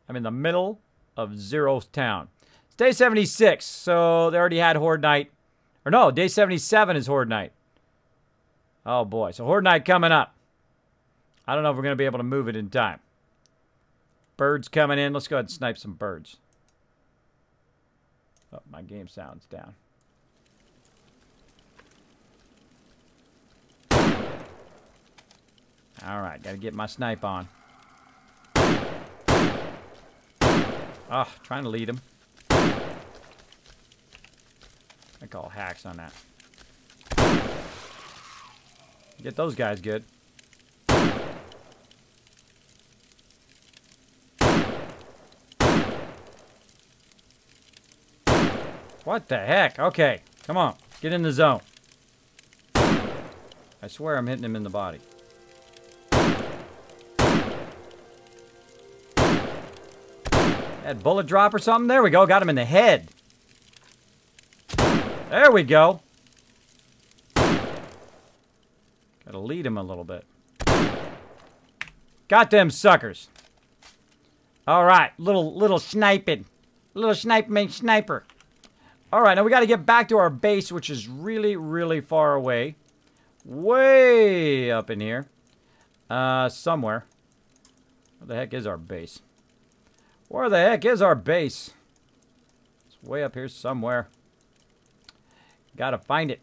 I'm in the middle of Zero Town. It's day 76, so they already had Horde Night. Or no, day 77 is Horde Night. Oh boy, so Horde Night coming up. I don't know if we're going to be able to move it in time. Birds coming in. Let's go ahead and snipe some birds. Oh, my game sound's down. Alright, gotta get my snipe on. Oh, trying to lead him. I call hacks on that. Get those guys good. What the heck? Okay, come on. Get in the zone. I swear I'm hitting him in the body. That bullet drop or something? There we go. Got him in the head. There we go. Gotta lead him a little bit. Got them suckers. Alright, little sniping. Little sniper. Alright, now we gotta get back to our base, which is really, really far away. Way up in here. Somewhere. Where the heck is our base? Where the heck is our base? It's way up here somewhere. Gotta find it.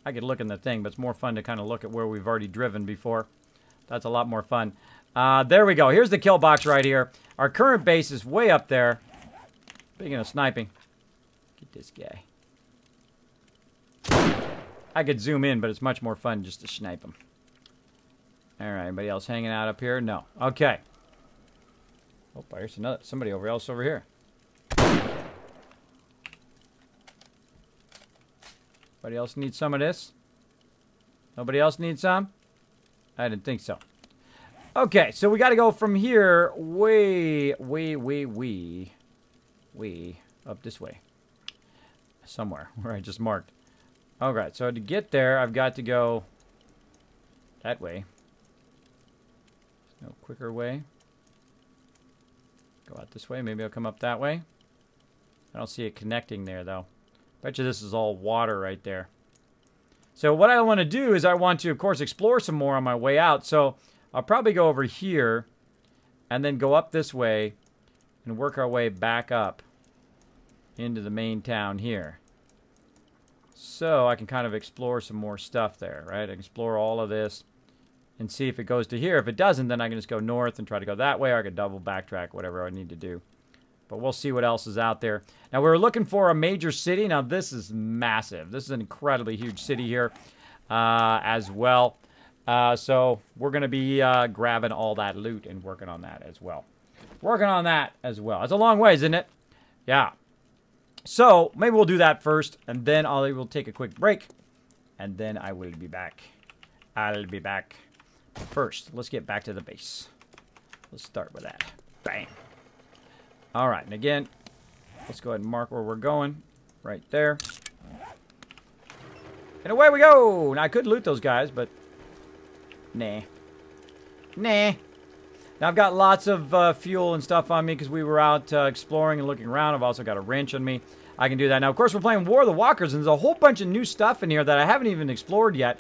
I could look in the thing, but it's more fun to kind of look at where we've already driven before. That's a lot more fun. There we go. Here's the kill box right here. Our current base is way up there. Speaking of sniping. Get this guy. I could zoom in, but it's much more fun just to snipe him. Alright, anybody else hanging out up here? No. Okay. Oh, there's somebody else over here. Anybody else need some of this? Nobody else need some? I didn't think so. Okay, so we got to go from here way up this way. Somewhere where I just marked. Alright, so to get there, I've got to go that way. There's no quicker way. Go out this way. Maybe I'll come up that way. I don't see it connecting there, though. Bet you this is all water right there. So what I want to do is I want to, of course, explore some more on my way out. So I'll probably go over here and then go up this way and work our way back up into the main town here. So I can kind of explore some more stuff there, right? I can explore all of this and see if it goes to here. If it doesn't, then I can just go north and try to go that way, or I could double backtrack, whatever I need to do. But we'll see what else is out there. Now, we were looking for a major city. Now, this is massive. This is an incredibly huge city here as well. So we're going to be grabbing all that loot and working on that as well. It's a long ways, isn't it? Yeah. So maybe we'll do that first, and then I will take a quick break, and then I will be back. I'll be back. But first, let's get back to the base. Let's start with that. Bang. All right, and again, let's go ahead and mark where we're going. Right there. And away we go! Now, I could loot those guys, but nah. Now, I've got lots of fuel and stuff on me because we were out exploring and looking around. I've also got a wrench on me. I can do that. Now, of course, we're playing War of the Walkers, and there's a whole bunch of new stuff in here that I haven't even explored yet.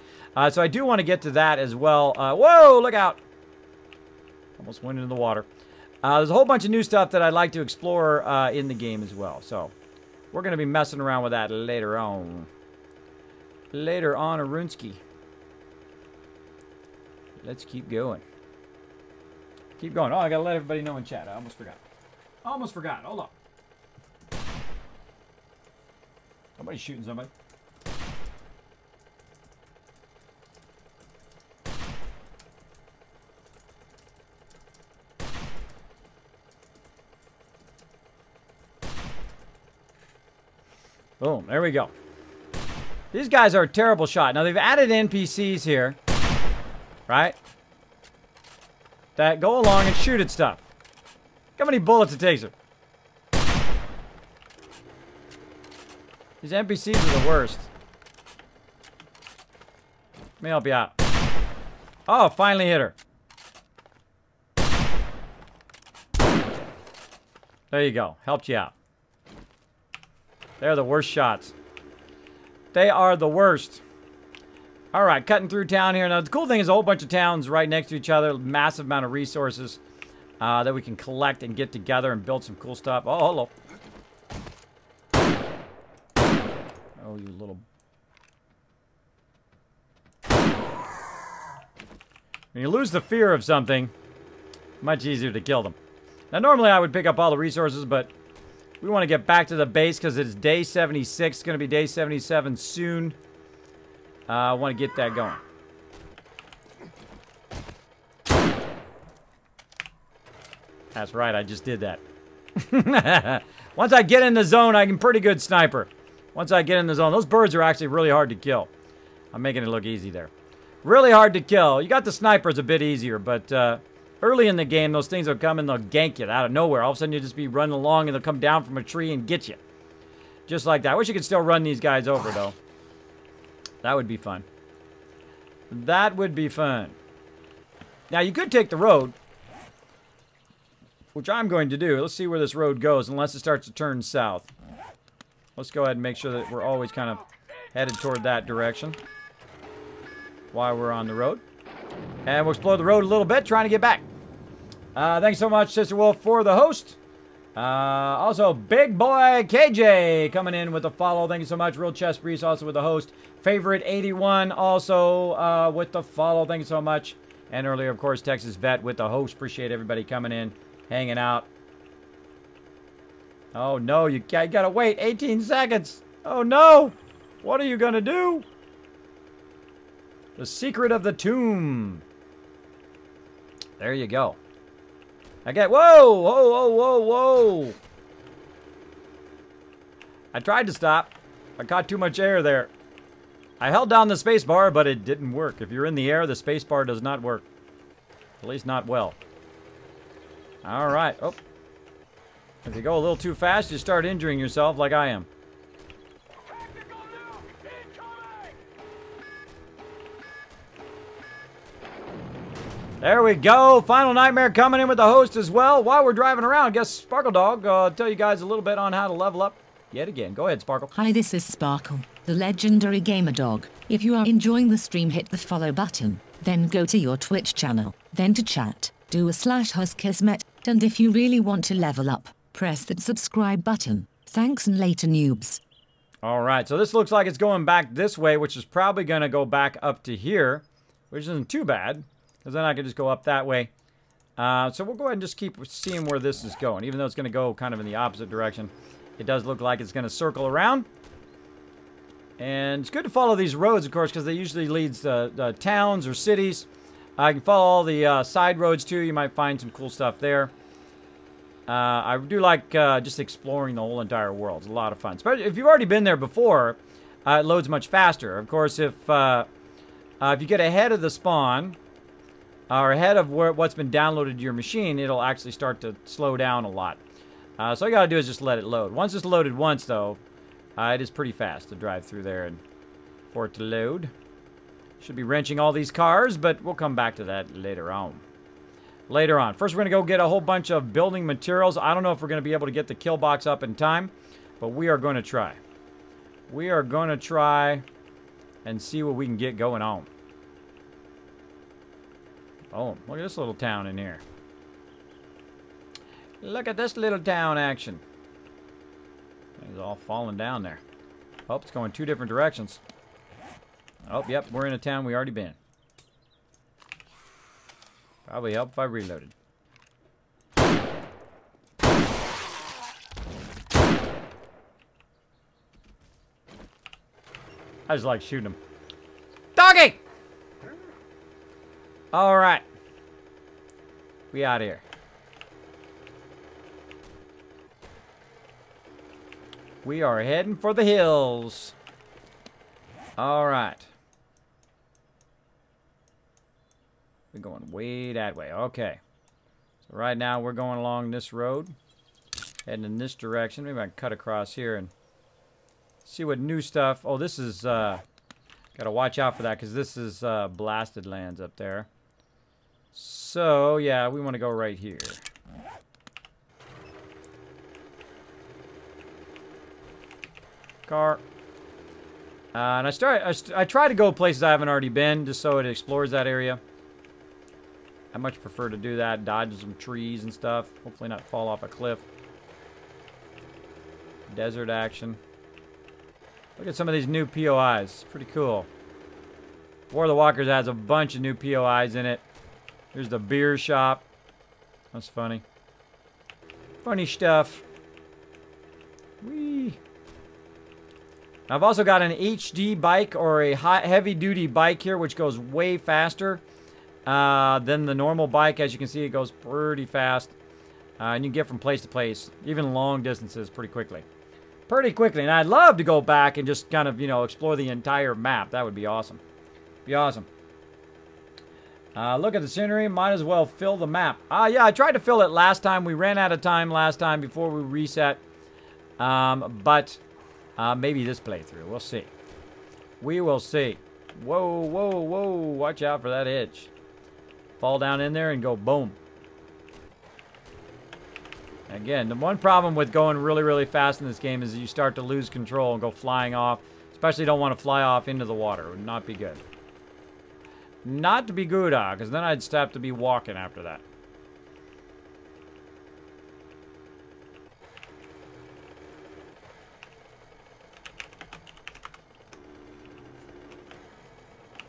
So I do want to get to that as well. Whoa, look out. Almost went into the water. There's a whole bunch of new stuff that I'd like to explore in the game as well. So we're going to be messing around with that later on. Later on, Arunski. Let's keep going. Keep going. Oh, I got to let everybody know in chat. I almost forgot. Hold on. Somebody's shooting somebody. Boom, there we go. These guys are a terrible shot. Now, they've added NPCs here, right? That go along and shoot at stuff. Look how many bullets it takes her. These NPCs are the worst. Let me help you out. Oh, finally hit her. There you go. Helped you out. They're the worst shots. They are the worst. All right, cutting through town here. Now, the cool thing is a whole bunch of towns right next to each other. Massive amount of resources that we can collect and get together and build some cool stuff. Oh, hello. Oh, you little... When you lose the fear of something, much easier to kill them. Now, normally I would pick up all the resources, but we want to get back to the base because it's day 76. It's going to be day 77 soon. I want to get that going. That's right, I just did that. Once I get in the zone, I'm a pretty good sniper. Once I get in the zone, those birds are actually really hard to kill. I'm making it look easy there. Really hard to kill. You got the snipers a bit easier, but early in the game, those things will come and they'll gank you out of nowhere. All of a sudden, you'll just be running along and they'll come down from a tree and get you. Just like that. I wish you could still run these guys over, though. That would be fun. That would be fun. Now, you could take the road, which I'm going to do. Let's see where this road goes, unless it starts to turn south. Let's go ahead and make sure that we're always kind of headed toward that direction while we're on the road. And we'll explore the road a little bit, trying to get back. Thanks so much, Sister Wolf, for the host. Also, Big Boy KJ coming in with a follow. Thank you so much. Real Chess Breeze also with the host. Favorite 81 also with the follow. Thank you so much. And earlier, of course, Texas Vet with the host. Appreciate everybody coming in, hanging out. Oh, no, you gotta wait 18 seconds. Oh, no. What are you gonna do? The secret of the tomb. There you go. Okay, whoa, whoa, whoa, whoa, whoa. I tried to stop. I caught too much air there. I held down the space bar, but it didn't work. If you're in the air, the space bar does not work. At least not well. All right. Oh. If you go a little too fast, you start injuring yourself like I am. There we go. Final Nightmare coming in with the host as well. While we're driving around, I guess Sparkle Dog tell you guys a little bit on how to level up yet again. Go ahead, Sparkle. Hi, this is Sparkle, the legendary gamer dog. If you are enjoying the stream, hit the follow button. Then go to your Twitch channel. Then to chat, do a /host Kismet. And if you really want to level up, press that subscribe button. Thanks and later, noobs. All right, so this looks like it's going back this way, which is probably going to go back up to here, which isn't too bad. Because then I can just go up that way. So we'll go ahead and just keep seeing where this is going. Even though it's going to go kind of in the opposite direction. It does look like it's going to circle around. And it's good to follow these roads, of course, because they usually lead to towns or cities. You can follow all the side roads, too. You might find some cool stuff there. I do like just exploring the whole entire world. It's a lot of fun. Especially if you've already been there before, it loads much faster. Of course, if you get ahead of the spawn... or ahead of what's been downloaded to your machine, it'll actually start to slow down a lot. So all you gotta do is just let it load. Once it's loaded once, though, it is pretty fast to drive through there and for it to load. Should be wrenching all these cars, but we'll come back to that later on. Later on. First, we're gonna go get a whole bunch of building materials. I don't know if we're gonna be able to get the kill box up in time, but we are gonna try. We are gonna try and see what we can get going on. Oh, look at this little town in here. Look at this little town action. It's all falling down there. Oh, it's going two different directions. Oh, yep, we're in a town we already been. Probably help if I reloaded. I just like shooting them. Doggy! All right. We out here. We are heading for the hills. All right. We're going way that way. Okay. So right now we're going along this road. Heading in this direction. Maybe I can cut across here and see what new stuff. Oh, this is... got to watch out for that because this is blasted lands up there. So, yeah, we want to go right here. car. And I try to go places I haven't already been, just so it explores that area. I much prefer to do that, dodge some trees and stuff. Hopefully not fall off a cliff. Desert action. Look at some of these new POIs. Pretty cool. War of the Walkers has a bunch of new POIs in it. Here's the beer shop. That's funny. Funny stuff. Whee! I've also got an HD bike, or a heavy-duty bike here, which goes way faster than the normal bike. As you can see, it goes pretty fast. And you can get from place to place, even long distances, pretty quickly. Pretty quickly. And I'd love to go back and just kind of, you know, explore the entire map. That would be awesome. Be awesome. Look at the scenery. Might as well fill the map. Yeah, I tried to fill it last time. We ran out of time last time before we reset. Maybe this playthrough. We'll see. We will see. Whoa, whoa, whoa. Watch out for that edge. Fall down in there and go boom. Again, the one problem with going really, really fast in this game is that you start to lose control and go flying off. Especially don't want to fly off into the water. It would not be good. Not to be good, because then I'd have to be walking after that.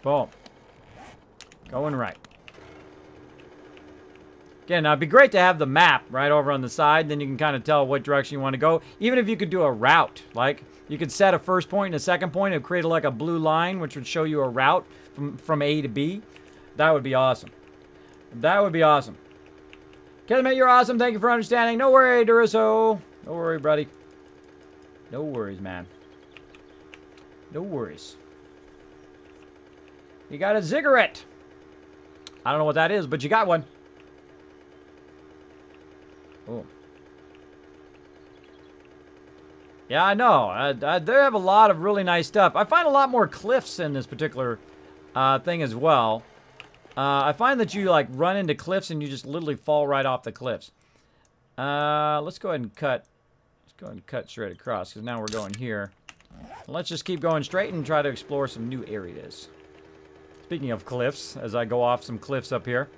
Boom. Going right. Again, now it'd be great to have the map right over on the side. Then you can kind of tell what direction you want to go. Even if you could do a route. Like, you could set a first point and a second point. It would create like a blue line, which would show you a route from A to B. That would be awesome. That would be awesome. Kismet, you're awesome. Thank you for understanding. No worry, Duriso. No worry, buddy. No worries, man. No worries. You got a cigarette. I don't know what that is, but you got one. Oh. Yeah, I know. They have a lot of really nice stuff. I find a lot more cliffs in this particular thing as well. I find that you like run into cliffs and you just literally fall right off the cliffs. Let's go ahead and cut. Let's go ahead and cut straight across because now we're going here. Let's just keep going straight and try to explore some new areas. Speaking of cliffs, as I go off some cliffs up here.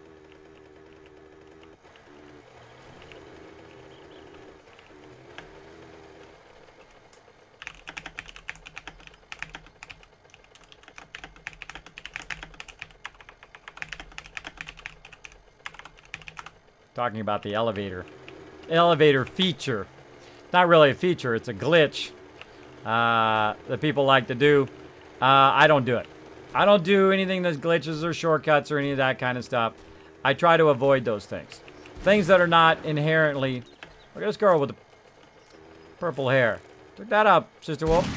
Talking about the elevator. Elevator feature. Not really a feature, it's a glitch that people like to do. I don't do it. I don't do anything that's glitches or shortcuts or any of that kind of stuff. I try to avoid those things. Things that are not inherently... Look at this girl with the purple hair. Took that up, Sister Wolf.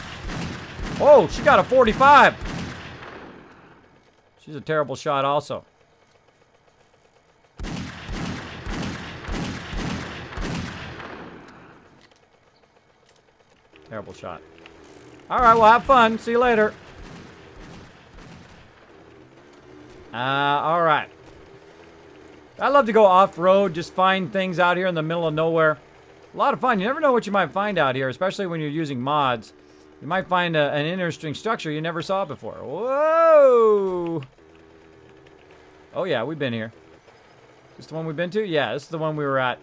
Oh, she got a 45. She's a terrible shot also. Terrible shot. Alright, well, have fun. See you later. Alright. I love to go off-road, just find things out here in the middle of nowhere. A lot of fun. You never know what you might find out here, especially when you're using mods. You might find an interesting structure you never saw before. Whoa! Oh, yeah, we've been here. Is this the one we've been to? Yeah, this is the one we were at.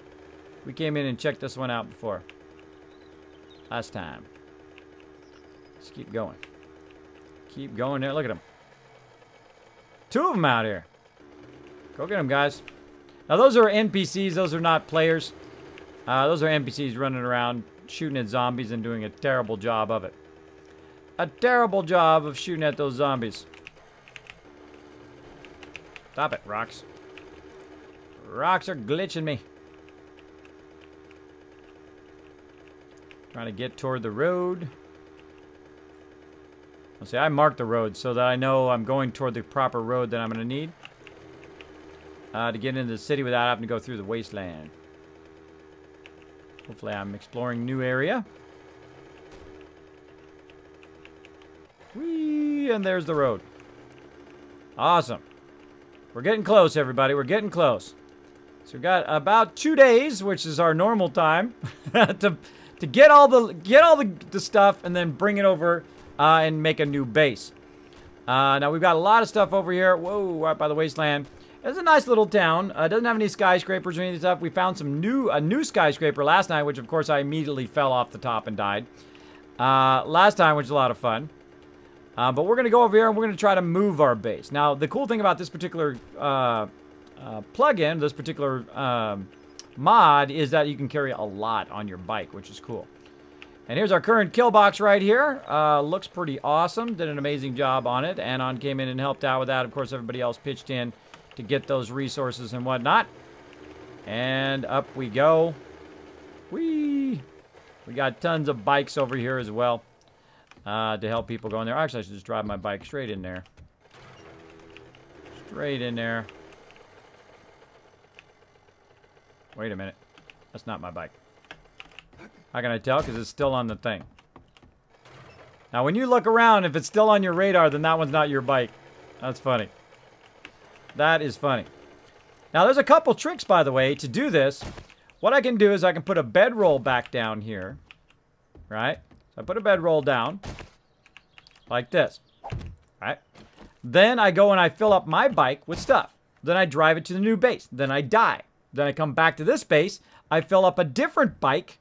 We came in and checked this one out before. Last time. Let's keep going. Keep going there. Look at them. Two of them out here. Go get them, guys. Now, those are NPCs. Those are not players. Those are NPCs running around shooting at zombies and doing a terrible job of it. A terrible job of shooting at those zombies. Stop it, rocks. Rocks are glitching me. Trying to get toward the road. Let's see, I marked the road so that I know I'm going toward the proper road that I'm going to need. To get into the city without having to go through the wasteland. Hopefully I'm exploring new area. Whee! And there's the road. Awesome. We're getting close, everybody. We're getting close. So we've got about 2 days, which is our normal time, to get all the stuff and then bring it over and make a new base. Now we've got a lot of stuff over here. Whoa, right by the wasteland. It's a nice little town. It doesn't have any skyscrapers or any stuff. We found a new skyscraper last night, which of course I immediately fell off the top and died. Last time, which was a lot of fun. But we're going to go over here and we're going to try to move our base. Now, the cool thing about this particular plugin, this particular mod, is that you can carry a lot on your bike, which is cool. And here's our current kill box right here. Looks pretty awesome. Did an amazing job on it. Anon came in and helped out with that. Of course, everybody else pitched in to get those resources and whatnot. And up we go. Whee! We got tons of bikes over here as well to help people go in there. Actually, I should just drive my bike straight in there. Straight in there. Wait a minute. That's not my bike. How can I tell? Because it's still on the thing. Now, when you look around, if it's still on your radar, then that one's not your bike. That's funny. That is funny. Now, there's a couple tricks, by the way, to do this. What I can do is I can put a bedroll back down here. Right? So I put a bedroll down. Like this. Right? Then I go and I fill up my bike with stuff. Then I drive it to the new base. Then I die. Then I come back to this base. I fill up a different bike.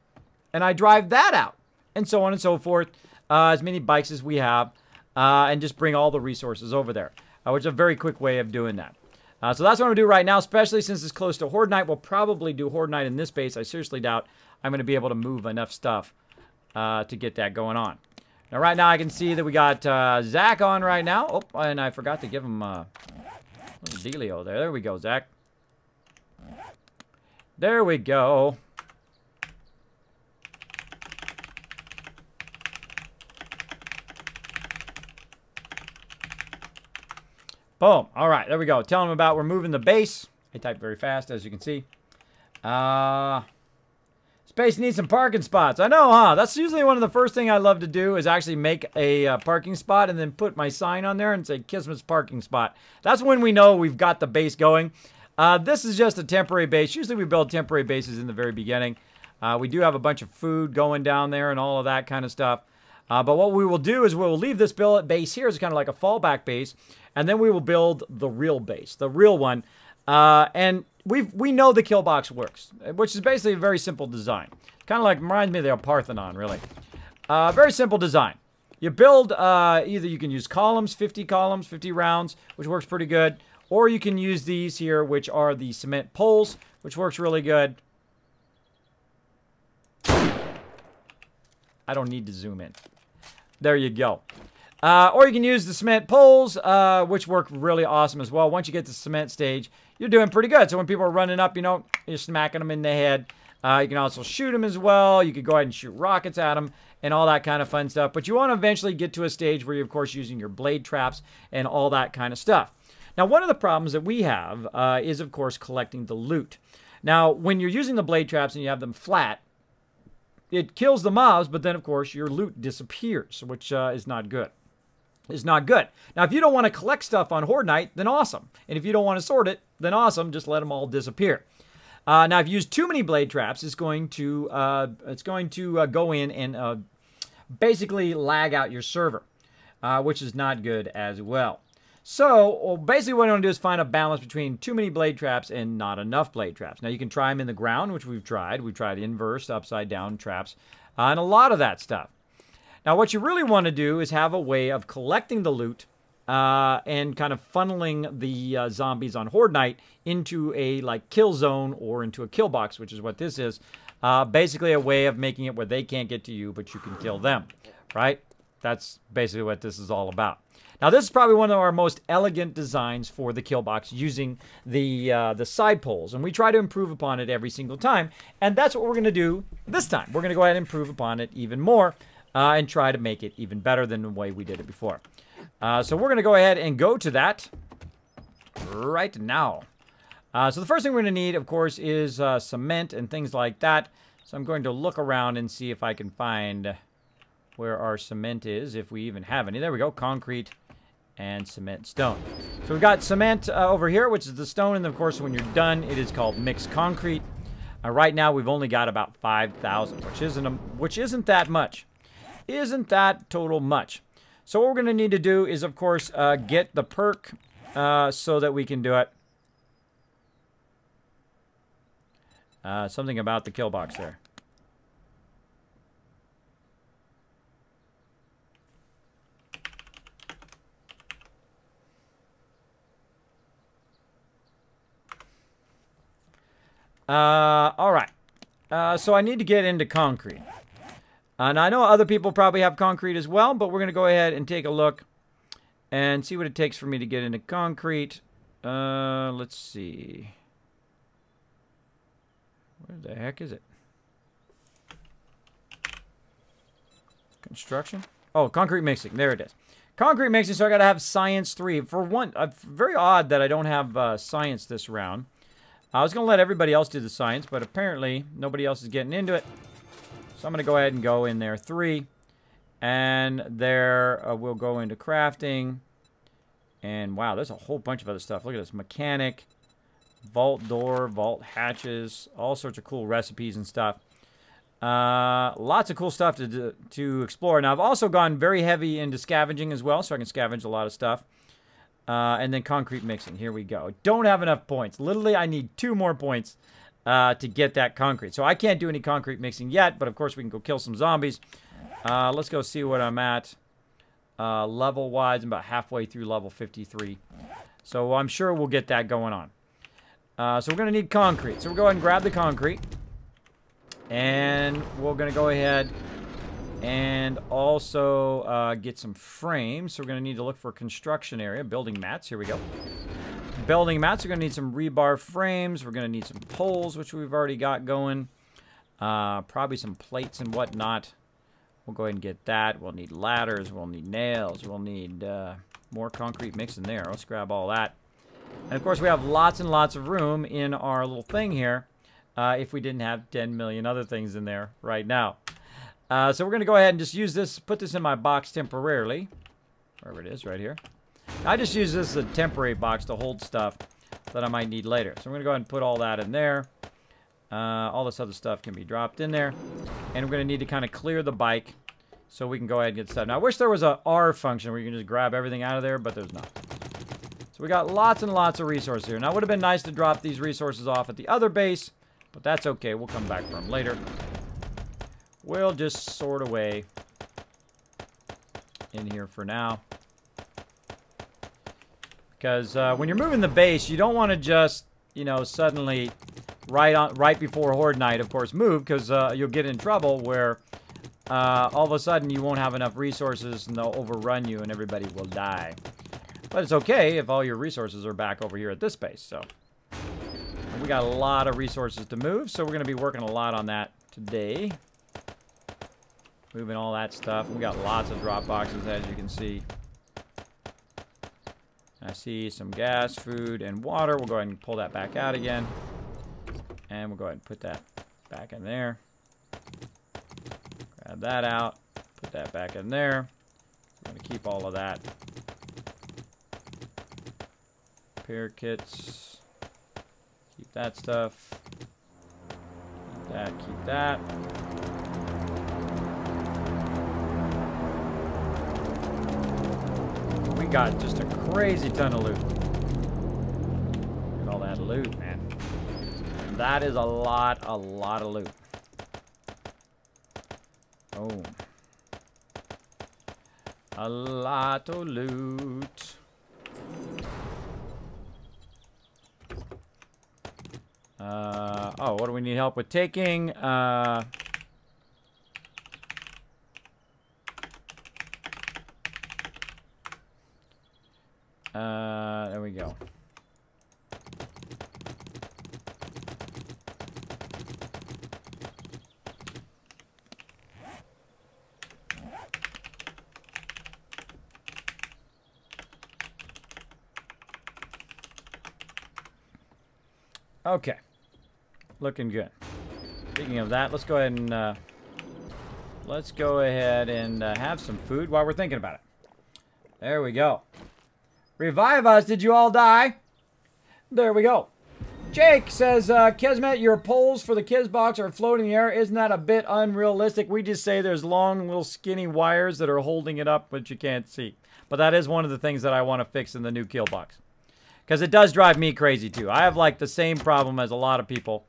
And I drive that out. And so on and so forth. As many bikes as we have. And just bring all the resources over there. Which is a very quick way of doing that. So that's what I'm going to do right now, especially since it's close to Horde Night. We'll probably do Horde Night in this base. I seriously doubt I'm going to be able to move enough stuff to get that going on. Now, right now, I can see that we got Zach on right now. Oh, and I forgot to give him a little dealio there. There we go, Zach. There we go. Boom. All right, there we go. Tell them about we're moving the base. I type very fast, as you can see. Space needs some parking spots. I know, huh? That's usually one of the first things I love to do is actually make a parking spot and then put my sign on there and say Kismet's parking spot. That's when we know we've got the base going. This is just a temporary base. Usually we build temporary bases in the very beginning. We do have a bunch of food going down there and all of that kind of stuff. But what we will do is we'll leave this base here as kind of like a fallback base. And then we will build the real base, the real one. And we know the kill box works, which is basically a very simple design. Kind of like, reminds me of the Parthenon, really. Very simple design. You build, either you can use columns, 50 rounds, which works pretty good. Or you can use these here, which are the cement poles, which works really good. I don't need to zoom in. There you go. Or you can use the cement poles, which work really awesome as well. Once you get to the cement stage, you're doing pretty good. So when people are running up, you know, you're smacking them in the head. You can also shoot them as well. You could go ahead and shoot rockets at them and all that kind of fun stuff. But you want to eventually get to a stage where you're, of course, using your blade traps and all that kind of stuff. Now, one of the problems that we have is, of course, collecting the loot. Now, when you're using the blade traps and you have them flat, it kills the mobs, but then, of course, your loot disappears, which is not good. It's not good. Now, if you don't want to collect stuff on Horde Night, then awesome. And if you don't want to sort it, then awesome. Just let them all disappear. Now, if you use too many blade traps, it's going to go in and basically lag out your server, which is not good as well. So, basically what I want to do is find a balance between too many blade traps and not enough blade traps. Now, you can try them in the ground, which we've tried. We've tried inverse, upside down traps, and a lot of that stuff. Now, what you really want to do is have a way of collecting the loot and kind of funneling the zombies on Horde Night into a like kill zone or into a kill box, which is what this is. Basically a way of making it where they can't get to you, but you can kill them, right? That's basically what this is all about. Now, this is probably one of our most elegant designs for the kill box using the side poles. And we try to improve upon it every single time. And that's what we're going to do this time. We're going to go ahead and improve upon it even more and try to make it even better than the way we did it before. So we're going to go ahead and go to that right now. So the first thing we're going to need, of course, is cement and things like that. So I'm going to look around and see if I can find where our cement is, if we even have any. There we go, concrete and cement stone. So we've got cement over here, which is the stone, and of course when you're done, it is called mixed concrete. Right now, we've only got about 5,000, which isn't that much. Isn't that total much. So what we're going to need to do is, of course, get the perk so that we can do it. Something about the kill box there. All right. So I need to get into concrete. And I know other people probably have concrete as well, but we're going to go ahead and take a look and see what it takes for me to get into concrete. Let's see. Where the heck is it? Construction? Oh, concrete mixing. There it is. Concrete mixing, so I got to have science 3. For one, very odd that I don't have science this round. I was going to let everybody else do the science, but apparently nobody else is getting into it. So I'm going to go ahead and go in there 3. And there we'll go into crafting. And wow, there's a whole bunch of other stuff. Look at this. Mechanic, vault door, vault hatches, all sorts of cool recipes and stuff. Lots of cool stuff to explore. Now, I've also gone very heavy into scavenging as well, so I can scavenge a lot of stuff. And then concrete mixing. Here we go. Don't have enough points. Literally, I need 2 more points to get that concrete. So I can't do any concrete mixing yet, but of course we can go kill some zombies. Let's go see what I'm at. Level-wise, I'm about halfway through level 53. So I'm sure we'll get that going on. So we're going to need concrete. So we'll go ahead and grab the concrete. And we're going to go ahead and also get some frames. So we're going to need to look for a construction area. Building mats. Here we go. Building mats. We're going to need some rebar frames. We're going to need some poles, which we've already got going. Probably some plates and whatnot. We'll go ahead and get that. We'll need ladders. We'll need nails. We'll need more concrete mix in there. Let's grab all that. And, of course, we have lots and lots of room in our little thing here if we didn't have 10 million other things in there right now. So we're going to go ahead and just use this, put this in my box temporarily. Wherever it is, right here. I just use this as a temporary box to hold stuff that I might need later. So I'm going to go ahead and put all that in there. All this other stuff can be dropped in there. And we're going to need to kind of clear the bike so we can go ahead and get stuff. Now, I wish there was a R function where you can just grab everything out of there, but there's not. So we got lots and lots of resources here. Now, it would have been nice to drop these resources off at the other base, but that's okay. We'll come back for them later. We'll just sort away in here for now. Because when you're moving the base, you don't want to just, you know, suddenly right before Horde Night, of course, move, because you'll get in trouble where all of a sudden you won't have enough resources and they'll overrun you and everybody will die. But it's okay if all your resources are back over here at this base. So we got a lot of resources to move, so we're going to be working a lot on that today. Moving all that stuff. We got lots of drop boxes, as you can see. I see some gas, food, and water. We'll go ahead and pull that back out again. And we'll go ahead and put that back in there. Grab that out. Put that back in there. We're going to keep all of that. Repair kits. Keep that stuff. Keep that. Keep that. We got just a crazy ton of loot. Look at all that loot, man. That is a lot of loot. Oh. A lot of loot. Oh, what do we need help with taking? There we go. Okay. Looking good. Speaking of that, let's go ahead and have some food while we're thinking about it. There we go. Revive us, did you all die? There we go. Jake says, Kismet, your poles for the Kiz box are floating in the air. Isn't that a bit unrealistic? We just say there's long, little skinny wires that are holding it up, but you can't see. But that is one of the things that I want to fix in the new kill box. Because it does drive me crazy, too. I have, like, the same problem as a lot of people.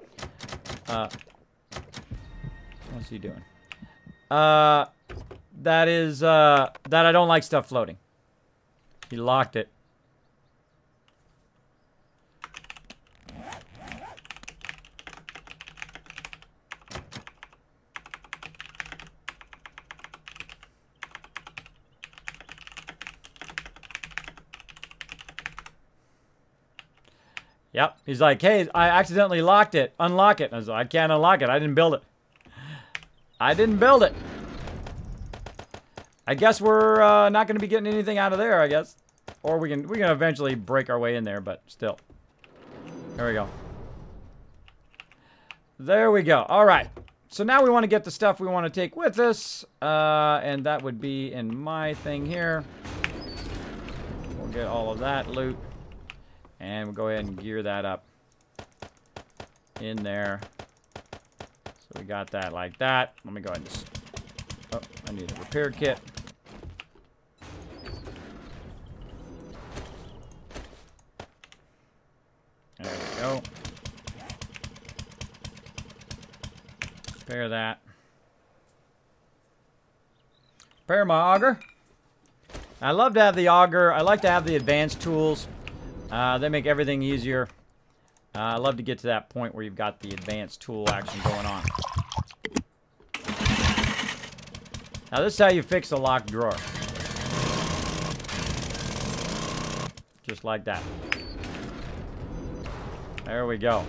What's he doing? That I don't like stuff floating. He locked it. Yep. He's like, hey, I accidentally locked it. Unlock it. I was like, I can't unlock it. I didn't build it. I didn't build it. I guess we're not going to be getting anything out of there, I guess. Or we can eventually break our way in there, but still. There we go. There we go. All right. So now we want to get the stuff we want to take with us. And that would be in my thing here. We'll get all of that loot. And we'll go ahead and gear that up in there. So we got that like that. Let me go ahead and just... Oh, I need a repair kit. There we go. Repair that. Repair my auger. I love to have the auger. I like to have the advanced tools. They make everything easier. I love to get to that point where you've got the advanced tool action going on. Now this is how you fix a locked drawer. Just like that. There we go.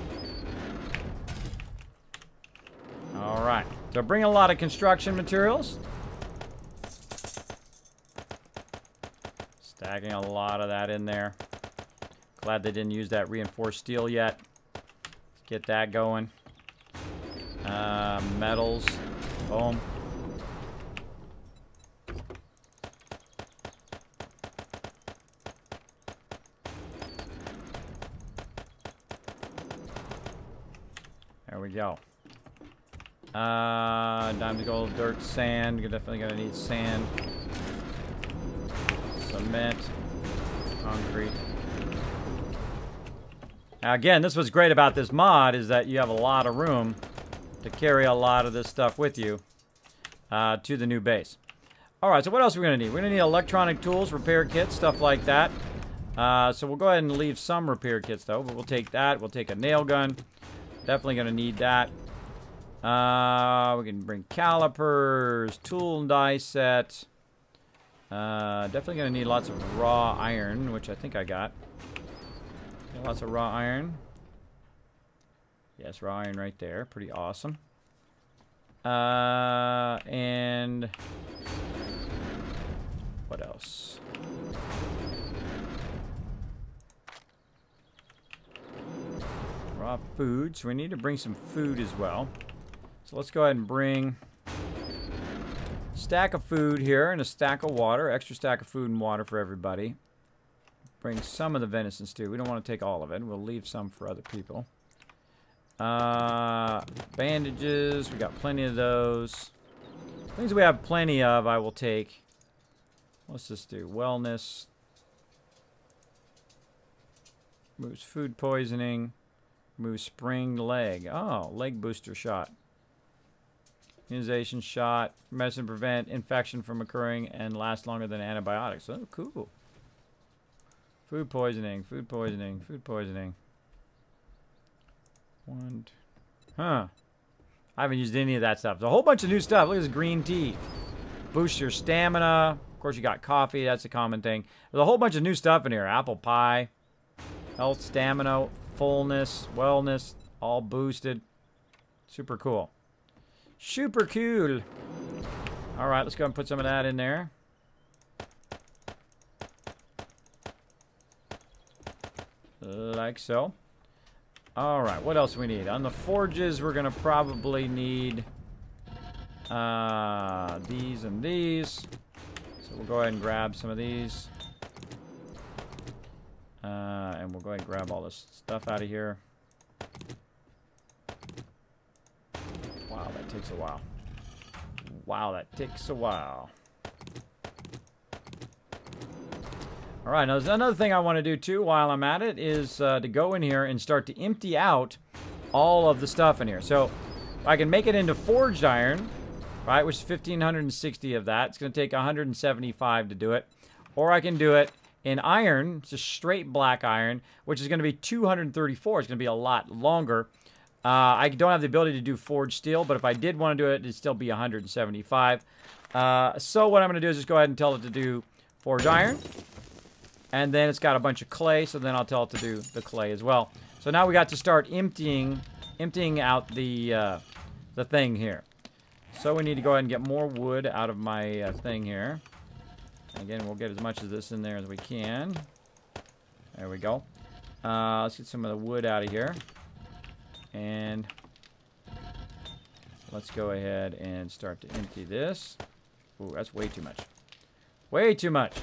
Alright. So bring a lot of construction materials. Stacking a lot of that in there. Glad they didn't use that reinforced steel yet. Let's get that going. Metals. Boom. There we go. Diamond, gold, dirt, sand. You're definitely gonna need sand. Cement. Concrete. Now again, this was great about this mod is that you have a lot of room to carry a lot of this stuff with you to the new base. Alright, so what else are we going to need? We're going to need electronic tools, repair kits, stuff like that. So we'll go ahead and leave some repair kits though, but we'll take that. We'll take a nail gun. Definitely going to need that. We can bring calipers, tool and die set. Definitely going to need lots of raw iron, which I think I got. Lots of raw iron. Yes, raw iron right there. Pretty awesome. And what else? Raw food. So we need to bring some food as well. So let's go ahead and bring a stack of food here and a stack of water. Extra stack of food and water for everybody. Bring some of the venison stew. We don't want to take all of it. We'll leave some for other people. Bandages. We got plenty of those. Things we have plenty of, I will take. What's this do? Wellness. Moves food poisoning. Moves spring leg. Oh, leg booster shot. Immunization shot. Medicine prevent infection from occurring and last longer than antibiotics. Oh, cool. Food poisoning, food poisoning, food poisoning. Huh. I haven't used any of that stuff. There's a whole bunch of new stuff. Look at this green tea. Boosts your stamina. Of course, you got coffee. That's a common thing. There's a whole bunch of new stuff in here. Apple pie. Health, stamina, fullness, wellness. All boosted. Super cool. Super cool. Alright, let's go and put some of that in there. Like so. Alright, what else do we need? On the forges, we're going to probably need these and these. So we'll go ahead and grab some of these. And we'll go ahead and grab all this stuff out of here. Wow, that takes a while. Wow, that takes a while. All right, now there's another thing I want to do too while I'm at it is to go in here and start to empty out all of the stuff in here. So I can make it into forged iron, right, which is 1,560 of that. It's going to take 175 to do it. Or I can do it in iron, just straight black iron, which is going to be 234. It's going to be a lot longer. I don't have the ability to do forged steel, but if I did want to do it, it'd still be 175. So what I'm going to do is just go ahead and tell it to do forged iron. And then it's got a bunch of clay, so then I'll tell it to do the clay as well. So now we got to start emptying out the thing here. So we need to go ahead and get more wood out of my thing here. Again, we'll get as much of this in there as we can. There we go. Let's get some of the wood out of here. And let's go ahead and start to empty this. Ooh, that's way too much. Way too much.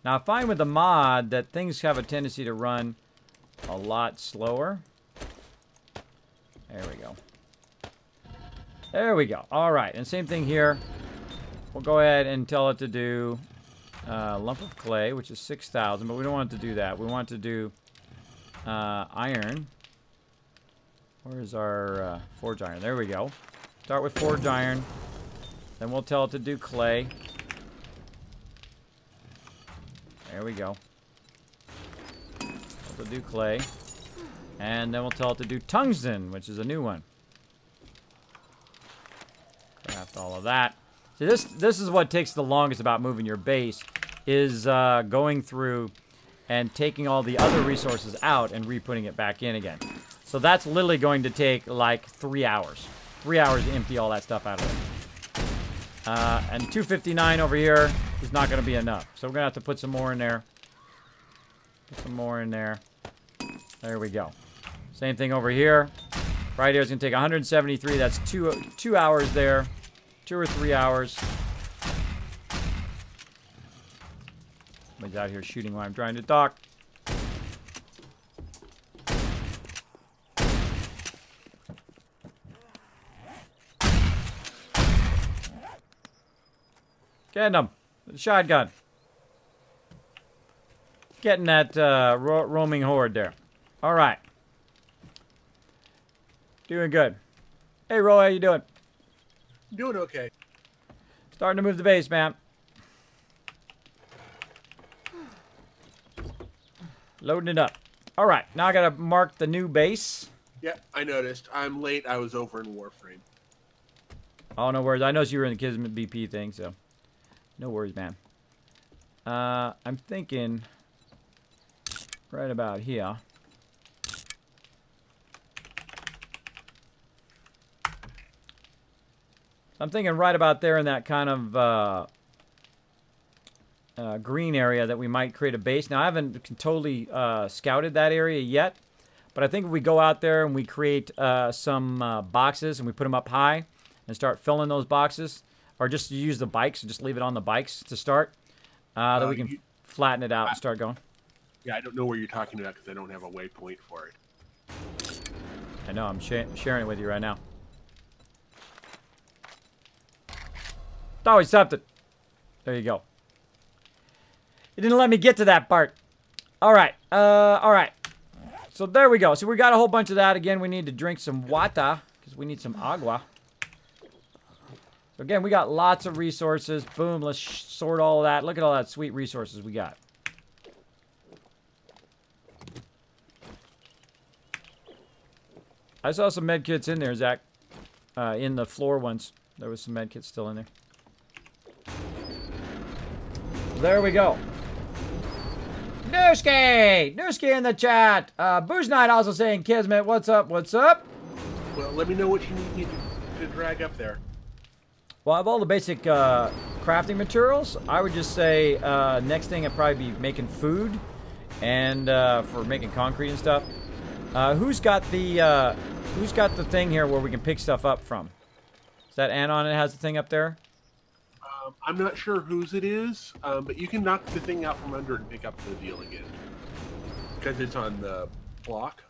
Now, I find with the mod that things have a tendency to run a lot slower. There we go. There we go. All right, and same thing here. We'll go ahead and tell it to do a lump of clay, which is 6,000, but we don't want it to do that. We want it to do iron. Where's our forged iron? There we go. Start with forged iron. Then we'll tell it to do clay. There we go. Tell it to do clay. And then we'll tell it to do tungsten, which is a new one. Craft all of that. See, this is what takes the longest about moving your base, is going through and taking all the other resources out and re-putting it back in again. So that's literally going to take like 3 hours. 3 hours to empty all that stuff out of it. And 259 over here is not going to be enough. So we're going to have to put some more in there. Put some more in there. There we go. Same thing over here. Right here is going to take 173. That's 2 hours there. 2 or 3 hours. Somebody's out here shooting while I'm trying to talk. Getting them. With a shotgun. Getting that roaming horde there. All right. Doing good. Hey, Roy, how you doing? Doing okay. Starting to move the base, man. Loading it up. All right, now I gotta mark the new base. Yeah, I noticed. I'm late. I was over in Warframe. Oh, no worries. I noticed you were in the Kismet BP thing, so no worries, man. I'm thinking right about here. I'm thinking right about there in that kind of green area that we might create a base. Now, I haven't totally scouted that area yet, but I think if we go out there and we create some boxes and we put them up high and start filling those boxes, or just use the bikes and just leave it on the bikes to start, then we can flatten it out and start going. Yeah, I don't know where you're talking about because I don't have a waypoint for it. I know, I'm sharing it with you right now. Oh, he stopped it. There you go. It didn't let me get to that part. All right. All right. So there we go. So we got a whole bunch of that. Again, we need to drink some water because we need some agua. So again, we got lots of resources. Boom. Let's sort all of that. Look at all that sweet resources we got. I saw some med kits in there, Zach. In the floor ones. There was some med kits still in there. There we go. Nooski! Nooski in the chat. Booze Night also saying, Kismet, what's up? What's up? Well, let me know what you need to drag up there. Well, I have all the basic crafting materials. I would just say next thing I'd probably be making food and for making concrete and stuff. Who's got the thing here where we can pick stuff up from? Is that Anon that has the thing up there? I'm not sure whose it is, but you can knock the thing out from under and pick up the deal again. Because it's on the block.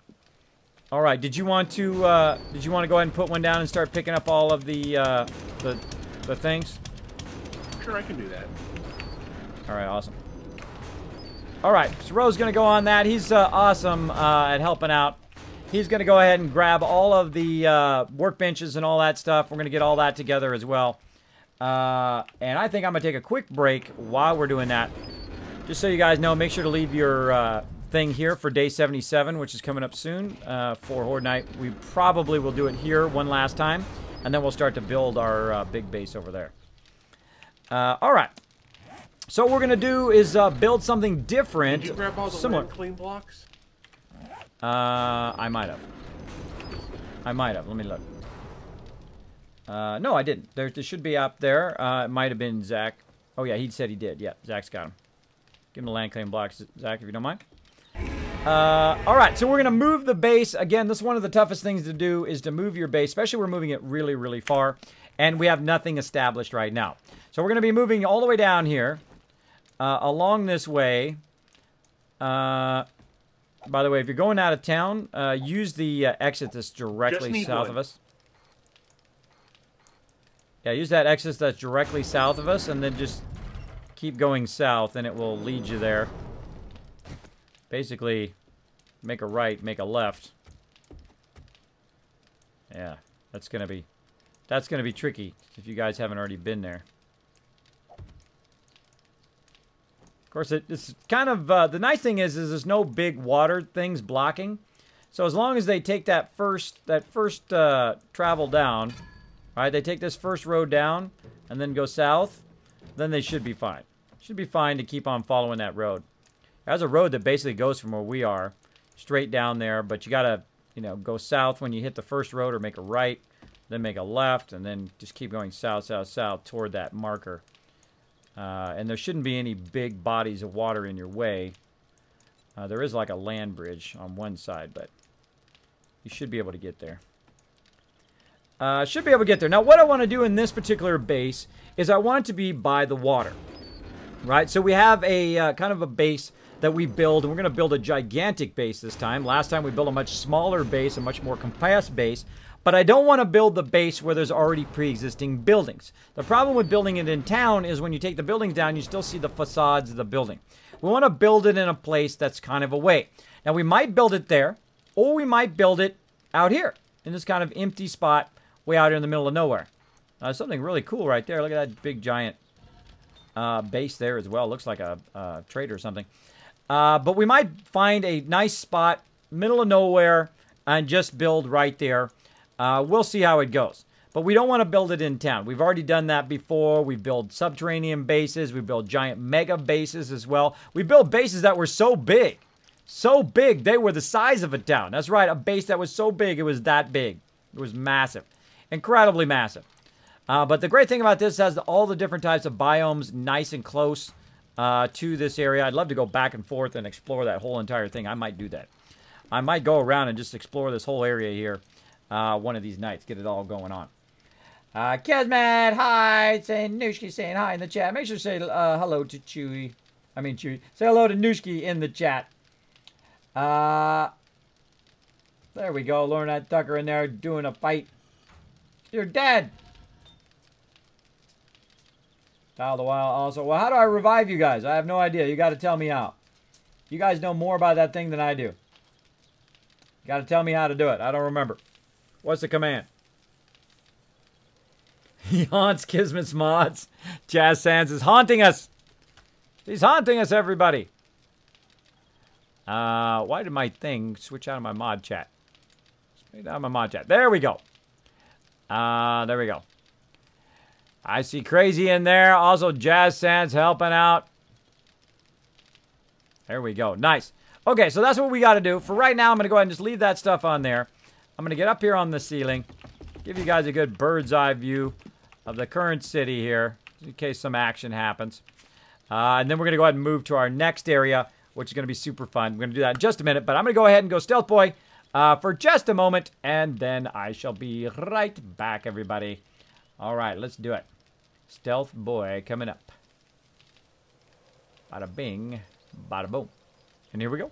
All right. Did you want to go ahead and put one down and start picking up all of the things? Sure, I can do that. All right. Awesome. All right. So Ro's gonna go on that. He's awesome at helping out. He's gonna go ahead and grab all of the workbenches and all that stuff. We're gonna get all that together as well. And I think I'm gonna take a quick break while we're doing that. Just so you guys know, make sure to leave your thing here for day 77, which is coming up soon for Horde Night. We probably will do it here one last time, and then we'll start to build our big base over there. All right. So what we're going to do is build something different. Did you grab all the similar. clean blocks? I might have. Let me look. No, I didn't. There should be up there. It might have been Zach. Oh, yeah, he said he did. Yeah, Zach's got him. Give him the land claim blocks, Zach, if you don't mind. All right, so we're going to move the base. Again, this is one of the toughest things to do is to move your base, especially we're moving it really, really far, and we have nothing established right now. So we're going to be moving all the way down here, along this way. By the way, if you're going out of town, use the exit that's directly south of us. Yeah, use that exit that's directly south of us, and then just keep going south, and it will lead you there. Basically, make a right, make a left. Yeah, that's gonna be tricky if you guys haven't already been there. Of course, it's kind of the nice thing is there's no big water things blocking. So as long as they take that first travel down, right? They take this first road down and then go south, then they should be fine. Should be fine to keep on following that road. There's a road that basically goes from where we are straight down there, but you gotta, you know, go south when you hit the first road, or make a right, then make a left, and then just keep going south, south, south toward that marker. And there shouldn't be any big bodies of water in your way. There is like a land bridge on one side, but you should be able to get there. Should be able to get there. Now, what I want to do in this particular base is I want it to be by the water, right? So we have a kind of a base that we build, and we're going to build a gigantic base this time. Last time we built a much smaller base, a much more compact base, but I don't want to build the base where there's already pre-existing buildings. The problem with building it in town is when you take the buildings down, you still see the facades of the building. We want to build it in a place that's kind of away. Now, we might build it there, or we might build it out here in this kind of empty spot way out here in the middle of nowhere. Something really cool right there. Look at that big giant base there as well. Looks like a trader or something. But we might find a nice spot, middle of nowhere, and just build right there. We'll see how it goes. But we don't want to build it in town. We've already done that before. We build subterranean bases. We build giant mega bases as well. We built bases that were so big. So big, they were the size of a town. That's right, a base that was so big, it was that big. It was massive. Incredibly massive. But the great thing about this has all the different types of biomes nice and close to this area. I'd love to go back and forth and explore that whole entire thing. I might do that. I might go around and just explore this whole area here one of these nights. Get it all going on. Kismet, hi. Saying Nooshki saying hi in the chat. Make sure to say hello to Chewy. I mean Chewy. Say hello to Nooshki in the chat. There we go. Lorna Tucker in there doing a fight. You're dead. Tile the Wild also. Well, how do I revive you guys? I have no idea. You got to tell me how. You guys know more about that thing than I do. You got to tell me how to do it. I don't remember. What's the command? He haunts Kismet's mods. Jazz Sands is haunting us. He's haunting us, everybody. Why did my thing switch out of my mod chat? Switch out of my mod chat. There we go. There we go. I see Crazy in there. Also, Jazz Sands helping out. There we go. Nice. Okay, so that's what we got to do. For right now, I'm going to go ahead and just leave that stuff on there. I'm going to get up here on the ceiling. Give you guys a good bird's eye view of the current city here, in case some action happens. And then we're going to go ahead and move to our next area, which is going to be super fun. We're going to do that in just a minute, but I'm going to go ahead and go Stealth Boy for just a moment, and then I shall be right back, everybody. All right, let's do it. Stealth Boy coming up. Bada bing, bada boom. And here we go.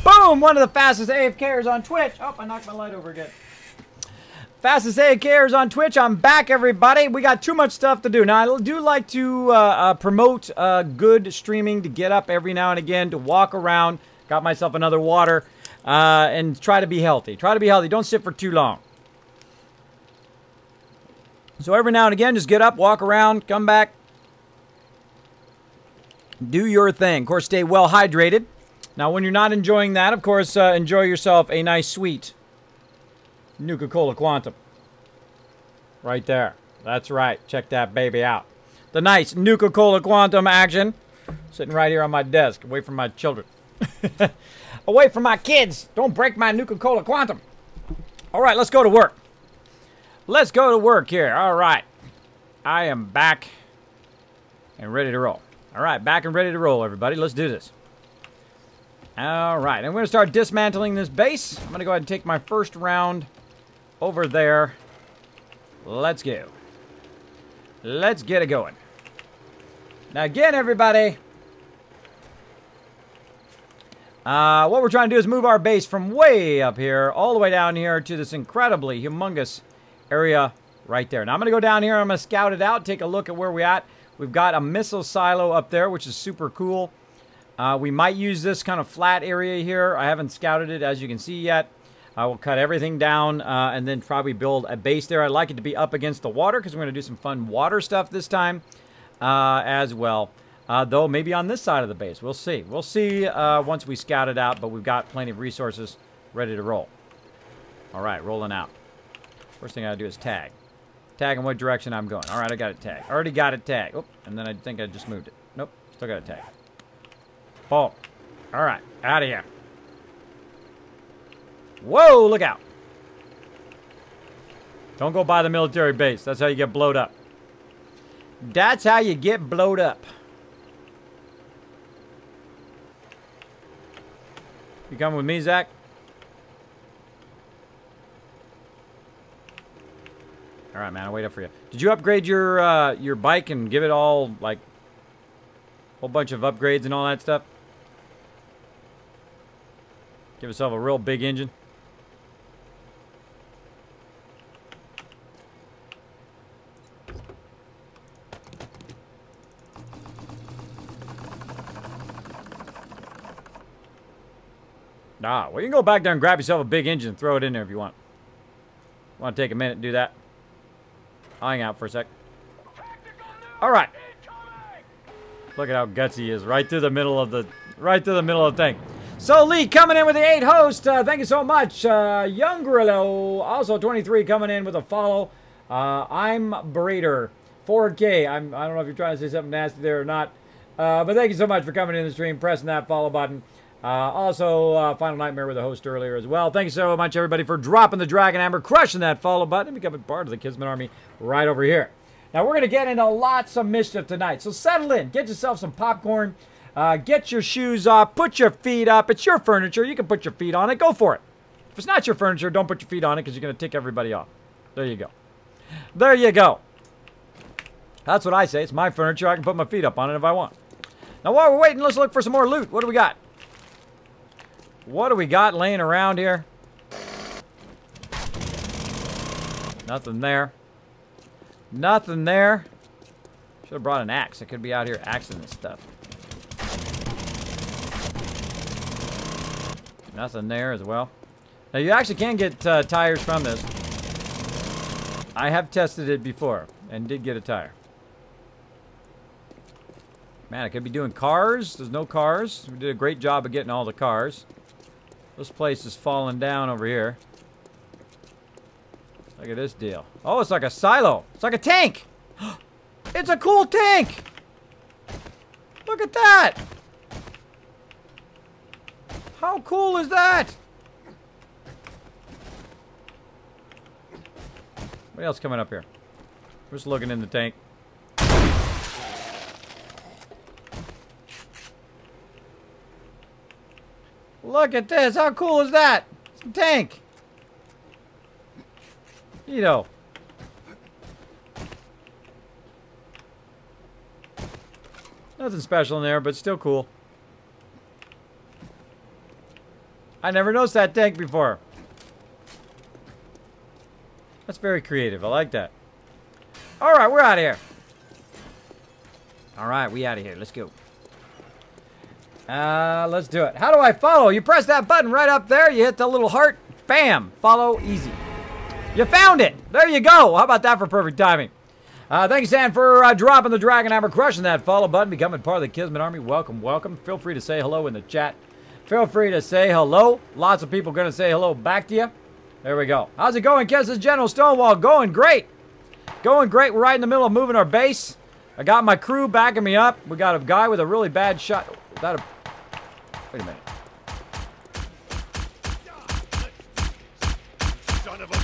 Boom! One of the fastest AFKers on Twitch. Oh, I knocked my light over again. Fastest AFKers on Twitch. I'm back, everybody. We got too much stuff to do. Now, I do like to promote good streaming, to get up every now and again, to walk around. Got myself another water. And try to be healthy. Try to be healthy. Don't sit for too long. So every now and again, just get up, walk around, come back. Do your thing. Of course, stay well hydrated. Now, when you're not enjoying that, of course, enjoy yourself a nice, sweet Nuka-Cola Quantum. Right there. That's right. Check that baby out. The nice Nuka-Cola Quantum action. Sitting right here on my desk, away from my children. Away from my kids. Don't break my Nuka-Cola Quantum. All right, let's go to work. Let's go to work here. All right. I am back and ready to roll. All right, back and ready to roll, everybody. Let's do this. All right, I'm going to start dismantling this base. I'm going to go ahead and take my first round over there. Let's go. Let's get it going. Now, again, everybody, what we're trying to do is move our base from way up here all the way down here to this incredibly humongous area right there. Now, I'm going to go down here. I'm going to scout it out, take a look at where we're at. We've got a missile silo up there, which is super cool. We might use this kind of flat area here. I haven't scouted it, as you can see, yet. I will cut everything down and then probably build a base there. I'd like it to be up against the water because we're going to do some fun water stuff this time as well. Though maybe on this side of the base. We'll see. We'll see once we scout it out, but we've got plenty of resources ready to roll. All right, rolling out. First thing I gotta do is tag. Tag in what direction I'm going. All right, I got it tagged. Already got it tagged. Oh, and then I think I just moved it. Nope, still got it tagged. Boom. All right, out of here. Whoa, look out. Don't go by the military base. That's how you get blowed up. That's how you get blowed up. You coming with me, Zach? All right, man, I'll wait up for you. Did you upgrade your bike and give it all, like, a whole bunch of upgrades and all that stuff? Give yourself a real big engine. Nah, well, you can go back there and grab yourself a big engine and throw it in there if you want. Want to take a minute and do that? I'll hang out for a sec. All right. Look at how gutsy he is. Right through the middle of the thing. So Lee coming in with the 8 host. Thank you so much. Young Grillo, also 23, coming in with a follow. I'm Brader. 4K. I don't know if you're trying to say something nasty there or not. But thank you so much for coming in the stream, pressing that follow button. Also, Final Nightmare with a host earlier as well. Thank you so much, everybody, for dropping the Dragon Hammer, crushing that follow button, and becoming part of the Kismet Army right over here. Now, we're going to get into lots of mischief tonight. So settle in. Get yourself some popcorn. Get your shoes off. Put your feet up. It's your furniture. You can put your feet on it. Go for it. If it's not your furniture, don't put your feet on it because you're going to tick everybody off. There you go. There you go. That's what I say. It's my furniture. I can put my feet up on it if I want. Now, while we're waiting, let's look for some more loot. What do we got? What do we got laying around here? Nothing there. Nothing there. Should have brought an axe. I could be out here axing this stuff. Nothing there as well. Now, you actually can get tires from this. I have tested it before and did get a tire. Man, I could be doing cars. There's no cars. We did a great job of getting all the cars. This place is falling down over here. Look at this deal. Oh, it's like a silo. It's like a tank. It's a cool tank. Look at that. How cool is that? What else coming up here? We're just looking in the tank. Look at this. How cool is that? It's a tank. Neato. Nothing special in there, but still cool. I never noticed that tank before. That's very creative. I like that. Alright, we're out of here. Alright, we out of here. Let's go. Let's do it. How do I follow? You press that button right up there. You hit the little heart. Bam. Follow. Easy. You found it. There you go. How about that for perfect timing? Thank you, Stan, for dropping the Dragon Hammer, crushing that follow button, becoming part of the Kismet Army. Welcome, welcome. Feel free to say hello in the chat. Feel free to say hello. Lots of people going to say hello back to you. There we go. How's it going, Kismet General Stonewall? Going great. Going great. We're right in the middle of moving our base. I got my crew backing me up. We got a guy with a really bad shot. Is that a... Wait a minute. Son of a...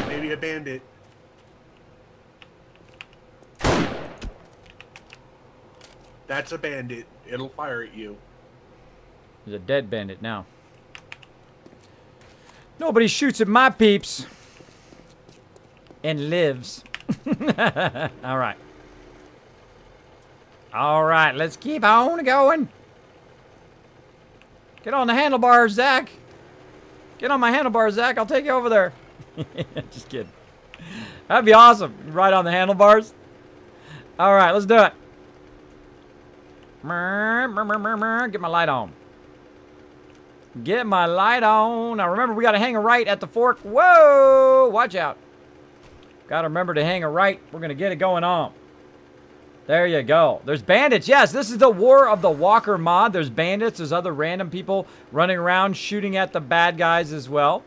Maybe a bandit. That's a bandit. It'll fire at you. There's a dead bandit now. Nobody shoots at my peeps. And lives. Alright. Alright, let's keep on going. Get on the handlebars, Zach. Get on my handlebars, Zach. I'll take you over there. Just kidding. That'd be awesome. Right on the handlebars. Alright, let's do it. Get my light on. Get my light on. Now remember, we got to hang a right at the fork. Whoa! Watch out. Got to remember to hang a right. We're going to get it going on. There you go. There's bandits. Yes, this is the War of the Walker mod. There's bandits. There's other random people running around shooting at the bad guys as well.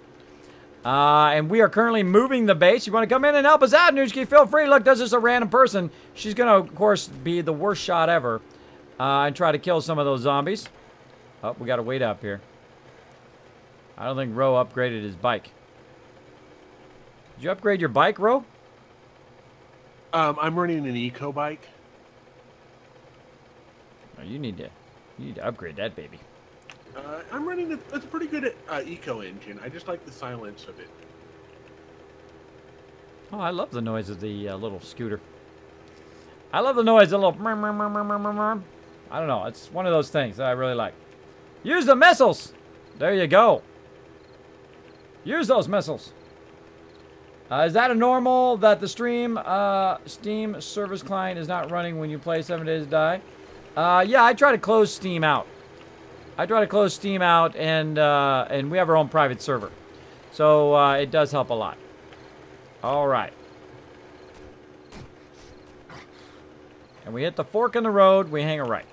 And we are currently moving the base. You want to come in and help us out, Newski? Feel free. Look, there's just a random person. She's going to, of course, be the worst shot ever. And try to kill some of those zombies. Oh, we got to wait up here. I don't think Ro upgraded his bike. Did you upgrade your bike, Ro? I'm running an eco bike. Oh, you need to upgrade that baby. I'm running it's pretty good eco engine. I just like the silence of it. Oh, I love the noise of the little scooter. I love the noise, the little... I don't know. It's one of those things that I really like. Use the missiles! There you go. Use those missiles. Is that a normal that the Steam service client is not running when you play 7 Days to Die? Yeah, I try to close Steam out. I try to close Steam out, and we have our own private server. So it does help a lot. All right. And we hit the fork in the road, we hang a right.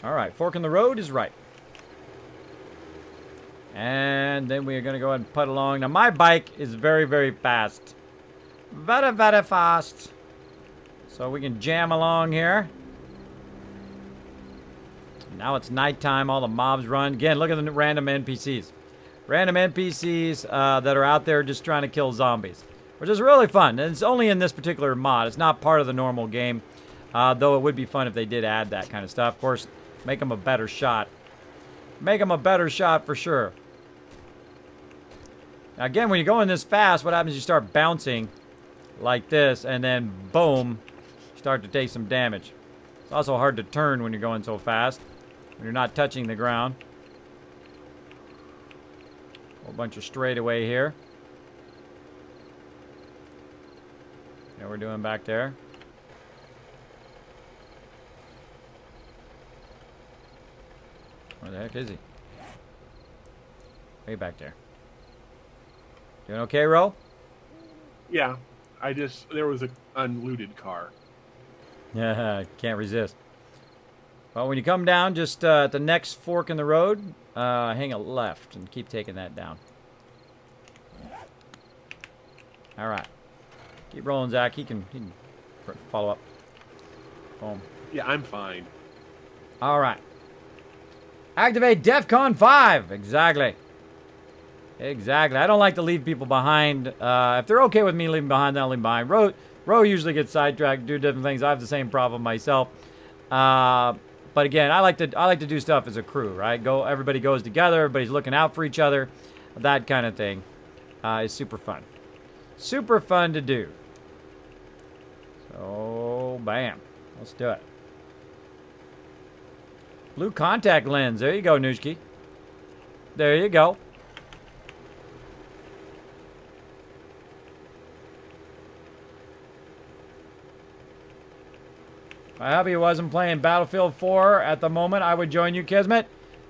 Alright, fork in the road is right. And then we are going to go ahead and putt along. Now, my bike is very, very fast. Very, very fast. So we can jam along here. Now it's nighttime. All the mobs run. Again, look at the random NPCs. Random NPCs that are out there just trying to kill zombies. Which is really fun. And it's only in this particular mod. It's not part of the normal game. Though it would be fun if they did add that kind of stuff. Of course, make them a better shot. Make them a better shot for sure. Now again, when you're going this fast, what happens is you start bouncing like this, and then boom, you start to take some damage. It's also hard to turn when you're going so fast, when you're not touching the ground. A whole bunch of straightaway here. Yeah, we're doing back there. Where the heck is he? Way back there. Doing okay, Ro? Yeah, there was an unlooted car. Yeah, can't resist. Well, when you come down, just at the next fork in the road, hang a left and keep taking that down. All right. Keep rolling, Zach. He can follow up. Boom. Yeah, I'm fine. All right. Activate DEFCON 5. Exactly. Exactly. I don't like to leave people behind. If they're okay with me leaving behind, then I'll leave behind. Ro usually gets sidetracked, do different things. I have the same problem myself. But again, I like to do stuff as a crew, right? Everybody goes together. Everybody's looking out for each other. That kind of thing is super fun. Super fun to do. So, bam. Let's do it. Blue contact lens. There you go, Nooshki. There you go. I hope he wasn't playing Battlefield 4 at the moment. I would join you, Kismet.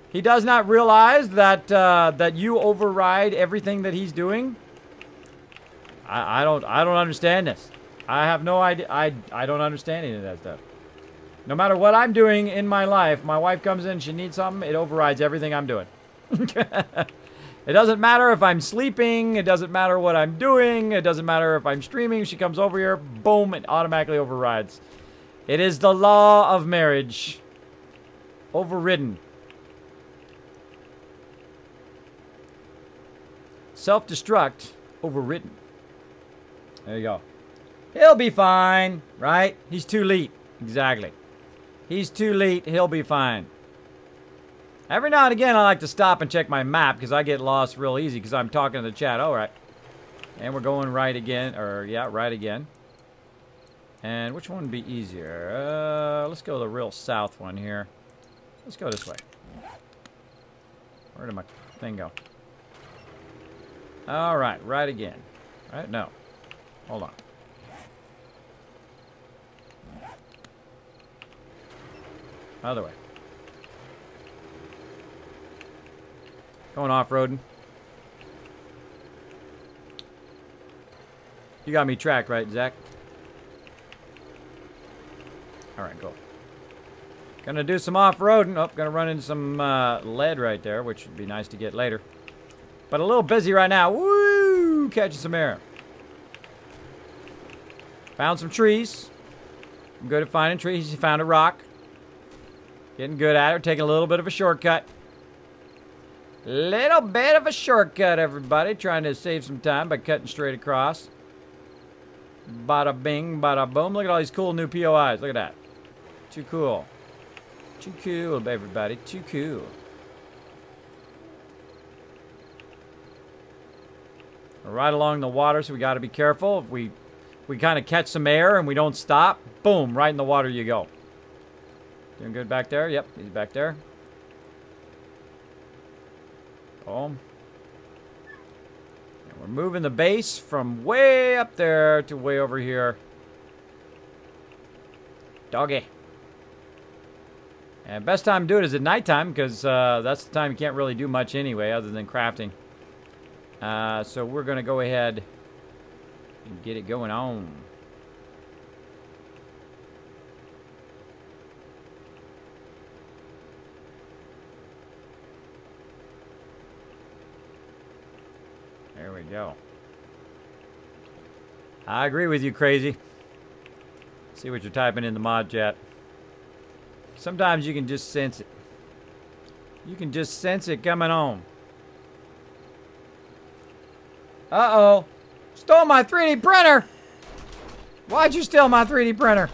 He does not realize that that you override everything that he's doing. I don't understand this. I have no idea. I don't understand any of that stuff. No matter what I'm doing in my life, my wife comes in, she needs something, it overrides everything I'm doing. It doesn't matter if I'm sleeping, it doesn't matter what I'm doing, it doesn't matter if I'm streaming, she comes over here, boom, it automatically overrides. It is the law of marriage. Overridden. Self-destruct, overridden. There you go. He'll be fine, right? He's too late. Exactly. He's too late. He'll be fine. Every now and again, I like to stop and check my map because I get lost real easy because I'm talking to the chat. All right. And we're going right again. Or, yeah, right again. And which one would be easier? Let's go the real south one here. Let's go this way. Where did my thing go? All right. Right again. Right? No. Hold on. Other way. Going off-roading. You got me tracked, right, Zach? Alright, cool. Gonna do some off-roading. Oh, gonna run into some lead right there, which would be nice to get later. But a little busy right now. Woo! Catching some air. Found some trees. I'm good at finding trees. You found a rock. Getting good at it. Taking a little bit of a shortcut. Little bit of a shortcut, everybody. Trying to save some time by cutting straight across. Bada bing, bada boom. Look at all these cool new POIs. Look at that. Too cool. Too cool, everybody. Too cool. We're right along the water, so we got to be careful. If we kind of catch some air and we don't stop, boom, right in the water you go. Doing good back there? Yep, he's back there. Boom. And we're moving the base from way up there to way over here. Doggy. And best time to do it is at nighttime because that's the time you can't really do much anyway other than crafting. So we're going to go ahead and get it going on. There we go. I agree with you, Crazy. See what you're typing in the mod chat. Sometimes you can just sense it. You can just sense it coming on. Uh-oh. Stole my 3D printer! Why'd you steal my 3D printer?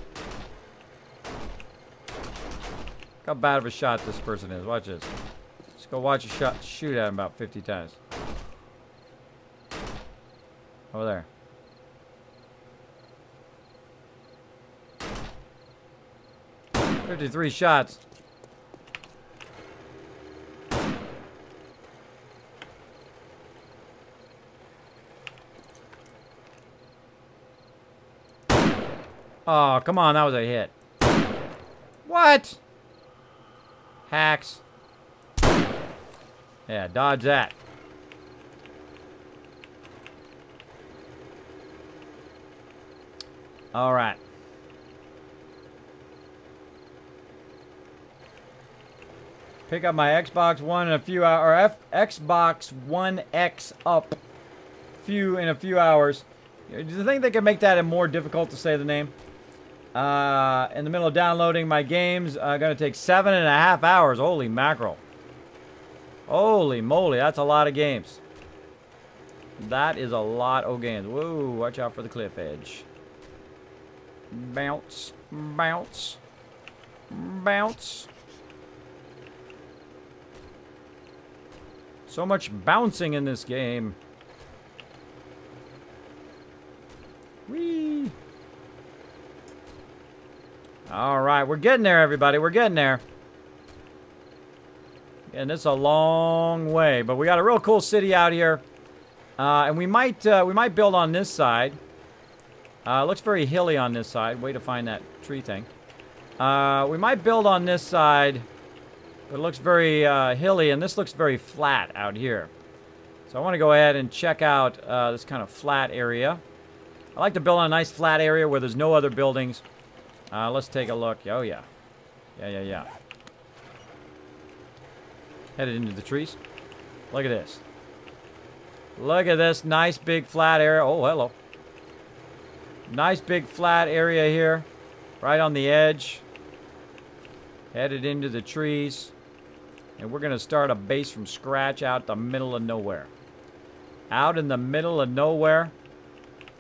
Look how bad of a shot this person is. Watch this. Let's go watch a shot shoot at him about 50 times. Over there. "53 shots. Oh, come on, that was a hit. What? Hacks. Yeah, dodge that. All right. Pick up my Xbox One in a few hours, or Xbox One X up in a few hours. Do you think they could make that more difficult to say the name? In the middle of downloading my games, gonna take 7.5 hours. Holy mackerel. Holy moly, that's a lot of games. That is a lot of games. Whoa, watch out for the cliff edge. Bounce, bounce, bounce. So much bouncing in this game. Whee! All right, we're getting there, everybody. We're getting there. And it's a long way, but we got a real cool city out here, and we might build on this side. Looks very hilly on this side. Way to find that tree thing. We might build on this side, but it looks very hilly, and this looks very flat out here. So I want to go ahead and check out this kind of flat area. I like to build on a nice flat area where there's no other buildings. Let's take a look. Oh, yeah. Yeah. Headed into the trees. Look at this. Look at this nice big flat area. Oh, hello. Nice big flat area here. Right on the edge. Headed into the trees. And we're going to start a base from scratch out the middle of nowhere. Out in the middle of nowhere.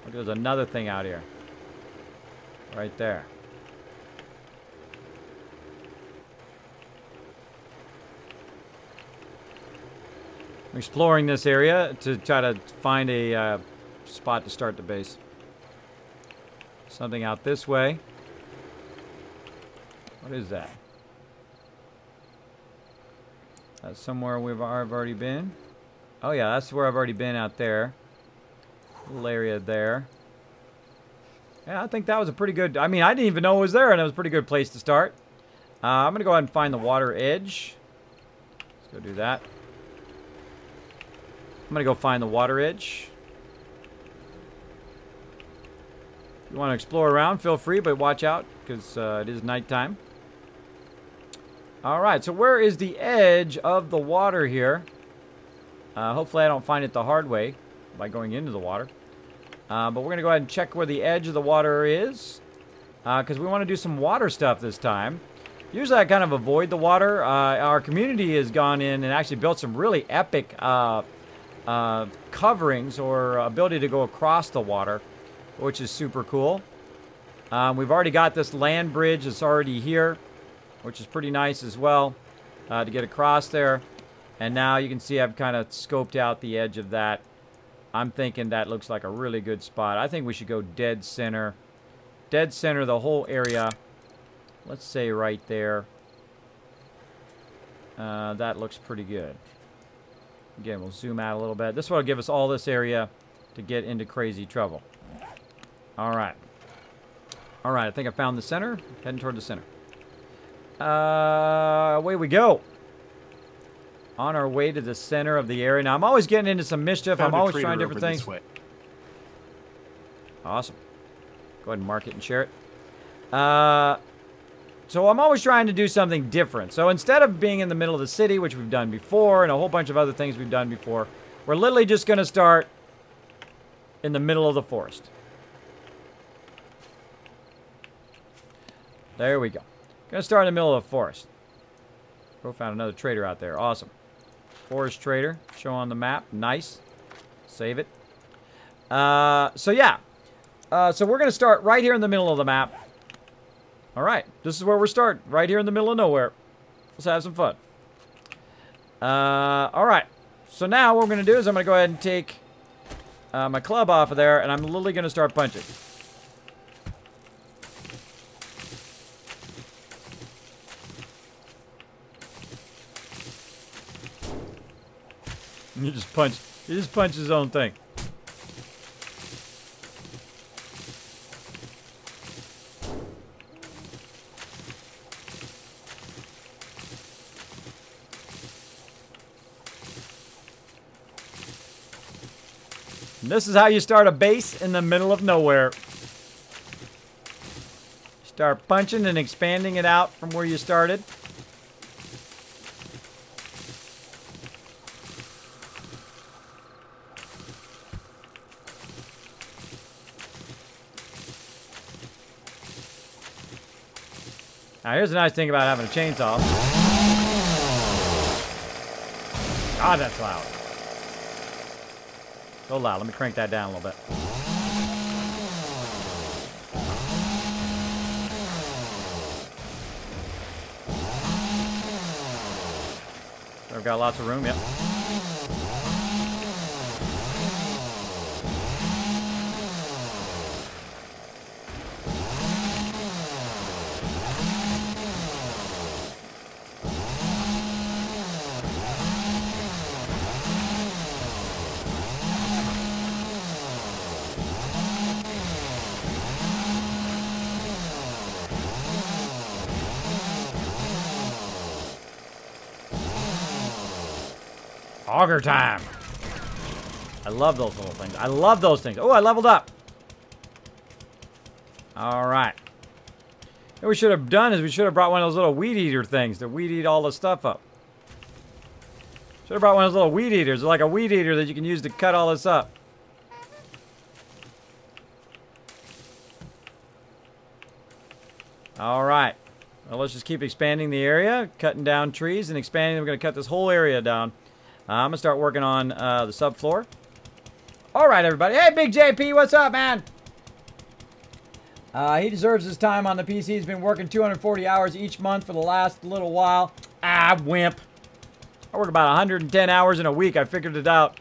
Look, there's another thing out here. Right there. I'm exploring this area to try to find a spot to start the base. Something out this way. What is that? That's somewhere I've already been. Oh yeah, that's where I've already been out there. Little area there. Yeah, I think that was a pretty good... I mean, I didn't even know it was there, and it was a pretty good place to start. I'm going to go ahead and find the water edge. Let's go do that. I'm going to go find the water edge. If you want to explore around, feel free, but watch out, because it is nighttime. Alright, so where is the edge of the water here? Hopefully I don't find it the hard way by going into the water. But we're going to go ahead and check where the edge of the water is. Because we want to do some water stuff this time. Usually I kind of avoid the water. Our community has gone in and actually built some really epic coverings or ability to go across the water, which is super cool. We've already got this land bridge that's already here, which is pretty nice as well to get across there. And now you can see I've kind of scoped out the edge of that. I'm thinking that looks like a really good spot. I think we should go dead center. Dead center the whole area. Let's say right there. That looks pretty good. Again, we'll zoom out a little bit. This will give us all this area to get into crazy trouble. Alright. Alright, I think I found the center. Heading toward the center. Away we go. On our way to the center of the area. Now, I'm always getting into some mischief. I'm always trying different things. Awesome. Go ahead and mark it and share it. So I'm always trying to do something different. So instead of being in the middle of the city, which we've done before, and a whole bunch of other things we've done before, we're literally just going to start in the middle of the forest. There we go. Going to start in the middle of the forest. Oh, found another trader out there. Awesome. Forest trader. Show on the map. Nice. Save it. So yeah. So we're going to start right here in the middle of the map. All right. This is where we're starting. Right here in the middle of nowhere. Let's have some fun. All right. So now what we're going to do is I'm going to go ahead and take my club off of there, and I'm literally going to start punching. You just punch his own thing. And this is how you start a base in the middle of nowhere. Start punching and expanding it out from where you started. Now, here's the nice thing about having a chainsaw. God, that's loud. So loud. Let me crank that down a little bit. I've got lots of room, yep. Auger time. I love those little things. I love those things. Oh, I leveled up. All right. What we should have done is we should have brought one of those little weed eater things to weed eat all the stuff up. Should have brought one of those little weed eaters, like a weed eater that you can use to cut all this up. All right. Well, let's just keep expanding the area, cutting down trees and expanding. We're going to cut this whole area down. I'm going to start working on the subfloor. All right, everybody. Hey, Big JP, what's up, man? He deserves his time on the PC. He's been working 240 hours each month for the last little while. Ah, wimp. I work about 110 hours in a week. I figured it out.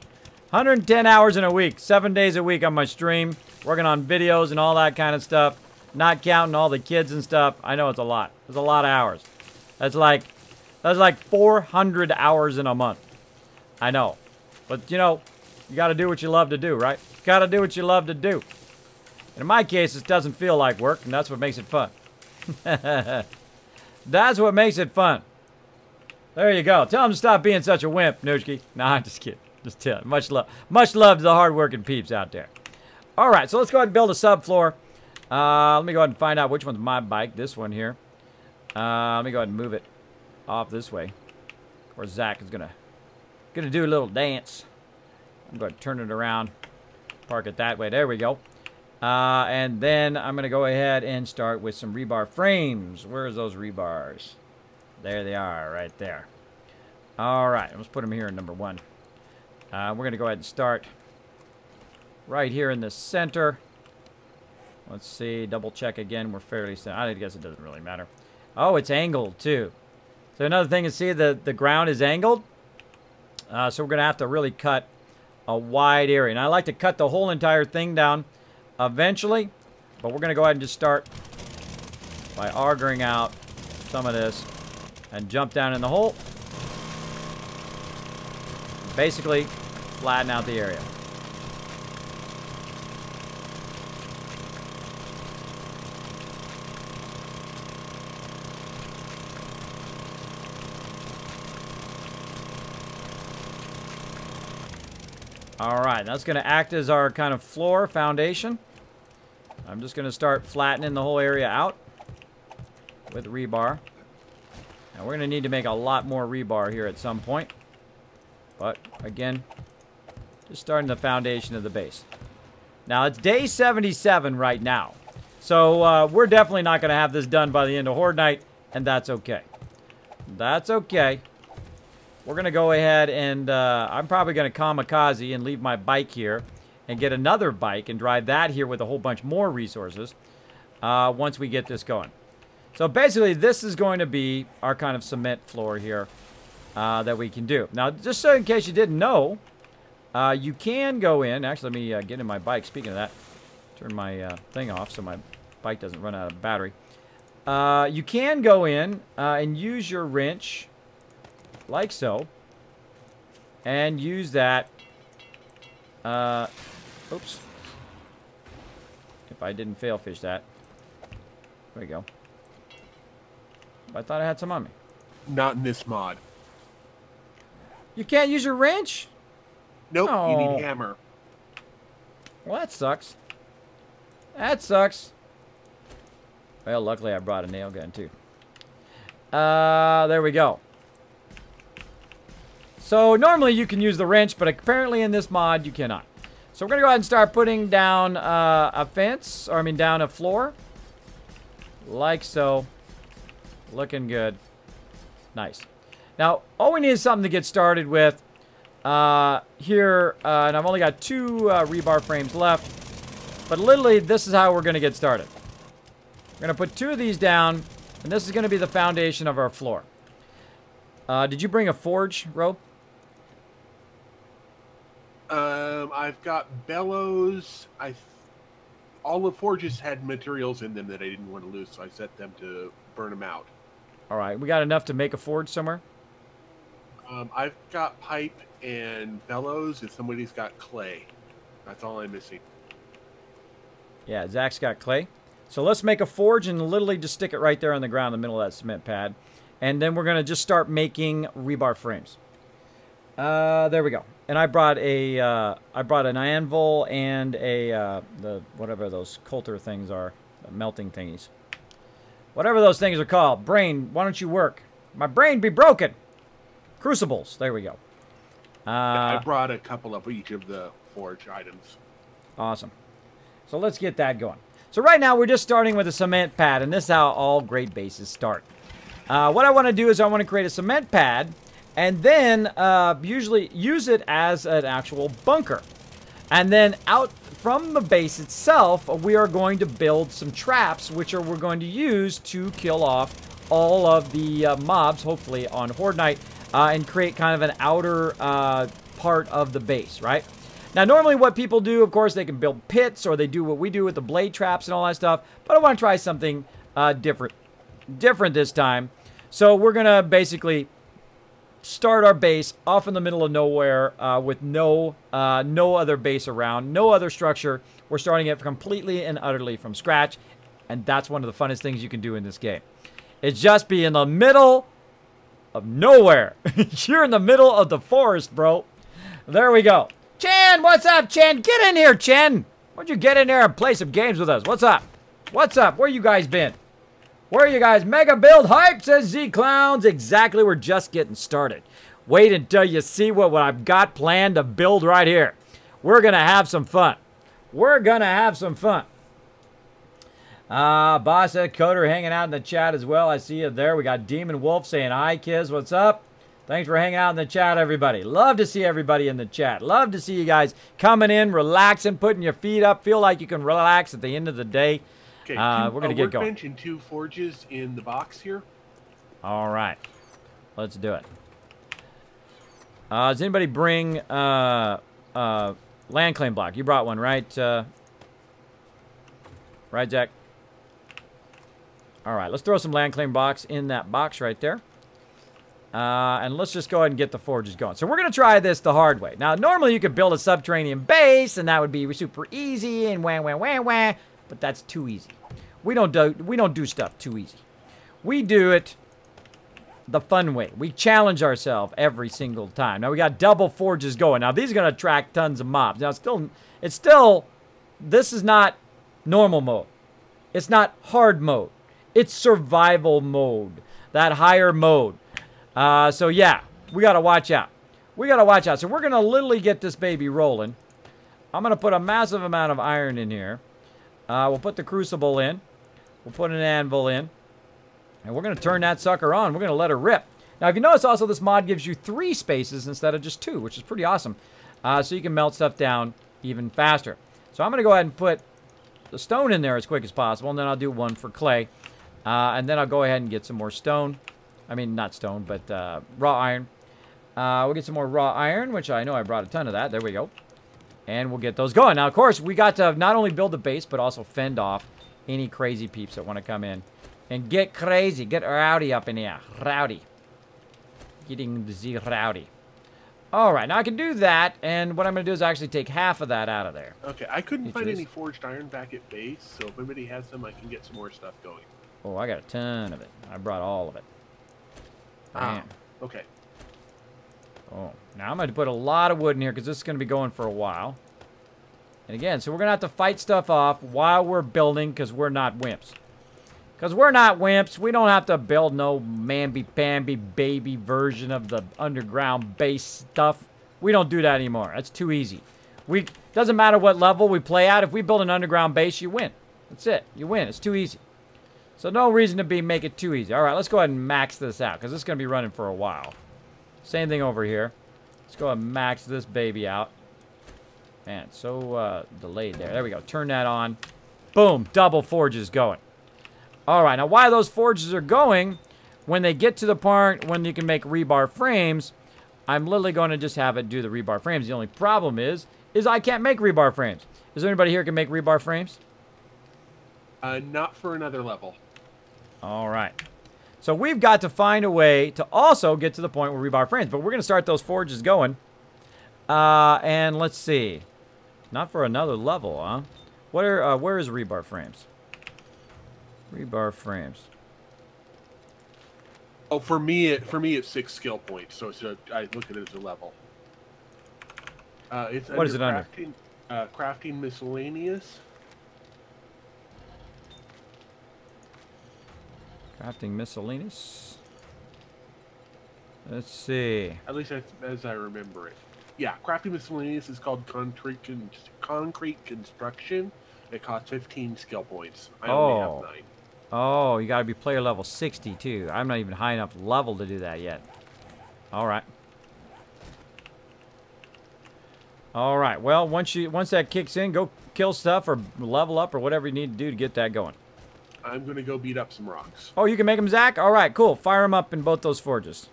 110 hours in a week. 7 days a week on my stream. Working on videos and all that kind of stuff. Not counting all the kids and stuff. I know it's a lot. It's a lot of hours. That's like 400 hours in a month. I know. But, you know, you got to do what you love to do, right? Got to do what you love to do. And in my case, it doesn't feel like work, and that's what makes it fun. That's what makes it fun. There you go. Tell him to stop being such a wimp, Noochki. Nah, I'm just kidding. Just tell him. Much love. Much love to the hard-working peeps out there. All right, so let's go ahead and build a subfloor. Let me go ahead and find out which one's my bike. This one here. Let me go ahead and move it off this way. Of course, Zach is gonna do a little dance. I'm going to turn it around, park it that way. There we go. And then I'm going to go ahead and start with some rebar frames. Where's those rebars? There they are, right there. All right, let's put them here in number 1. We're going to go ahead and start right here in the center. Let's see, double check again. We're fairly center. I guess it doesn't really matter. Oh, it's angled too. So another thing is, see, the ground is angled. So we're going to have to really cut a wide area. And I like to cut the whole entire thing down eventually. But we're going to go ahead and just start by augering out some of this and jump down in the hole. Basically, flatten out the area. All right, that's going to act as our kind of floor foundation. I'm just going to start flattening the whole area out with rebar. Now, we're going to need to make a lot more rebar here at some point. But, again, just starting the foundation of the base. Now, it's day 77 right now. So, we're definitely not going to have this done by the end of Horde Night, and that's okay. That's okay. We're going to go ahead and I'm probably going to kamikaze and leave my bike here and get another bike and drive that here with a whole bunch more resources once we get this going. So basically, this is going to be our kind of cement floor here that we can do. Now, just so in case you didn't know, you can go in. Actually, let me get in my bike. Speaking of that, turn my thing off so my bike doesn't run out of battery. You can go in and use your wrench like so, and use that, oops, if I didn't fail fish that, there we go. I thought I had some on me. Not in this mod. You can't use your wrench? Nope, Oh. you need hammer. Well, that sucks. That sucks. Well, luckily I brought a nail gun too. There we go. So normally you can use the wrench, but apparently in this mod you cannot. So we're going to go ahead and start putting down a fence, or I mean down a floor. Like so. Looking good. Nice. Now, all we need is something to get started with here, and I've only got 2 rebar frames left. But literally, this is how we're going to get started. We're going to put 2 of these down, and this is going to be the foundation of our floor. Did you bring a forge, Ro? I've got bellows. All the forges had materials in them that I didn't want to lose, so I set them to burn them out. All right, we got enough to make a forge somewhere? I've got pipe and bellows, and somebody's got clay. That's all I'm missing. Yeah, Zach's got clay. So let's make a forge and literally just stick it right there on the ground in the middle of that cement pad. And then we're going to just start making rebar frames. There we go. And I brought an anvil and the whatever those coulter things are, the melting thingies. Whatever those things are called. Brain, why don't you work? My brain be broken. Crucibles. There we go. I brought a couple of each of the forge items. Awesome. So let's get that going. So right now we're just starting with a cement pad, and this is how all great bases start. What I want to do is I want to create a cement pad, and then usually use it as an actual bunker. And then out from the base itself, we are going to build some traps, which we're going to use to kill off all of the mobs, hopefully on Horde Night, and create kind of an outer part of the base, right? Now, normally what people do, of course, they can build pits, or they do what we do with the blade traps and all that stuff, but I want to try something different this time. So we're going to basically start our base off in the middle of nowhere with no other base around, no other structure. We're starting it completely and utterly from scratch, and that's one of the funnest things you can do in this game. It's just be in the middle of nowhere. You're in the middle of the forest, bro. There we go. Chen, what's up, Chen? Get in here, Chen. Why don't you get in there and play some games with us? What's up? What's up? Where you guys been? Where are you guys? Mega build hype, says Z-Clowns. Exactly, we're just getting started. Wait until you see what I've got planned to build right here. We're going to have some fun. We're going to have some fun. Bossa Coder hanging out in the chat as well. I see you there. We got Demon Wolf saying, hi, Kiz. What's up? Thanks for hanging out in the chat, everybody. Love to see everybody in the chat. Love to see you guys coming in, relaxing, putting your feet up. Feel like you can relax at the end of the day. Okay, we're going to get going. And 2 forges in the box here. All right. Let's do it. Does anybody bring land claim block? You brought one, right? Right, Jack? All right. Let's throw some land claim blocks in that box right there. And let's just go ahead and get the forges going. So we're going to try this the hard way. Now, normally you could build a subterranean base, and that would be super easy and wah, wah, wah, wah. But that's too easy. We don't do stuff too easy. We do it the fun way. We challenge ourselves every single time. Now, we got double forges going. Now, these are going to attract tons of mobs. Now, this is not normal mode. It's not hard mode. It's survival mode. That higher mode. So yeah, we got to watch out. We got to watch out. So we're going to literally get this baby rolling. I'm going to put a massive amount of iron in here. We'll put the crucible in. We'll put an anvil in. And we're going to turn that sucker on. We're going to let her rip. Now, if you notice also, this mod gives you 3 spaces instead of just 2, which is pretty awesome. So you can melt stuff down even faster. So I'm going to go ahead and put the stone in there as quick as possible. And then I'll do 1 for clay. And then I'll go ahead and get some more stone. I mean, not stone, but raw iron. We'll get some more raw iron, which I know I brought a ton of that. There we go. And we'll get those going. Now, of course, we got to not only build the base, but also fend off any crazy peeps that want to come in. And get crazy. Get rowdy up in here. Rowdy. Getting the rowdy. All right. Now, I can do that. And what I'm going to do is actually take half of that out of there. Okay. I couldn't find any forged iron back at base. So if anybody has them, I can get some more stuff going. Oh, I got a ton of it. I brought all of it. Ah, okay. Oh, now I'm going to put a lot of wood in here because this is going to be going for a while. And again, so we're going to have to fight stuff off while we're building because we're not wimps. Because we're not wimps. We don't have to build no mamby-pamby baby version of the underground base stuff. We don't do that anymore. That's too easy. Doesn't matter what level we play at. If we build an underground base, you win. That's it. You win. It's too easy. So no reason to make it too easy. All right, let's go ahead and max this out because this is going to be running for a while. Same thing over here. Let's go ahead and max this baby out. Man, it's so delayed there. There we go. Turn that on. Boom. Double forges going. All right. Now, why those forges are going, when they get to the part when you can make rebar frames, I'm literally going to just have it do the rebar frames. The only problem is I can't make rebar frames. Is there anybody here who can make rebar frames? Not for another level. All right. So we've got to find a way to also get to the point where rebar frames. But we're going to start those forges going. And let's see. Not for another level, huh? Where is rebar frames? Rebar frames. Oh, for me it's 6 skill points. So I look at it as a level. It's what is it under? Crafting miscellaneous. Crafting miscellaneous. Let's see. At least as I remember it. Yeah, crafting miscellaneous is called concrete construction. It costs 15 skill points. I only have 9. Oh, you got to be player level 60 too. I'm not even high enough level to do that yet. All right. All right. Well, once that kicks in, go kill stuff or level up or whatever you need to do to get that going. I'm going to go beat up some rocks. Oh, you can make them, Zach? All right, cool. Fire them up in both those forges.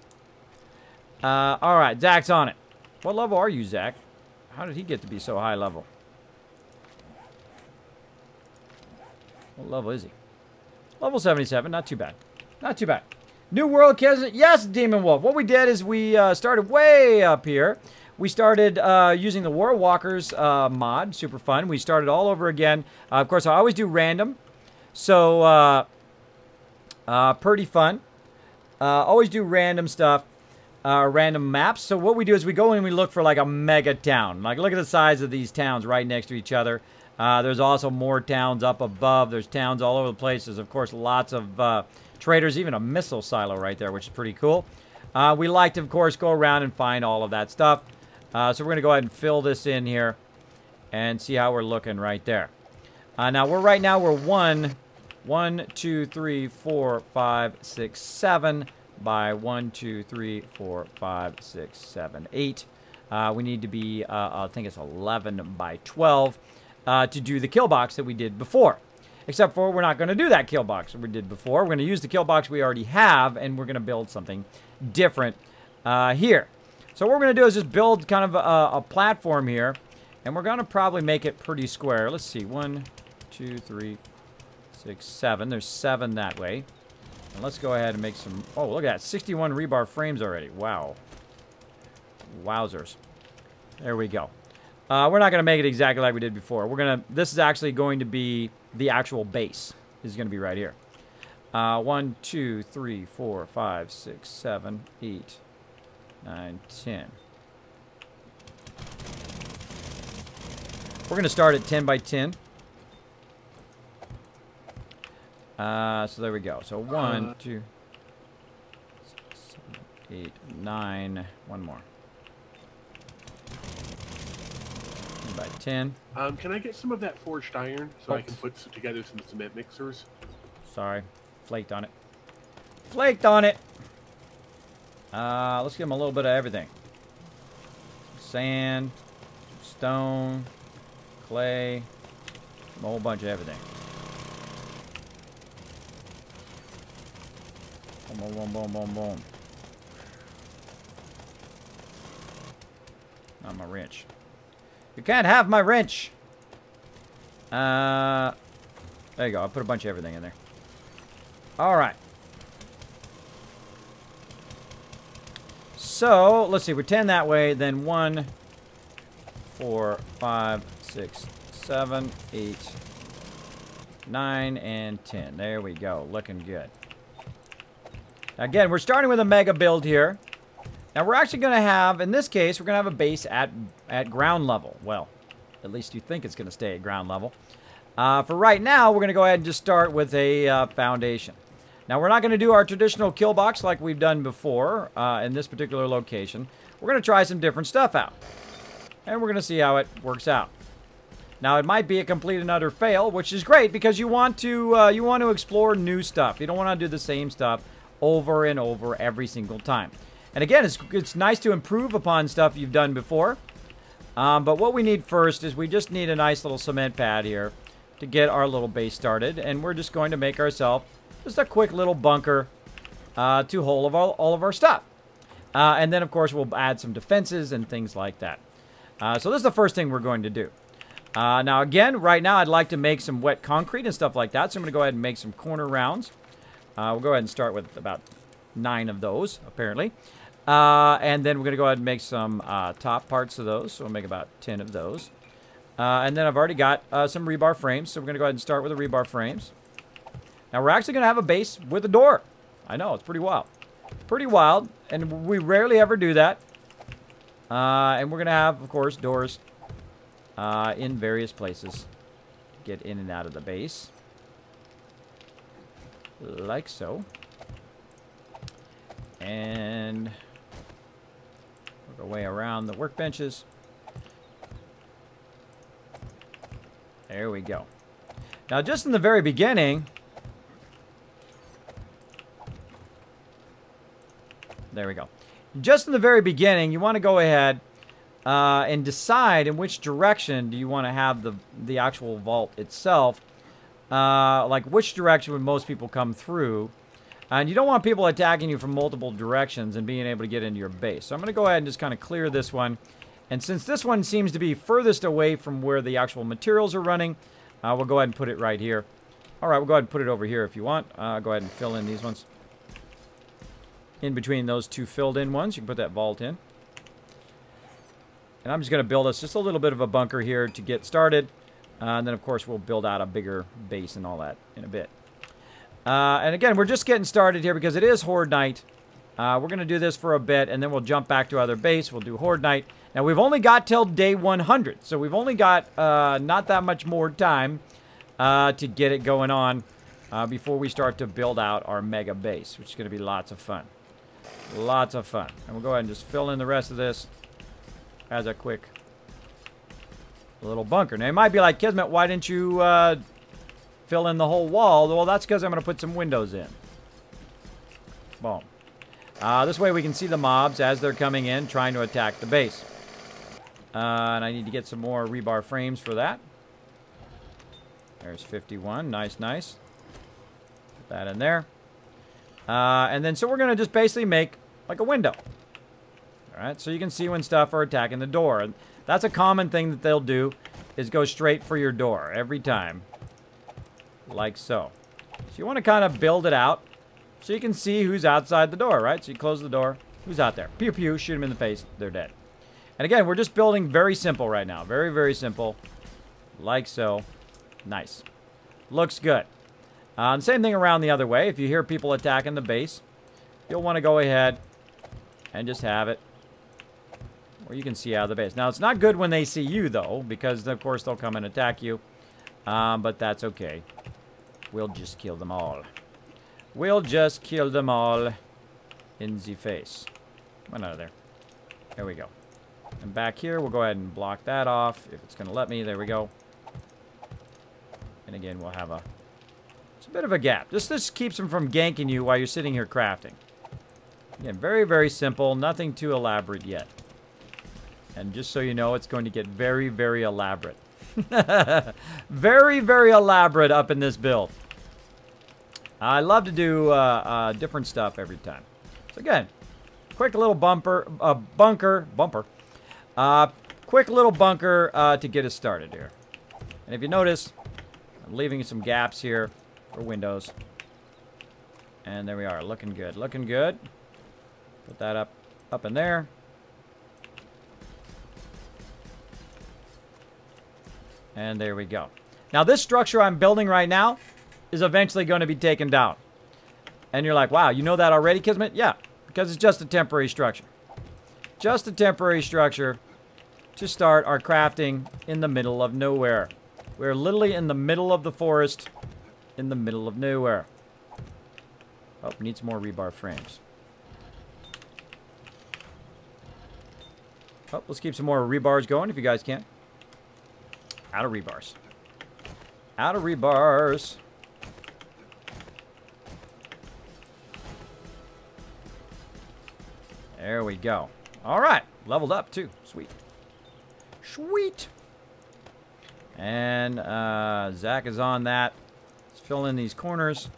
All right, Zach's on it. What level are you, Zach? How did he get to be so high level? What level is he? Level 77, not too bad. Not too bad. New world, yes, Demon Wolf. What we did is we started way up here. We started using the War Walkers mod, super fun. We started all over again. Of course, I always do random. So, pretty fun. Always do random stuff, random maps. So what we do is we go and we look for like a mega town. Like, look at the size of these towns right next to each other. There's also more towns up above. There's towns all over the place. There's, of course, lots of traders, even a missile silo right there, which is pretty cool. We like to, of course, go around and find all of that stuff. So we're going to go ahead and fill this in here and see how we're looking right there. Now, we're 1, 2, 3, 4, 5, 6, 7 by 1, 2, 3, 4, 5, 6, 7, 8. We need to be, I think it's 11 by 12 to do the kill box that we did before. Except for we're not going to do that kill box that we did before. We're going to use the kill box we already have, and we're going to build something different here. So what we're going to do is just build kind of a platform here, and we're going to probably make it pretty square. Let's see, 1, 2, 3, 6, 7. There's 7 that way. And let's go ahead and make some... Oh, look at that. 61 rebar frames already. Wow. Wowzers. There we go. We're not going to make it exactly like we did before. This is actually going to be the actual base. This is going to be right here. 1, 2, 3, 4, 5, 6, 7, 8, 9, 10. We're going to start at 10 by 10. So there we go. So 1, 2, 6, 7, 8, 9. One more. By 10. Can I get some of that forged iron so I can put together some cement mixers? Sorry. Flaked on it. Flaked on it! Let's give them a little bit of everything. Sand, stone, clay, a whole bunch of everything. Boom, boom, boom, boom, boom. Not my wrench. You can't have my wrench! There you go. I put a bunch of everything in there. Alright. So, let's see. We're 10 that way. Then 1, 4, 5, 6, 7, 8, 9, and 10. There we go. Looking good. Again, we're starting with a mega build here. Now, we're actually going to have, in this case, we're going to have a base at ground level. Well, at least you think it's going to stay at ground level. For right now, we're going to go ahead and just start with a foundation. Now, we're not going to do our traditional kill box like we've done before in this particular location. We're going to try some different stuff out. And we're going to see how it works out. Now, it might be a complete and utter fail, which is great because you want to explore new stuff. You don't want to do the same stuff over and over every single time. And again, it's nice to improve upon stuff you've done before. But what we need first is we just need a nice little cement pad here to get our little base started. And we're just going to make ourselves just a quick little bunker to hold all of our stuff. And then, of course, we'll add some defenses and things like that. So this is the first thing we're going to do. Now, again, right now, I'd like to make some wet concrete and stuff like that. So I'm going to go ahead and make some corner rounds. We'll go ahead and start with about 9 of those, apparently. And then we're going to go ahead and make some top parts of those. So we'll make about 10 of those. And then I've already got some rebar frames. So we're going to go ahead and start with the rebar frames. Now, we're actually going to have a base with a door. I know, it's pretty wild. Pretty wild. And we rarely ever do that. And we're going to have, of course, doors in various places to get in and out of the base. Like so. And work our way around the workbenches. There we go. Now, just in the very beginning, there we go. Just in the very beginning, you want to go ahead and decide in which direction do you want to have the actual vault itself. Like which direction would most people come through. And you don't want people attacking you from multiple directions and being able to get into your base. So I'm going to go ahead and just kind of clear this one. And since this one seems to be furthest away from where the actual materials are running, we'll go ahead and put it right here. All right, we'll go ahead and put it over here if you want. Go ahead and fill in these ones. In between those two filled in ones, you can put that vault in. And I'm just going to build us just a little bit of a bunker here to get started. And then, of course, we'll build out a bigger base and all that in a bit. And again, we're just getting started here because it is Horde Night. We're going to do this for a bit, and then we'll jump back to other base. We'll do Horde Night. Now, we've only got till day 100, so we've only got not that much more time to get it going on before we start to build out our mega base, which is going to be lots of fun. Lots of fun. And we'll go ahead and just fill in the rest of this as a quick little bunker. Now, you might be like, Kismet, why didn't you fill in the whole wall? Well, that's because I'm going to put some windows in. Boom. This way we can see the mobs as they're coming in, trying to attack the base. And I need to get some more rebar frames for that. There's 51. Nice, nice. Put that in there. And then, so we're going to just basically make like a window. All right, so you can see when stuff are attacking the door. And that's a common thing that they'll do, is go straight for your door every time. Like so. So you want to kind of build it out so you can see who's outside the door, right? So you close the door. Who's out there? Pew, pew, shoot them in the face. They're dead. And again, we're just building very simple right now. Very, very simple. Like so. Nice. Looks good. Same thing around the other way. If you hear people attacking the base, you'll want to go ahead and just have it where you can see out of the base. Now, it's not good when they see you, though, because, of course, they'll come and attack you. But that's okay. We'll just kill them all. We'll just kill them all in the face. Went out of there. There we go. And back here, we'll go ahead and block that off if it's going to let me. There we go. And again, we'll have a... It's a bit of a gap. This keeps them from ganking you while you're sitting here crafting. Again, very, very simple. Nothing too elaborate yet. And just so you know, it's going to get very, very elaborate. Very, very elaborate up in this build. I love to do different stuff every time. So again, quick little bunker. Quick little bunker to get us started here. And if you notice, I'm leaving some gaps here for windows. And there we are, looking good, looking good. Put that up in there. And there we go. Now this structure I'm building right now is eventually going to be taken down. And you're like, wow, you know that already, Kismet? Yeah, because it's just a temporary structure. Just a temporary structure to start our crafting in the middle of nowhere. We're literally in the middle of the forest, in the middle of nowhere. Oh, needs more rebar frames. Oh, let's keep some more rebars going if you guys can. Out of rebars. Out of rebars. There we go. All right. Leveled up, too. Sweet. Sweet. And Zach is on that. Let's fill in these corners.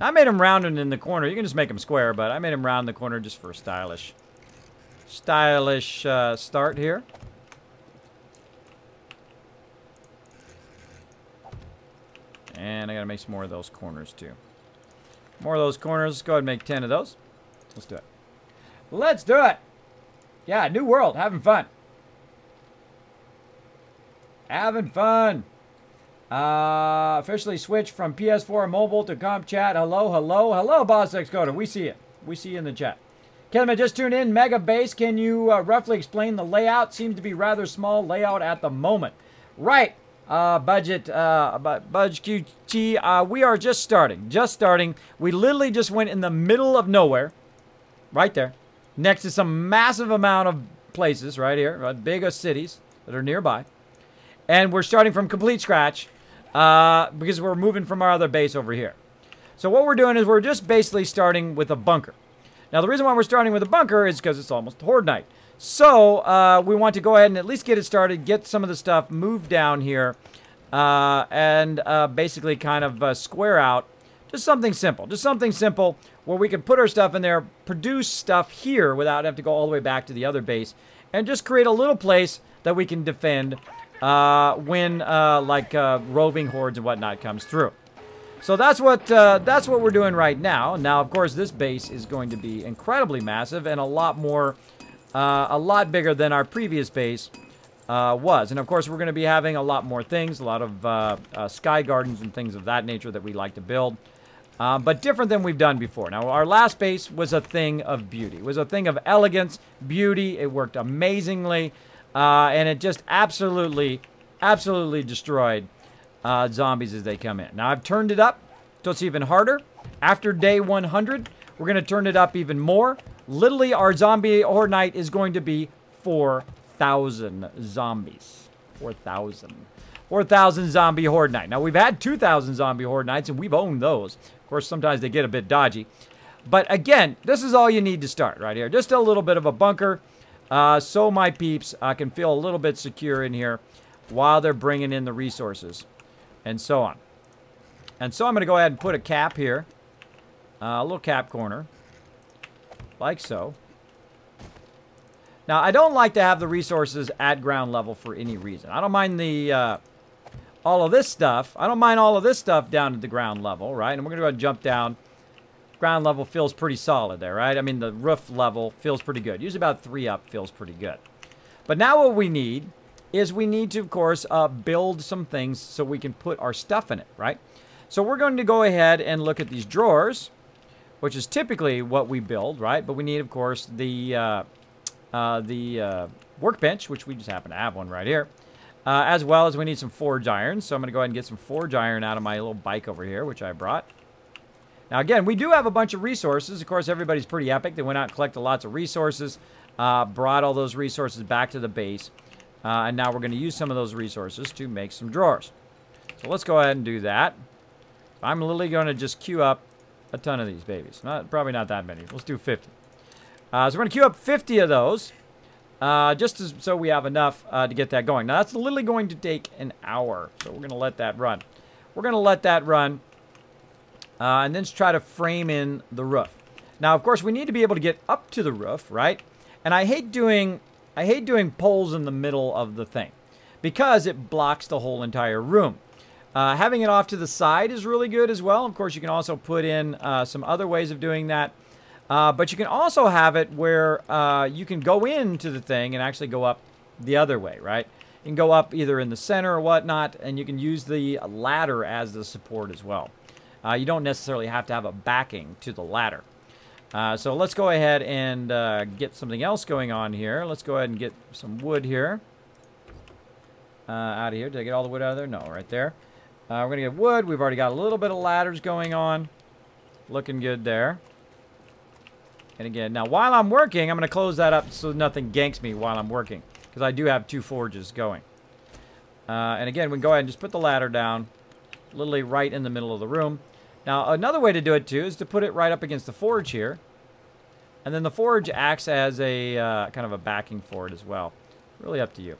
I made them rounded in the corner. You can just make them square, but I made them round the corner just for a stylish start here. And I gotta make some more of those corners too. More of those corners. Let's go ahead and make 10 of those. Let's do it. Let's do it. Yeah, new world. Having fun. Having fun. Officially switched from PS4 mobile to comp chat. Hello, hello, hello, Boss Xcoder. We see you. We see you in the chat. Kismet, just tuned in. Mega Base. Can you roughly explain the layout? Seems to be rather small layout at the moment. Right. Budge QT, we are just starting. We literally just went in the middle of nowhere, right there, next to some massive amount of places right here, big cities that are nearby, and we're starting from complete scratch because we're moving from our other base over here. So what we're doing is we're just basically starting with a bunker. Now the reason why we're starting with a bunker is because it's almost Horde Night. So, we want to go ahead and at least get it started, get some of the stuff moved down here, and basically kind of square out just something simple. Just something simple where we can put our stuff in there, produce stuff here without having to go all the way back to the other base, and just create a little place that we can defend when, roving hordes and whatnot comes through. So that's what we're doing right now. Now, of course, this base is going to be incredibly massive and a lot bigger than our previous base was. And of course, we're going to be having a lot more things, a lot of sky gardens and things of that nature that we like to build. But different than we've done before. Now, our last base was a thing of beauty. It was a thing of elegance, beauty. It worked amazingly. And it just absolutely destroyed zombies as they come in. Now, I've turned it up so it's even harder. After day 100, we're going to turn it up even more. Literally, our zombie horde night is going to be 4,000 zombies. 4,000. 4,000 zombie horde night. Now, we've had 2,000 zombie horde nights, and we've owned those. Of course, sometimes they get a bit dodgy. But again, this is all you need to start right here. Just a little bit of a bunker. So my peeps can feel a little bit secure in here while they're bringing in the resources. And so on. And so I'm going to go ahead and put a cap here. A little cap corner. Like so. Now, I don't like to have the resources at ground level for any reason. I don't mind the all of this stuff. I don't mind all of this stuff down at the ground level, right? And we're going to go ahead and jump down. Ground level feels pretty solid there, right? I mean, the roof level feels pretty good. Usually about 3 up feels pretty good. But now what we need is we need to, of course, build some things so we can put our stuff in it, right? So we're going to go ahead and look at these drawers, which is typically what we build, right? But we need, of course, the workbench, which we just happen to have one right here. as well as we need some forge iron. So I'm going to go ahead and get some forge iron out of my little bike over here, which I brought. Now, again, we do have a bunch of resources. Of course, everybody's pretty epic. They went out and collected lots of resources, brought all those resources back to the base. And now we're going to use some of those resources to make some drawers. So let's go ahead and do that. I'm literally going to just queue up a ton of these babies. Probably not that many. Let's do 50. So we're going to queue up 50 of those. So we have enough to get that going. Now, that's literally going to take an hour. So we're going to let that run. We're going to let that run. And then try to frame in the roof. Now, of course, we need to be able to get up to the roof, right? And I hate doing poles in the middle of the thing because it blocks the whole entire room. Having it off to the side is really good as well. Of course, you can also put in some other ways of doing that. But you can also have it where you can go into the thing and actually go up the other way, right? You can go up either in the center or whatnot, and you can use the ladder as the support as well. You don't necessarily have to have a backing to the ladder. So let's go ahead and get something else going on here. Let's go ahead and get some wood here. Out of here. Did I get all the wood out of there? No, right there. We're going to get wood. We've already got a little bit of ladders going on. Looking good there. And again, now while I'm working, I'm going to close that up so nothing ganks me while I'm working. Because I do have 2 forges going. And again, we can go ahead and just put the ladder down. Literally right in the middle of the room. Now, another way to do it, too, is to put it right up against the forge here. And then the forge acts as a kind of a backing for it as well. Really up to you.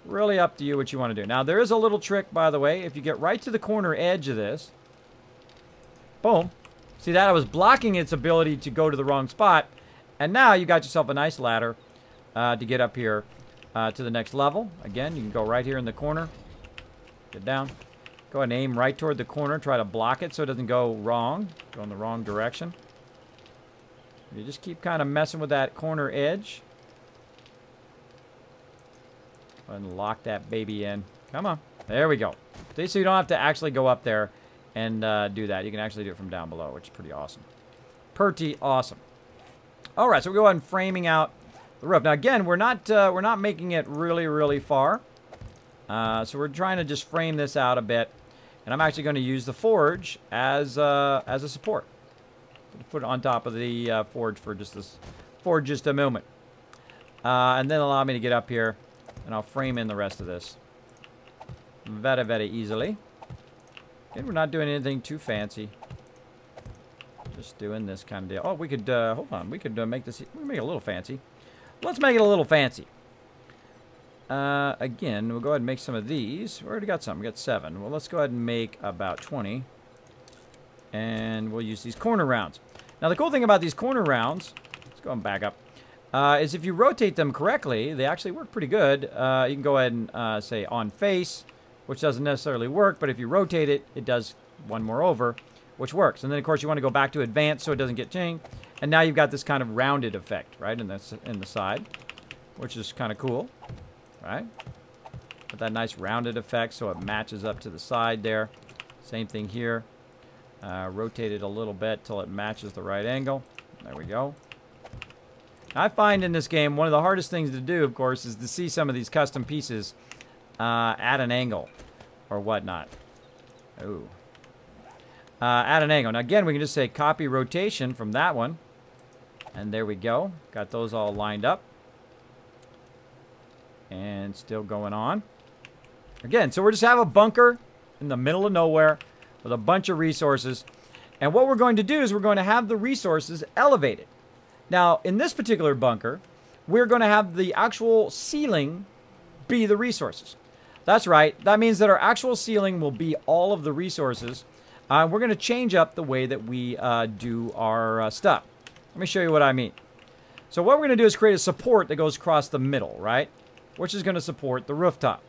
Really up to you what you want to do. Now, there is a little trick, by the way. If you get right to the corner edge of this. Boom. See that? I was blocking its ability to go to the wrong spot. And now you got yourself a nice ladder to get up here to the next level. Again, you can go right here in the corner. Get down. Go ahead and aim right toward the corner. Try to block it so it doesn't go wrong. Go in the wrong direction. You just keep kind of messing with that corner edge. Go ahead and lock that baby in. Come on. There we go. See, so you don't have to actually go up there and do that. You can actually do it from down below, which is pretty awesome. Pretty awesome. All right, so we'll go ahead and framing out the roof. Now, again, we're not making it really, really far. So we're trying to just frame this out a bit. And I'm actually going to use the forge as a support. Put it on top of the forge for just a moment. And then allow me to get up here, and I'll frame in the rest of this very, very easily. And we're not doing anything too fancy. Just doing this kind of deal. Oh, we could hold on. We could make this. We make it a little fancy. Let's make it a little fancy. Again, we'll go ahead and make some of these. We already got some. We got 7. Well, let's go ahead and make about 20. And we'll use these corner rounds. Now, the cool thing about these corner rounds, let's go and back up, is if you rotate them correctly, they actually work pretty good. You can go ahead and say on face, which doesn't necessarily work, but if you rotate it, it does one more over, which works. And then, of course, you want to go back to advanced so it doesn't get changed. And now you've got this kind of rounded effect, right, in the side, which is kind of cool. Right? With that nice rounded effect so it matches up to the side there. Same thing here. Rotate it a little bit till it matches the right angle. There we go. I find in this game one of the hardest things to do, of course, is to see some of these custom pieces at an angle or whatnot. Ooh. At an angle. Now again, we can just say copy rotation from that one. And there we go. Got those all lined up. And still going on. Again, so we're just have a bunker in the middle of nowhere with a bunch of resources. And what we're going to do is we're going to have the resources elevated. Now, in this particular bunker, we're going to have the actual ceiling be the resources. That's right. That means that our actual ceiling will be all of the resources. We're going to change up the way that we do our stuff. Let me show you what I mean. So what we're going to do is create a support that goes across the middle, right? Which is going to support the rooftop.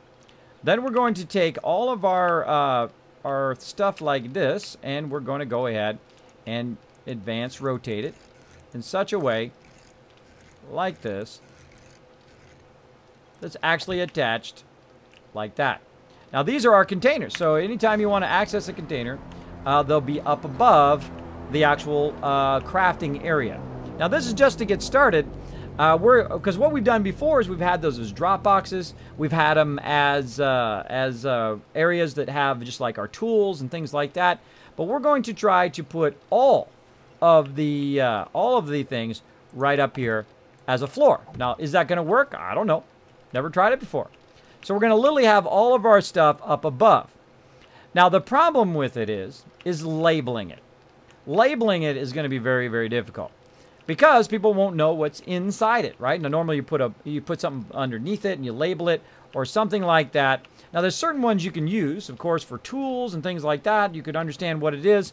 Then we're going to take all of our stuff like this, and we're going to go ahead and advance rotate it in such a way, like this, that's actually attached like that. Now these are our containers, so anytime you want to access a container, they'll be up above the actual crafting area. Now this is just to get started. Because what we've done before is we've had those as drop boxes. We've had them as areas that have just like our tools and things like that. But we're going to try to put all of the things right up here as a floor. Now, is that going to work? I don't know. Never tried it before. So we're going to literally have all of our stuff up above. Now, the problem with it is labeling it. Labeling it is going to be very, very difficult because people won't know what's inside it, right? Now, normally you put something underneath it and you label it or something like that. Now, there's certain ones you can use, of course, for tools and things like that. You could understand what it is.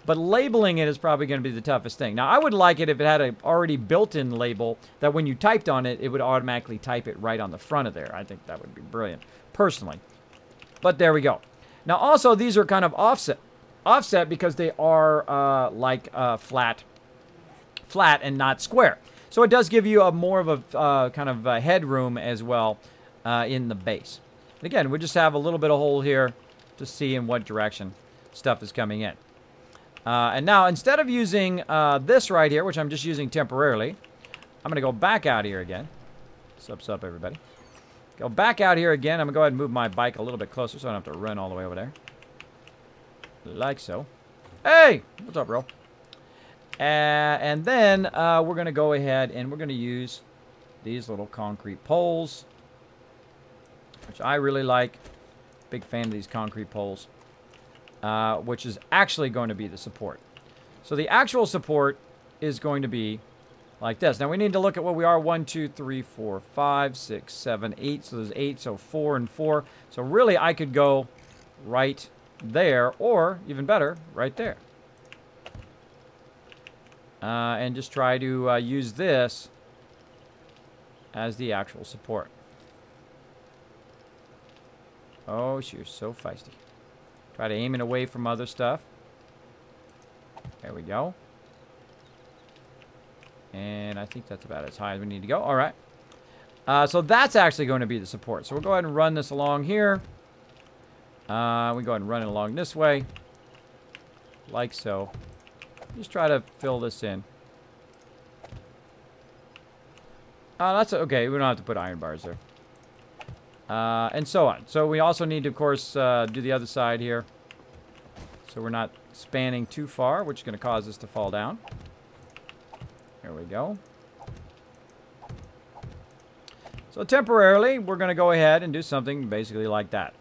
But labeling it is probably going to be the toughest thing. Now, I would like it if it had an already built-in label that when you typed on it, it would automatically type it right on the front of there. I think that would be brilliant, personally. But there we go. Now, also, these are kind of offset. Offset because they are flat and not square. So it does give you more of a kind of headroom as well in the base. And again, we just have a little bit of hole here to see in what direction stuff is coming in. And now, instead of using this right here, which I'm just using temporarily, I'm going to go back out here again. Sup, everybody. Go back out here again. I'm going to go ahead and move my bike a little bit closer so I don't have to run all the way over there. Like so. Hey! What's up, bro? And then we're going to go ahead and we're going to use these little concrete poles, which I really like. Big fan of these concrete poles. Which is actually going to be the support. So the actual support is going to be like this. Now we need to look at what we are. 1, 2, 3, 4, 5, 6, 7, 8. So there's 8, so 4 and 4. So really I could go right there, or even better, right there. And just try to use this as the actual support. Oh, you're so feisty. Try to aim it away from other stuff. There we go. And I think that's about as high as we need to go. All right. So that's actually going to be the support. So we'll go ahead and run this along here. We go ahead and run it along this way. Like so. Just try to fill this in. That's okay. We don't have to put iron bars there. And so on. So we also need to, of course, do the other side here. So we're not spanning too far, which is going to cause us to fall down. There we go. So temporarily, we're going to go ahead and do something basically like that.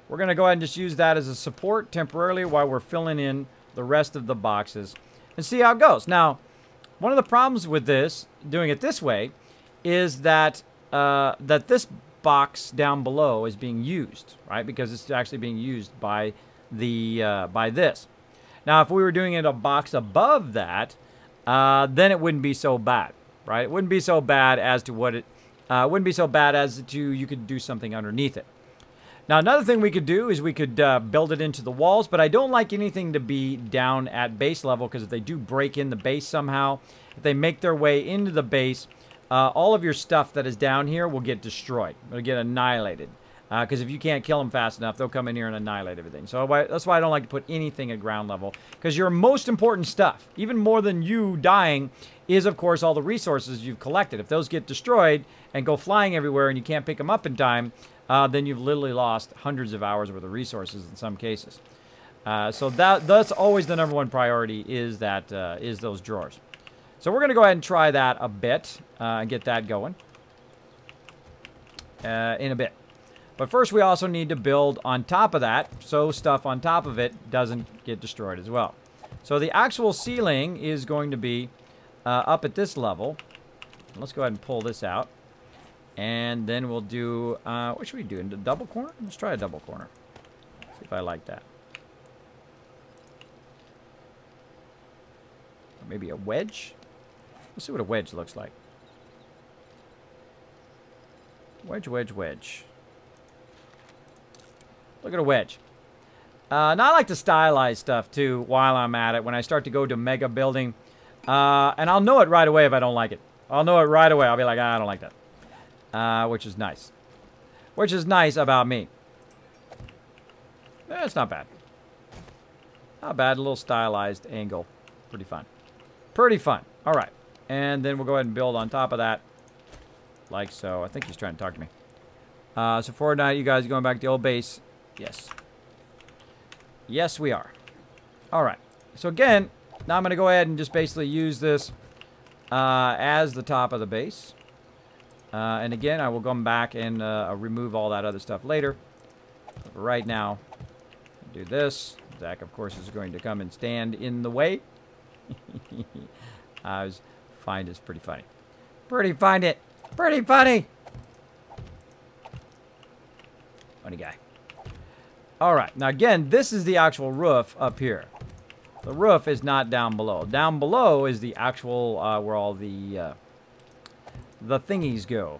We're going to go ahead and just use that as a support temporarily while we're filling in the rest of the boxes and see how it goes. Now, one of the problems with this, doing it this way, is that this box down below is being used, right? Because it's actually being used by this. Now, if we were doing it a box above that, then it wouldn't be so bad, right? It wouldn't be so bad as to what it wouldn't be so bad as to you could do something underneath it. Now, another thing we could do is we could build it into the walls, but I don't like anything to be down at base level because if they do break in the base somehow, if they make their way into the base, all of your stuff that is down here will get destroyed. It'll get annihilated. Because if you can't kill them fast enough, they'll come in here and annihilate everything. So that's why I don't like to put anything at ground level. Because your most important stuff, even more than you dying, is, of course, all the resources you've collected. If those get destroyed and go flying everywhere and you can't pick them up in time, then you've literally lost hundreds of hours worth of resources in some cases. So that's always the number one priority is those drawers. So we're going to go ahead and try that a bit and get that going in a bit. But first, we also need to build on top of that so stuff on top of it doesn't get destroyed as well. So the actual ceiling is going to be up at this level. Let's go ahead and pull this out. And then we'll do, what should we do? A double corner? Let's try a double corner. See if I like that. Or maybe a wedge? Let's see what a wedge looks like. Wedge, wedge, wedge. Look at a wedge. Now, I like to stylize stuff, too, while I'm at it. When I start to go to mega building. And I'll know it right away if I don't like it. I'll know it right away. I'll be like, I don't like that. Which is nice. Which is nice about me. It's not bad. Not bad. A little stylized angle. Pretty fun. Pretty fun. All right. And then we'll go ahead and build on top of that. Like so. I think he's trying to talk to me. So Fortnite, you guys going back to the old base? Yes. Yes, we are. All right. So again, now I'm going to go ahead and just basically use this as the top of the base. And again, I will come back and remove all that other stuff later. But right now, do this. Zach, of course, is going to come and stand in the way. I find it's pretty funny. Pretty funny. Funny guy. All right. Now, again, this is the actual roof up here. The roof is not down below. Down below is the actual where all the thingies go.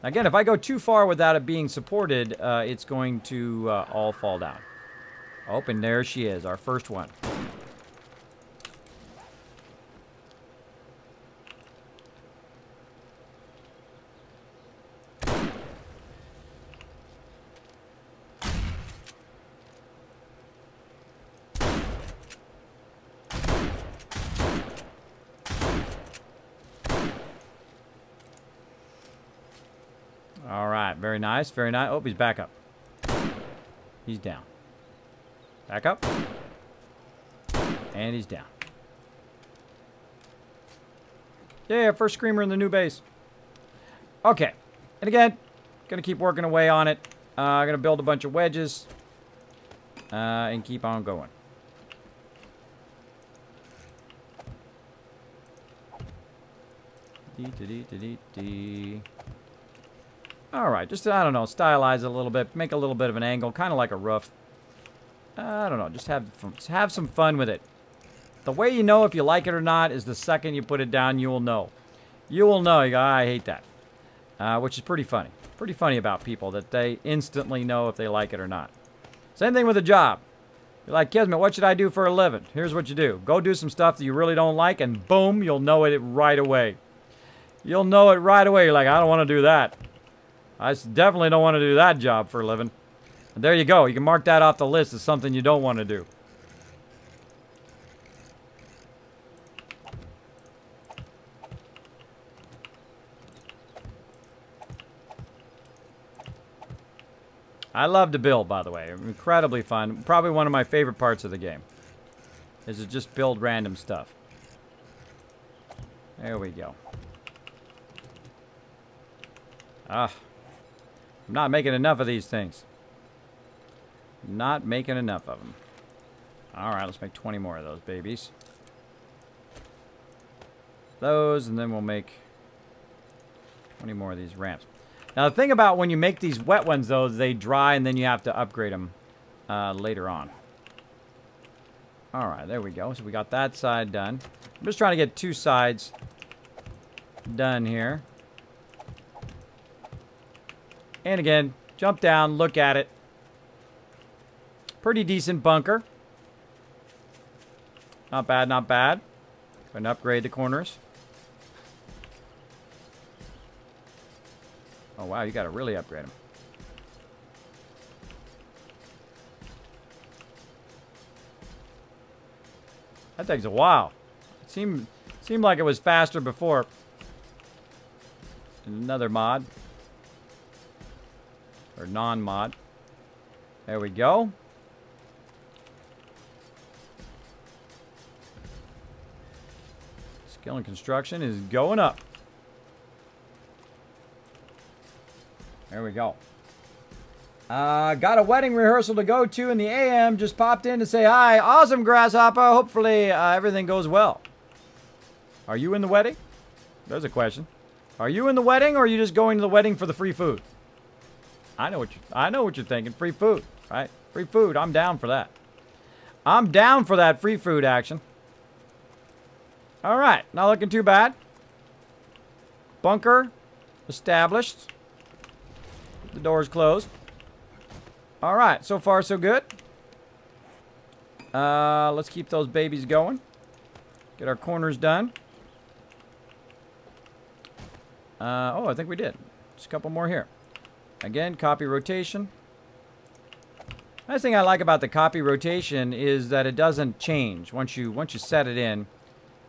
Again, if I go too far without it being supported, it's going to all fall down. Oh, and there she is, our first one. All right, very nice, very nice. Oh, he's back up. He's down. Back up. And he's down. Yeah, first screamer in the new base. Okay. And again, gonna keep working away on it. Gonna build a bunch of wedges. And keep on going. Alright, just, I don't know, stylize it a little bit. Make a little bit of an angle, kind of like a roof. I don't know, just have some fun with it. The way you know if you like it or not is the second you put it down, you will know. You will know, you go, I hate that. Which is pretty funny. Pretty funny about people, that they instantly know if they like it or not. Same thing with a job. You're like, Kismet, what should I do for a living? Here's what you do. Go do some stuff that you really don't like, and boom, you'll know it right away. You'll know it right away. You're like, I don't want to do that. I definitely don't want to do that job for a living. And there you go. You can mark that off the list as something you don't want to do. I love to build, by the way. Incredibly fun. Probably one of my favorite parts of the game. Is to just build random stuff. There we go. I'm not making enough of these things. Not making enough of them. Alright, let's make 20 more of those babies. Those, and then we'll make 20 more of these ramps. Now, the thing about when you make these wet ones, though, is they dry, and then you have to upgrade them later on. Alright, there we go. So we got that side done. I'm just trying to get two sides done here. And again, jump down, look at it. Pretty decent bunker. Not bad, not bad. Going to upgrade the corners. Oh, wow, you got to really upgrade them. That takes a while. It seemed like it was faster before. Another mod. Or non-mod. There we go. Skill and construction is going up. There we go. Got a wedding rehearsal to go to in the AM. Just popped in to say hi. Awesome, Grasshopper. Hopefully everything goes well. Are you in the wedding? There's a question. Are you in the wedding, or are you just going to the wedding for the free food? I know what you're thinking. Free food, right? Free food. I'm down for that. I'm down for that free food action. All right, not looking too bad. Bunker established. The door's closed. All right, so far so good. Let's keep those babies going. Get our corners done. Oh, I think we did. Just a couple more here. Again, copy rotation. Nice thing I like about the copy rotation is that it doesn't change. Once you set it in,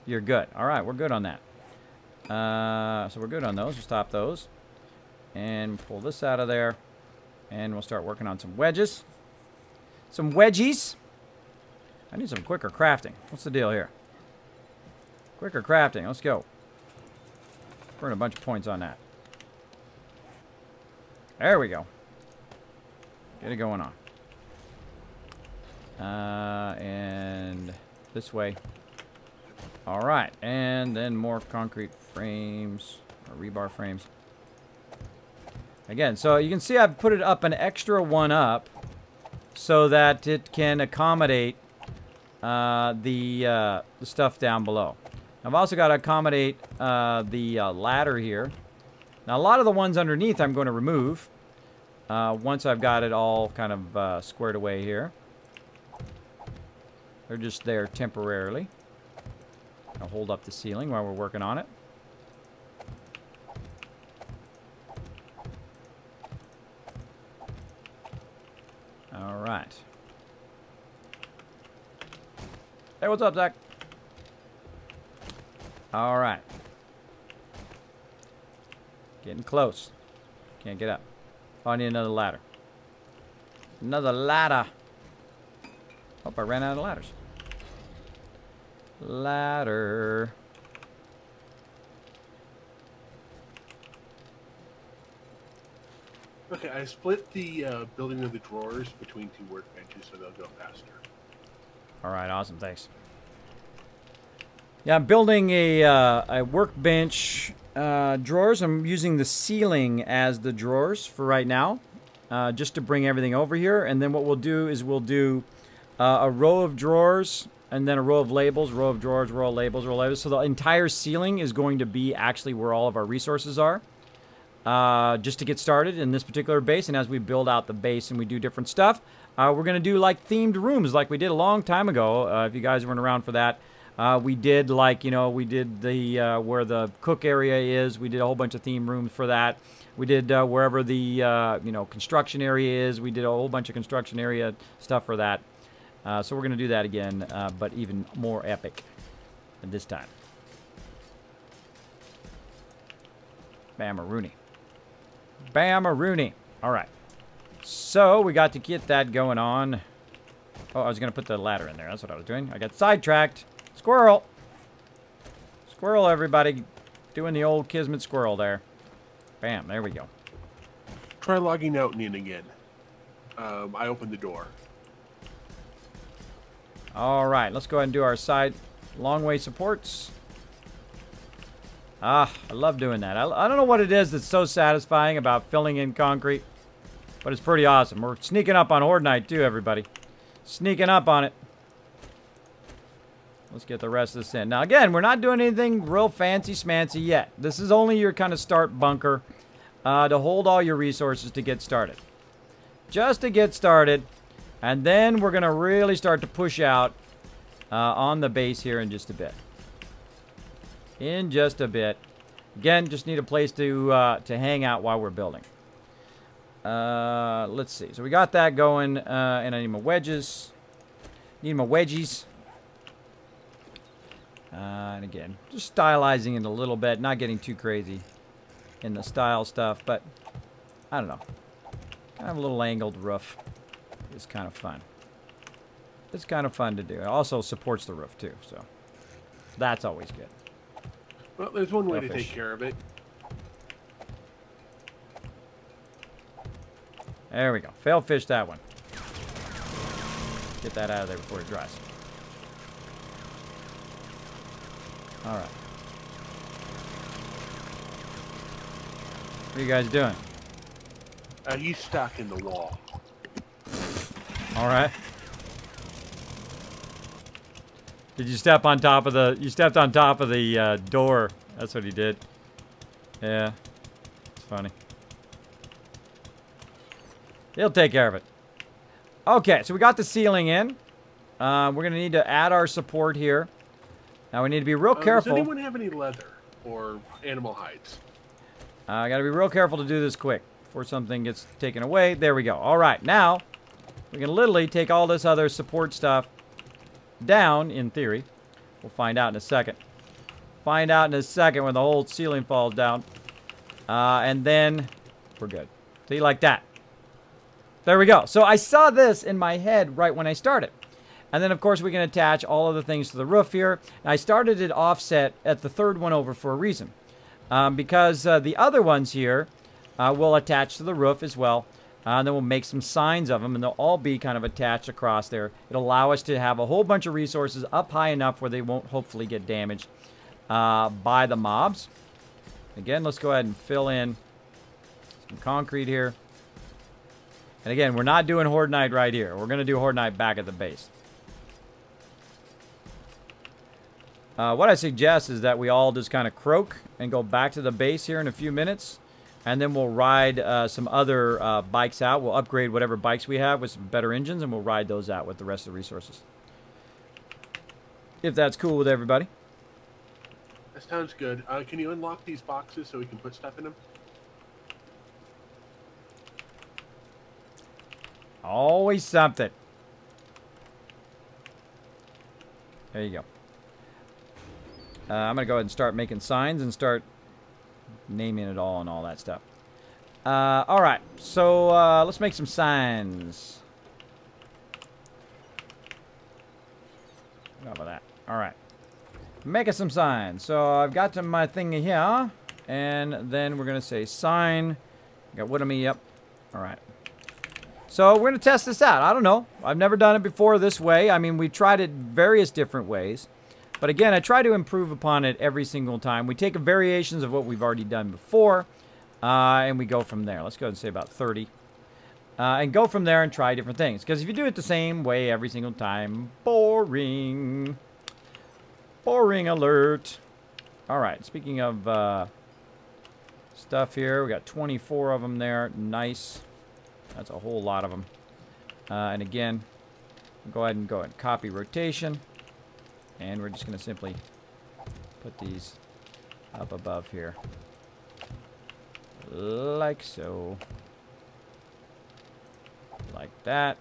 you're good. All right, we're good on that. So we're good on those. We'll stop those. And pull this out of there. And we'll start working on some wedges. Some wedgies. I need some quicker crafting. What's the deal here? Quicker crafting. Let's go. Burn a bunch of points on that. There we go. Get it going on. And this way. All right. And then more concrete frames. Or rebar frames. Again, so you can see I've put it up an extra one up so that it can accommodate the stuff down below. I've also got to accommodate the ladder here. Now, a lot of the ones underneath I'm going to remove once I've got it all kind of squared away here. They're just there temporarily. I'll hold up the ceiling while we're working on it. All right. Hey, what's up, Zach? All right. Getting close. Can't get up. Oh, I need another ladder. Another ladder. Oh, I ran out of ladders. Ladder. Okay, I split the building of the drawers between two workbenches so they'll go faster. All right, awesome, thanks. Yeah, I'm building a workbench drawers. I'm using the ceiling as the drawers for right now, just to bring everything over here. And then what we'll do is we'll do a row of drawers and then a row of labels, row of drawers, row of labels, row of labels. So the entire ceiling is going to be actually where all of our resources are. Just to get started in this particular base, and as we build out the base and we do different stuff, we're going to do like themed rooms like we did a long time ago. If you guys weren't around for that, we did like, you know, we did the where the cook area is. We did a whole bunch of theme rooms for that. We did wherever the you know, construction area is. We did a whole bunch of construction area stuff for that. So we're going to do that again, but even more epic this time. Bam-a-rooney. Bam-a-rooney. All right. So we got to get that going on. Oh, I was going to put the ladder in there. That's what I was doing. I got sidetracked. Squirrel. Squirrel, everybody. Doing the old Kismet squirrel there. Bam. There we go. Try logging out and in again. I opened the door. All right. Let's go ahead and do our side long way supports. Ah, I love doing that. I don't know what it is that's so satisfying about filling in concrete, but it's pretty awesome. We're sneaking up on Horde Night too, everybody. Sneaking up on it. Let's get the rest of this in. Now, again, we're not doing anything real fancy-smancy yet. This is only your kind of start bunker to hold all your resources to get started. Just to get started, and then we're going to really start to push out on the base here in just a bit. In just a bit. Again, just need a place to hang out while we're building. Let's see. So we got that going, and I need my wedges. Need my wedgies. And again, just stylizing it a little bit, not getting too crazy in the style stuff, but I don't know. Kind of a little angled roof is kind of fun. It's kind of fun to do. It also supports the roof too, so that's always good. Well, there's one way to take care of it. There we go. Fail fish that one. Get that out of there before it dries. All right. What are you guys doing? He's stuck in the wall. All right. Did you step on top of the... You stepped on top of the door. That's what he did. Yeah. It's funny. He'll take care of it. Okay, so we got the ceiling in. We're going to need to add our support here. Now we need to be real careful. Does anyone have any leather or animal hides? I got to be real careful to do this quick before something gets taken away. There we go. All right, now we can literally take all this other support stuff down, in theory. We'll find out in a second. Find out in a second when the whole ceiling falls down. And then we're good. See, like that. There we go. So I saw this in my head right when I started. And then, of course, we can attach all of the things to the roof here. And I started it offset at the third one over for a reason. Because the other ones here will attach to the roof as well. And then we'll make some signs of them, and they'll all be kind of attached across there. It'll allow us to have a whole bunch of resources up high enough where they won't hopefully get damaged by the mobs. Again, let's go ahead and fill in some concrete here. And again, we're not doing Horde Night right here. We're going to do Horde Night back at the base. What I suggest is that we all just kind of croak and go back to the base here in a few minutes. And then we'll ride some other bikes out. We'll upgrade whatever bikes we have with some better engines, and we'll ride those out with the rest of the resources. If that's cool with everybody. That sounds good. Can you unlock these boxes so we can put stuff in them? Always something. There you go. I'm going to go ahead and start making signs and start naming it all and all that stuff. All right, so let's make some signs. How about that? All right, making some signs. So I've got to my thing here, and then we're gonna say sign. Got what am I? Yep. All right. So we're gonna test this out. I don't know. I've never done it before this way. I mean, we tried it various different ways. But again, I try to improve upon it every single time. We take variations of what we've already done before, and we go from there. Let's go ahead and say about 30. And go from there and try different things. Because if you do it the same way every single time, boring. Boring alert. All right, speaking of stuff here, we got 24 of them there. Nice. That's a whole lot of them. And again, go ahead and copy rotation. And we're just going to simply put these up above here. Like so. Like that.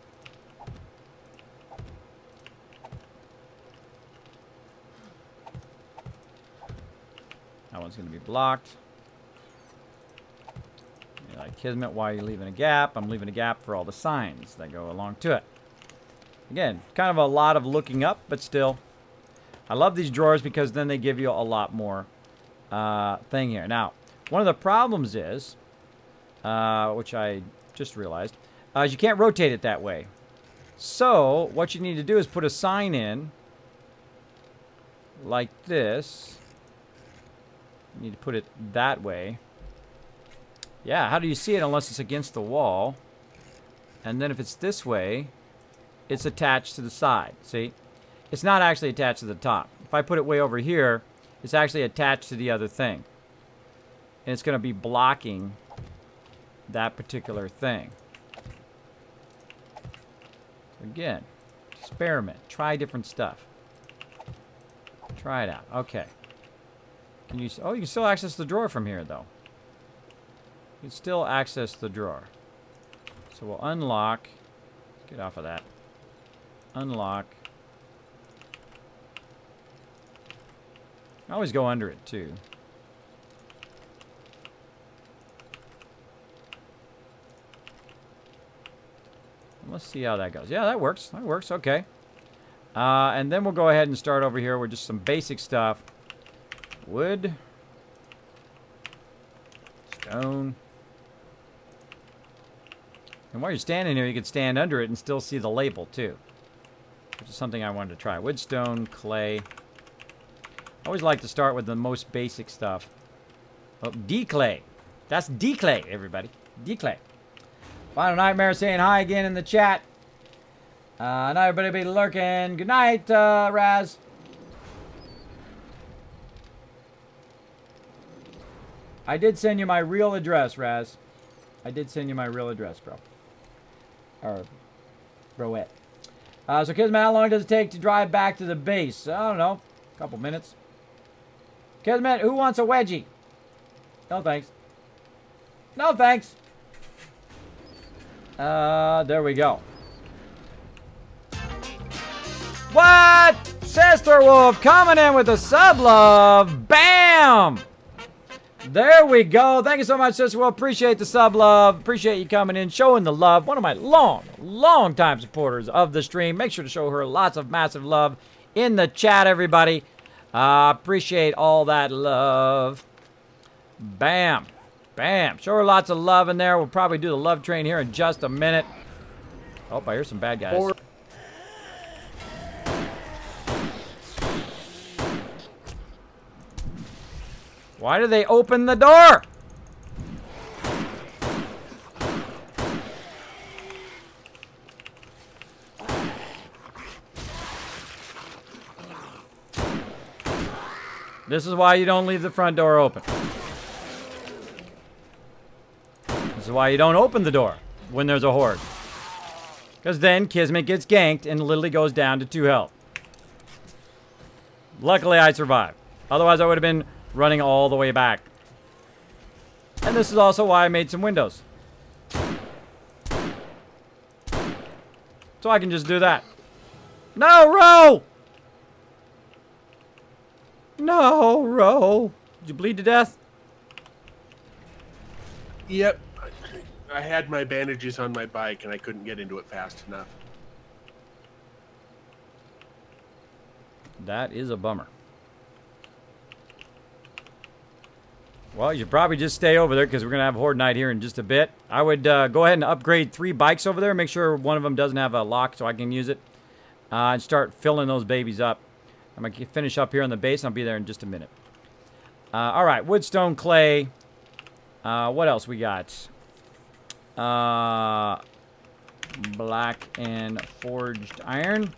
That one's going to be blocked. You're like, Kismet, why are you leaving a gap? I'm leaving a gap for all the signs that go along to it. Again, kind of a lot of looking up, but still. I love these drawers because then they give you a lot more thing here. Now, one of the problems is, which I just realized, is you can't rotate it that way. So, what you need to do is put a sign in like this. You need to put it that way. Yeah, how do you see it unless it's against the wall? And then if it's this way, it's attached to the side. See? It's not actually attached to the top. If I put it way over here, it's actually attached to the other thing. And it's going to be blocking that particular thing. Again, experiment. Try different stuff. Try it out. Okay. Can you? Oh, you can still access the drawer from here, though. You can still access the drawer. So we'll unlock. Let's get off of that. Unlock. I always go under it, too. Let's see how that goes. Yeah, that works. That works. Okay. And then we'll go ahead and start over here with just some basic stuff. Wood. Stone. And while you're standing here, you can stand under it and still see the label, too. Which is something I wanted to try. Wood, stone, clay. I always like to start with the most basic stuff. Oh, D-clay. That's D-clay, everybody. D-clay. Final Nightmare saying hi again in the chat. Not everybody be lurking. Good night, Raz. I did send you my real address, Raz. I did send you my real address, bro. Or, broette. So, Kismet, how long does it take to drive back to the base? I don't know. A couple minutes. Kismet, who wants a wedgie? No, thanks. No, thanks. There we go. What? Sister Wolf coming in with the sub love. Bam! There we go. Thank you so much, Sister Wolf. Appreciate the sub love. Appreciate you coming in, showing the love. One of my long time supporters of the stream. Make sure to show her lots of massive love in the chat, everybody. Appreciate all that love. Bam. Bam. Show her lots of love in there. We'll probably do the love train here in just a minute. Oh, I hear some bad guys. Why do they open the door? This is why you don't leave the front door open. This is why you don't open the door when there's a horde. Because then Kismet gets ganked and literally goes down to 2 health. Luckily, I survived. Otherwise, I would have been running all the way back. And this is also why I made some windows. So I can just do that. No, Ro! No, Ro. Did you bleed to death? Yep. I had my bandages on my bike and I couldn't get into it fast enough. That is a bummer. Well, you should probably just stay over there because we're going to have Horde Night here in just a bit. I would go ahead and upgrade 3 bikes over there. Make sure one of them doesn't have a lock so I can use it. And start filling those babies up. I'm going to finish up here on the base. I'll be there in just a minute. All right, wood, stone, clay. What else we got? Black and forged iron.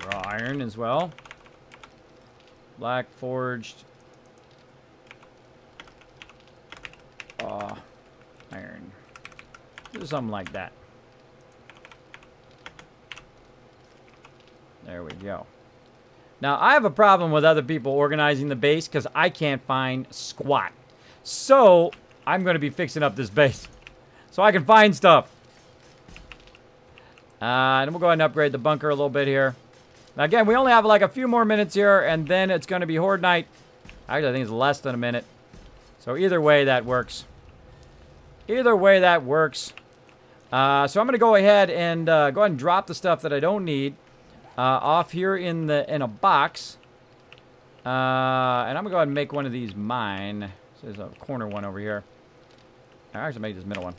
Raw iron as well. Black forged iron. Do something like that. There we go. Now, I have a problem with other people organizing the base because I can't find squat. So, I'm going to be fixing up this base so I can find stuff. And we'll go ahead and upgrade the bunker a little bit here. Now, again, we only have like a few more minutes here, and then it's going to be Horde Night. Actually, I think it's less than a minute. So, either way, that works. Either way, that works. So, I'm going to go ahead and drop the stuff that I don't need off here in a box. And I'm going to go ahead and make one of these mine. So there's a corner one over here. I actually make this middle one.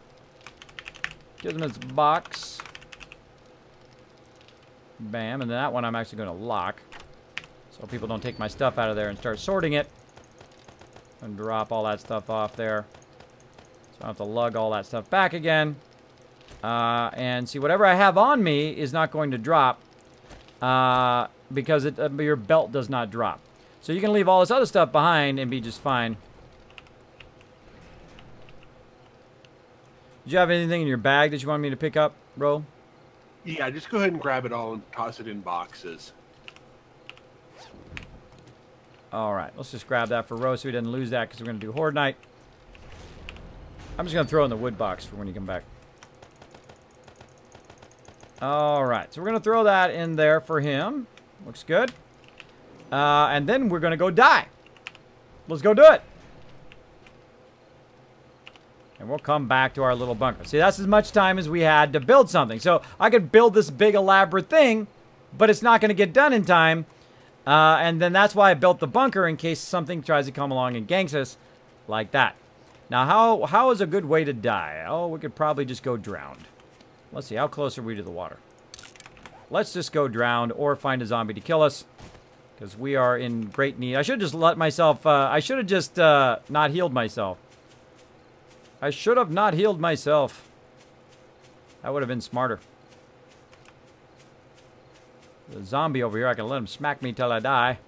Give them this box. Bam. And then that one I'm actually going to lock. So people don't take my stuff out of there and start sorting it. And drop all that stuff off there. So I don't have to lug all that stuff back again. And see, whatever I have on me is not going to drop. Because your belt does not drop. So you can leave all this other stuff behind and be just fine. Did you have anything in your bag that you want me to pick up, Ro? Yeah, just go ahead and grab it all and toss it in boxes. Alright, let's just grab that for Ro so he doesn't lose that because we're going to do Horde Night. I'm just going to throw in the wood box for when you come back. Alright, so we're going to throw that in there for him. Looks good. And then we're going to go die. Let's go do it. And we'll come back to our little bunker. See, that's as much time as we had to build something. So I could build this big elaborate thing, but it's not going to get done in time. And then that's why I built the bunker in case something tries to come along and ganks us like that. Now, how is a good way to die? Oh, we could probably just go drowned. Let's see, how close are we to the water? Let's just go drowned or find a zombie to kill us. Because we are in great need. I should have just let myself, I should have just not healed myself. I should have not healed myself. That would have been smarter. The zombie over here, I can let him smack me till I die.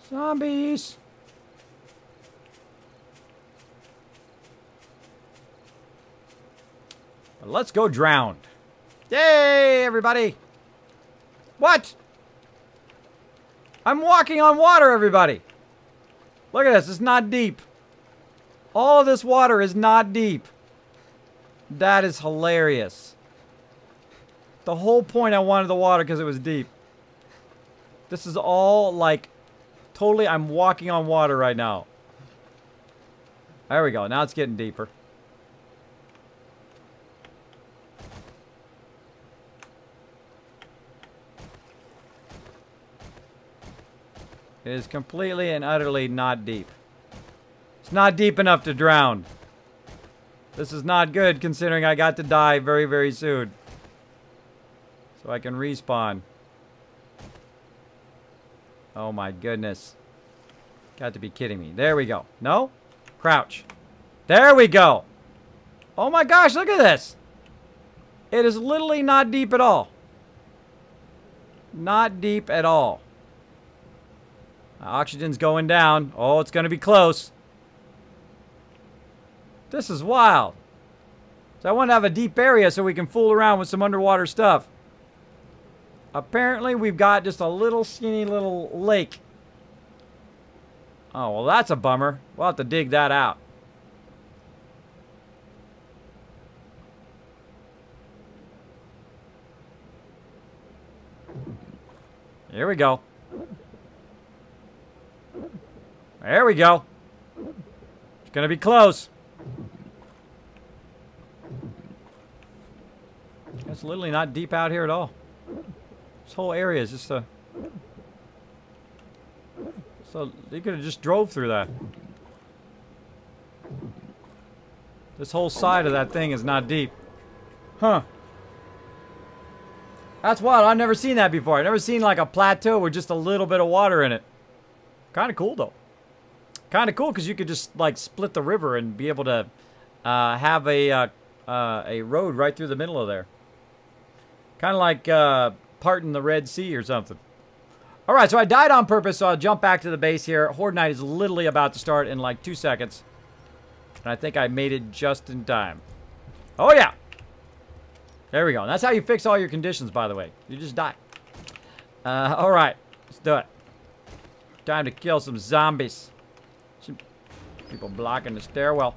Zombies! But let's go drowned. Yay, everybody! What? I'm walking on water, everybody! Look at this, it's not deep. All of this water is not deep. That is hilarious. What The whole point I wanted the water because it was deep. This is all like totally, I'm walking on water right now. There we go. Now it's getting deeper. It is completely and utterly not deep. It's not deep enough to drown. This is not good considering I got to die very, very soon. So I can respawn. Oh my goodness. Got to be kidding me. There we go. No? Crouch. There we go. Oh my gosh, look at this. It is literally not deep at all. Not deep at all. Oxygen's going down. Oh, it's going to be close. This is wild. So I want to have a deep area so we can fool around with some underwater stuff. Apparently, we've got just a little skinny little lake. Oh, well, that's a bummer. We'll have to dig that out. Here we go. There we go. It's going to be close. It's literally not deep out here at all. This whole area is just a... So you could have just drove through that. This whole side of that thing is not deep. Huh. That's wild. I've never seen that before. I've never seen like a plateau with just a little bit of water in it. Kind of cool though. Kind of cool because you could just like split the river and be able to have a road right through the middle of there. Kind of like parting the Red Sea or something. All right, so I died on purpose, so I'll jump back to the base here. Horde Night is literally about to start in like 2 seconds. And I think I made it just in time. Oh, yeah. There we go. And that's how you fix all your conditions, by the way. You just die. All right, let's do it. Time to kill some zombies. Some people blocking the stairwell.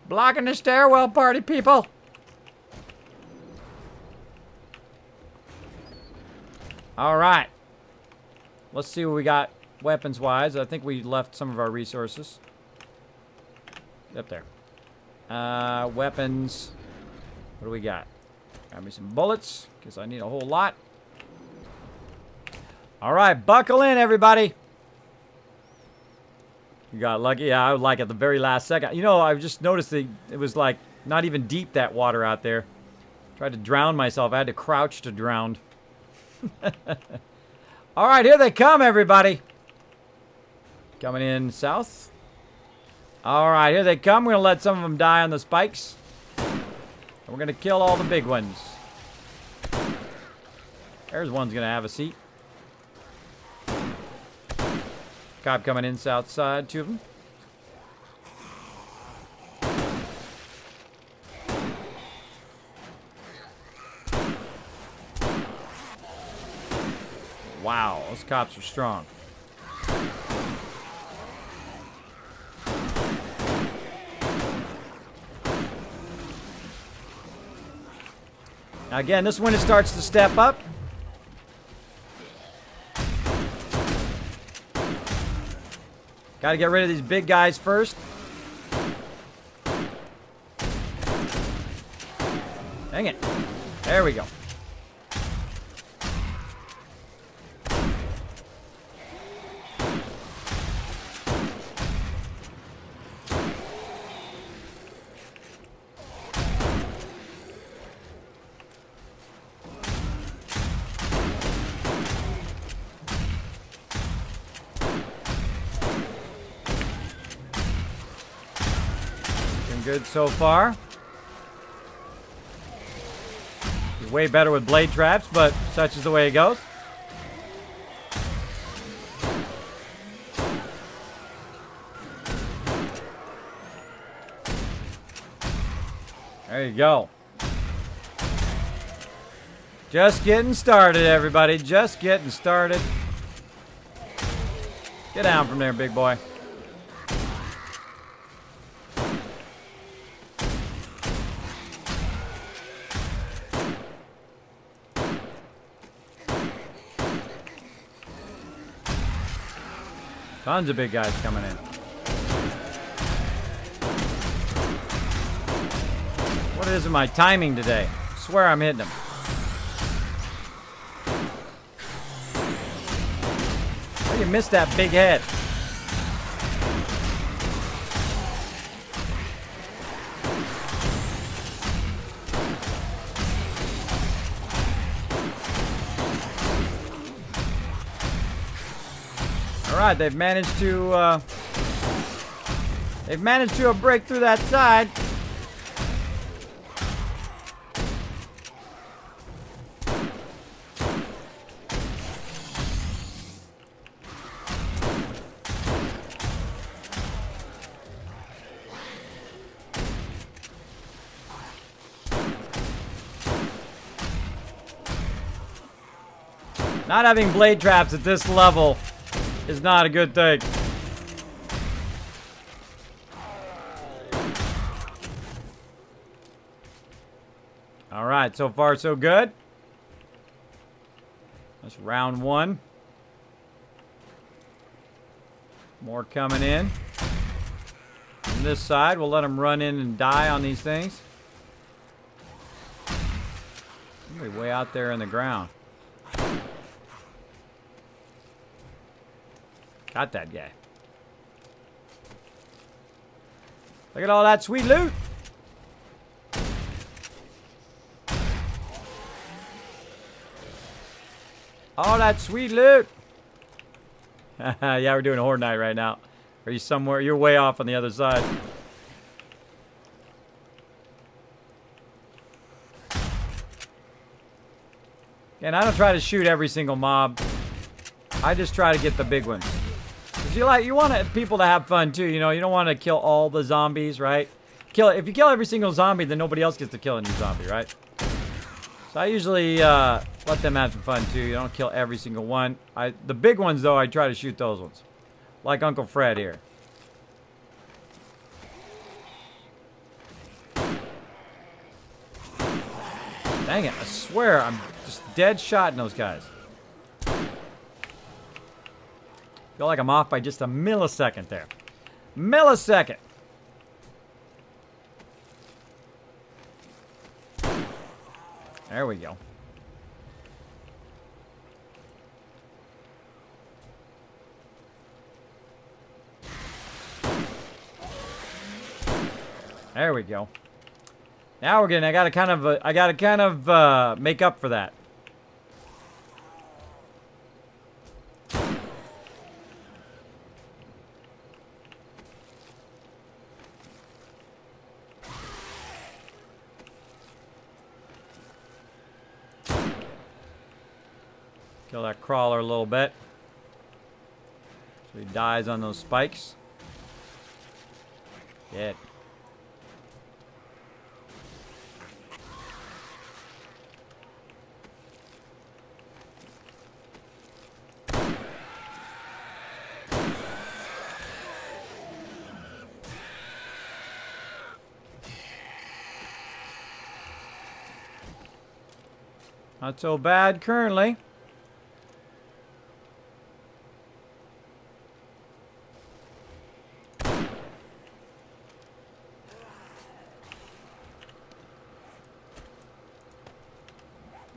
Blocking the stairwell, party people. All right. Let's see what we got weapons-wise. I think we left some of our resources. Up there. Weapons. What do we got? Got me some bullets, because I need a whole lot. All right, buckle in, everybody. You got lucky. Yeah, I was like at the very last second. You know, I just noticed that it was like not even deep, that water out there. Tried to drown myself. I had to crouch to drown. All right, here they come, everybody. Coming in south. All right, here they come. We're going to let some of them die on the spikes. And we're going to kill all the big ones. There's one's going to have a seat. Cop coming in south side, 2 of them. Wow, those cops are strong. Now again, this is when it starts to step up. Got to get rid of these big guys first. Dang it. There we go. Good so far. He's way better with blade traps, but such is the way it goes. There you go. Just getting started, everybody. Just getting started. Get down from there, big boy. Tons of big guys coming in. What is my timing today? I swear I'm hitting them. How do you miss that big head? All right, they've managed to break through that side. Not having blade traps at this level is not a good thing. All right, so far so good. That's round one. More coming in. On this side, we'll let them run in and die on these things. Somebody way out there in the ground. Got that guy. Look at all that sweet loot. All that sweet loot. Yeah, we're doing a horde night right now. Are you somewhere? You're way off on the other side. And I don't try to shoot every single mob. I just try to get the big ones. You want people to have fun too, you know. You don't want to kill all the zombies, right? If you kill every single zombie, then nobody else gets to kill a new zombie, right? So I usually let them have some fun too. You don't kill every single one. The big ones though, I try to shoot those ones, like Uncle Fred here. Dang it! I swear I'm just dead shot in those guys. Feel like I'm off by just a millisecond there. Millisecond. There we go. There we go. Now we're getting. I gotta kind of make up for that. Kill that crawler a little bit. So he dies on those spikes. Dead. Not so bad currently.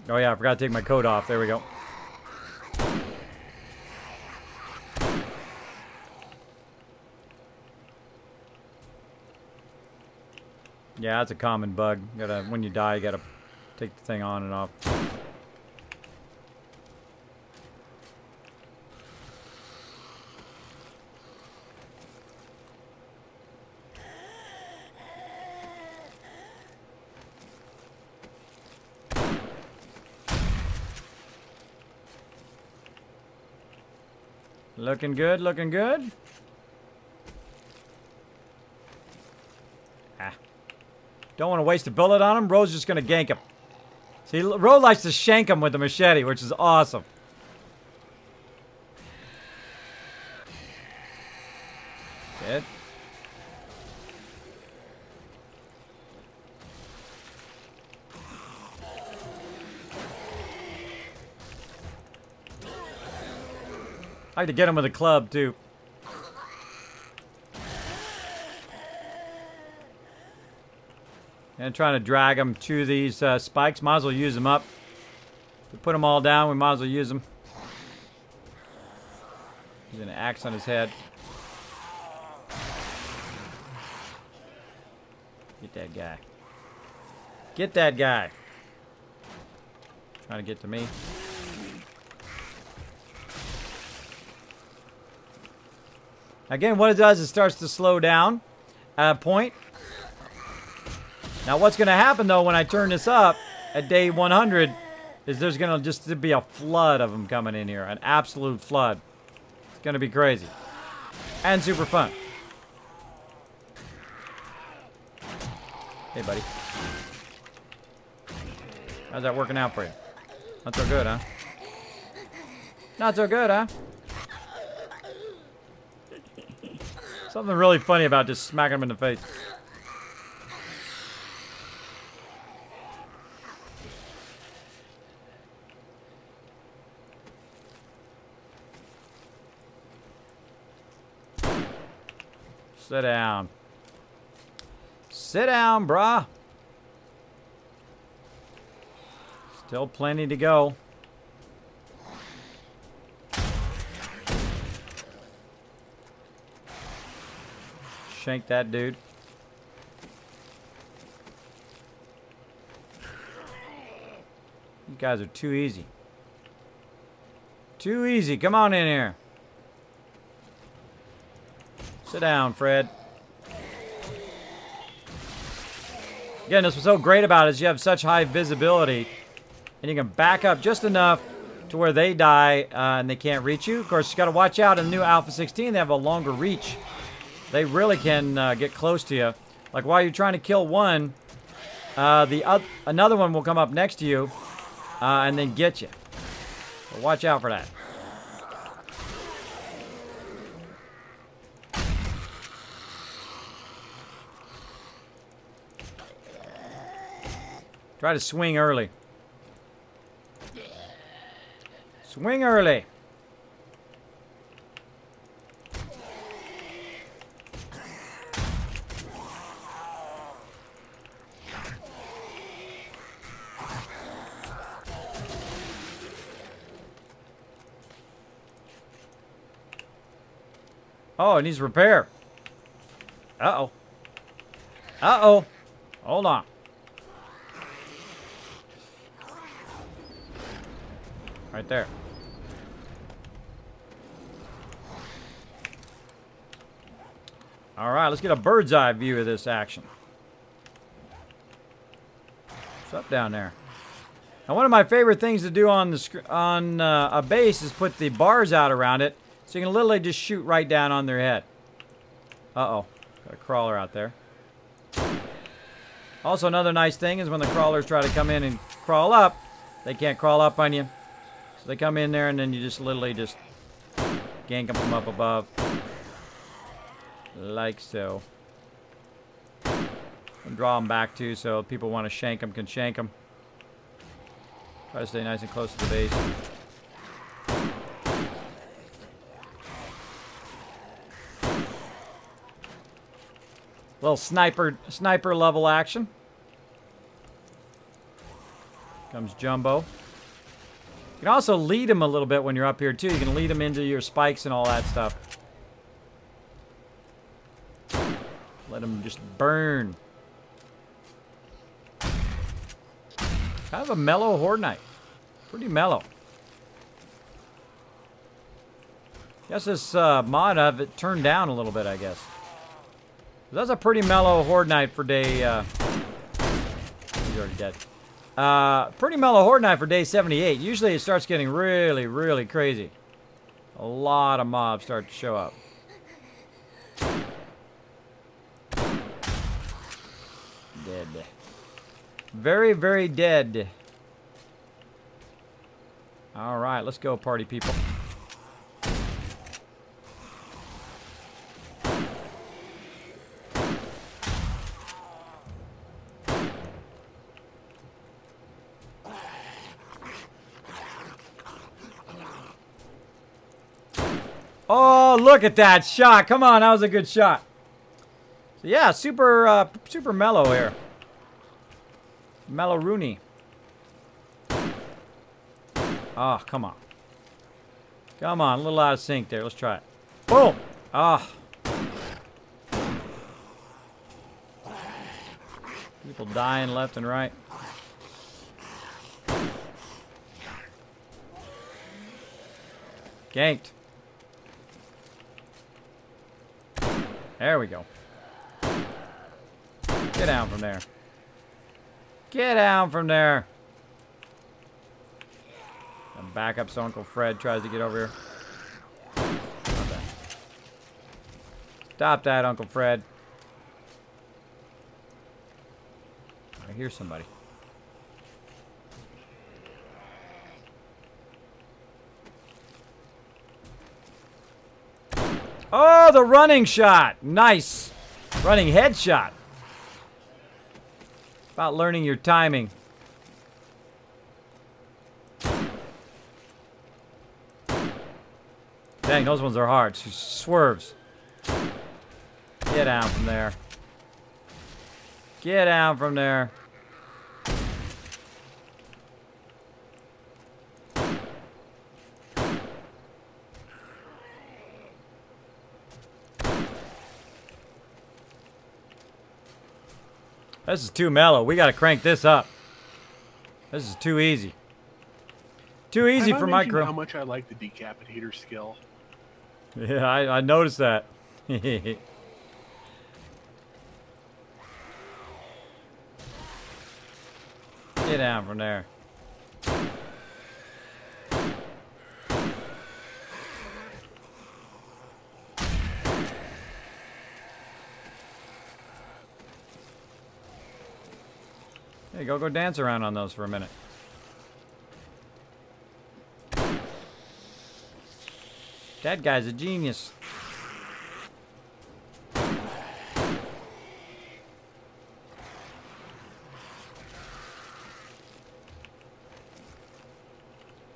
Oh yeah, I forgot to take my coat off. There we go. Yeah, that's a common bug. When you die, you gotta take the thing on and off. Looking good, looking good. Ah. Don't want to waste a bullet on him. Ro's just going to gank him. See, Ro likes to shank him with the machete, which is awesome. Dead. I like to get him with a club, too. And trying to drag them to these spikes. Might as well use them up. If we put them all down, we might as well use them. He's an axe on his head. Get that guy. Get that guy. Trying to get to me. Again, what it does is it starts to slow down at a point. Now, what's going to happen, though, when I turn this up at day 100 is there's going to just be a flood of them coming in here. An absolute flood. It's going to be crazy. And super fun. Hey, buddy. How's that working out for you? Not so good, huh? Not so good, huh? Something really funny about just smacking him in the face. Sit down. Sit down, brah. Still plenty to go. Shank that dude. You guys are too easy. Too easy. Come on in here. Sit down, Fred. Again, that's what's so great about it is you have such high visibility, and you can back up just enough to where they die and they can't reach you. Of course, you got to watch out. In the new Alpha 16, they have a longer reach. They really can get close to you. Like while you're trying to kill one, another one will come up next to you and then get you. So watch out for that. Try to swing early. Swing early. Oh, it needs repair. Uh-oh. Uh-oh. Hold on. Right there. All right, let's get a bird's eye view of this action. What's up down there? Now, one of my favorite things to do on a base is put the bars out around it, so you can literally just shoot right down on their head. Uh-oh. Got a crawler out there. Also, another nice thing is when the crawlers try to come in and crawl up, they can't crawl up on you. So they come in there and then you just literally just gank them from up above. Like so. And draw them back too, so if people want to shank them can shank them. Try to stay nice and close to the base. Little sniper level action. Comes Jumbo. You can also lead them a little bit when you're up here too. You can lead them into your spikes and all that stuff. Let them just burn. Kind of a mellow Horde Knight. Pretty mellow. Guess this mod of it turned down a little bit, I guess. That's a pretty mellow Horde Knight for day... he's already dead. Pretty mellow Horde Knight for day 78. Usually it starts getting really, really crazy. A lot of mobs start to show up. Dead. Very, very dead. Alright, let's go, party people. Oh, look at that shot. Come on, that was a good shot. So yeah, super mellow here. Rooney. Oh, come on. Come on, a little out of sync there. Let's try it. Boom! Ah. People dying left and right. Ganked. There we go. Get down from there. Get down from there. And back up so Uncle Fred tries to get over here. Stop that, Uncle Fred. I hear somebody. Oh, the running shot. Nice. Running headshot. About learning your timing. Dang, those ones are hard. She swerves. Get down from there. Get down from there. This is too mellow. We gotta crank this up. This is too easy. Too easy for my crew. How much I like the decapitator skill. Yeah, I noticed that. Get down from there. Hey, go dance around on those for a minute. That guy's a genius.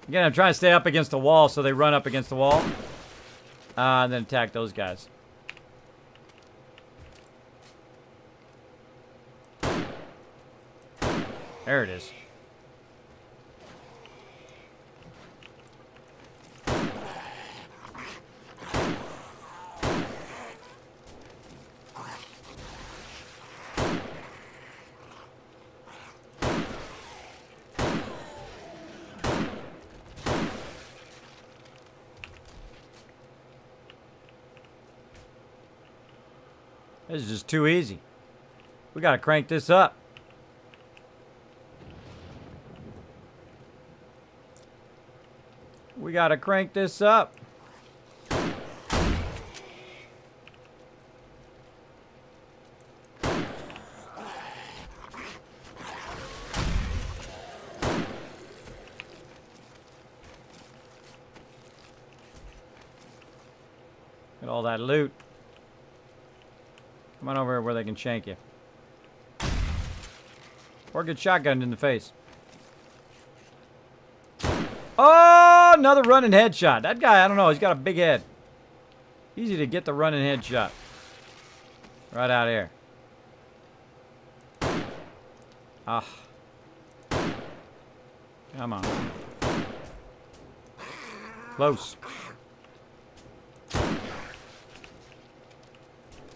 Again, I'm trying to stay up against the wall so they run up against the wall. And then attack those guys. There it is. This is just too easy. We gotta crank this up. We gotta crank this up. Get all that loot. Come on over here where they can shank you. Or get shotgunned in the face. Oh, another running headshot. That guy, I don't know, he's got a big head. Easy to get the running headshot. Right out here. Ah. Come on. Close.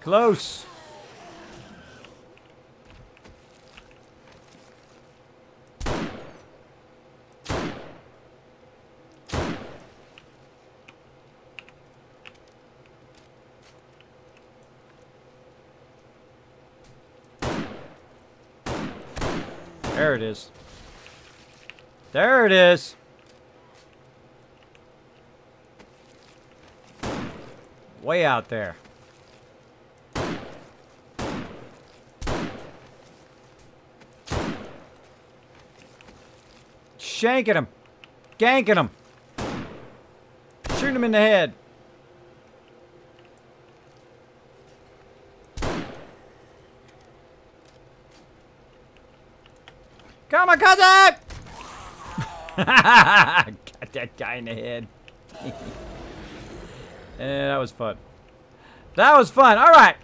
Close. There it is. There it is. Way out there. Shanking him. Ganking him. Shooting him in the head. Kamikaze! Got that guy in the head. Yeah, that was fun. That was fun. All right.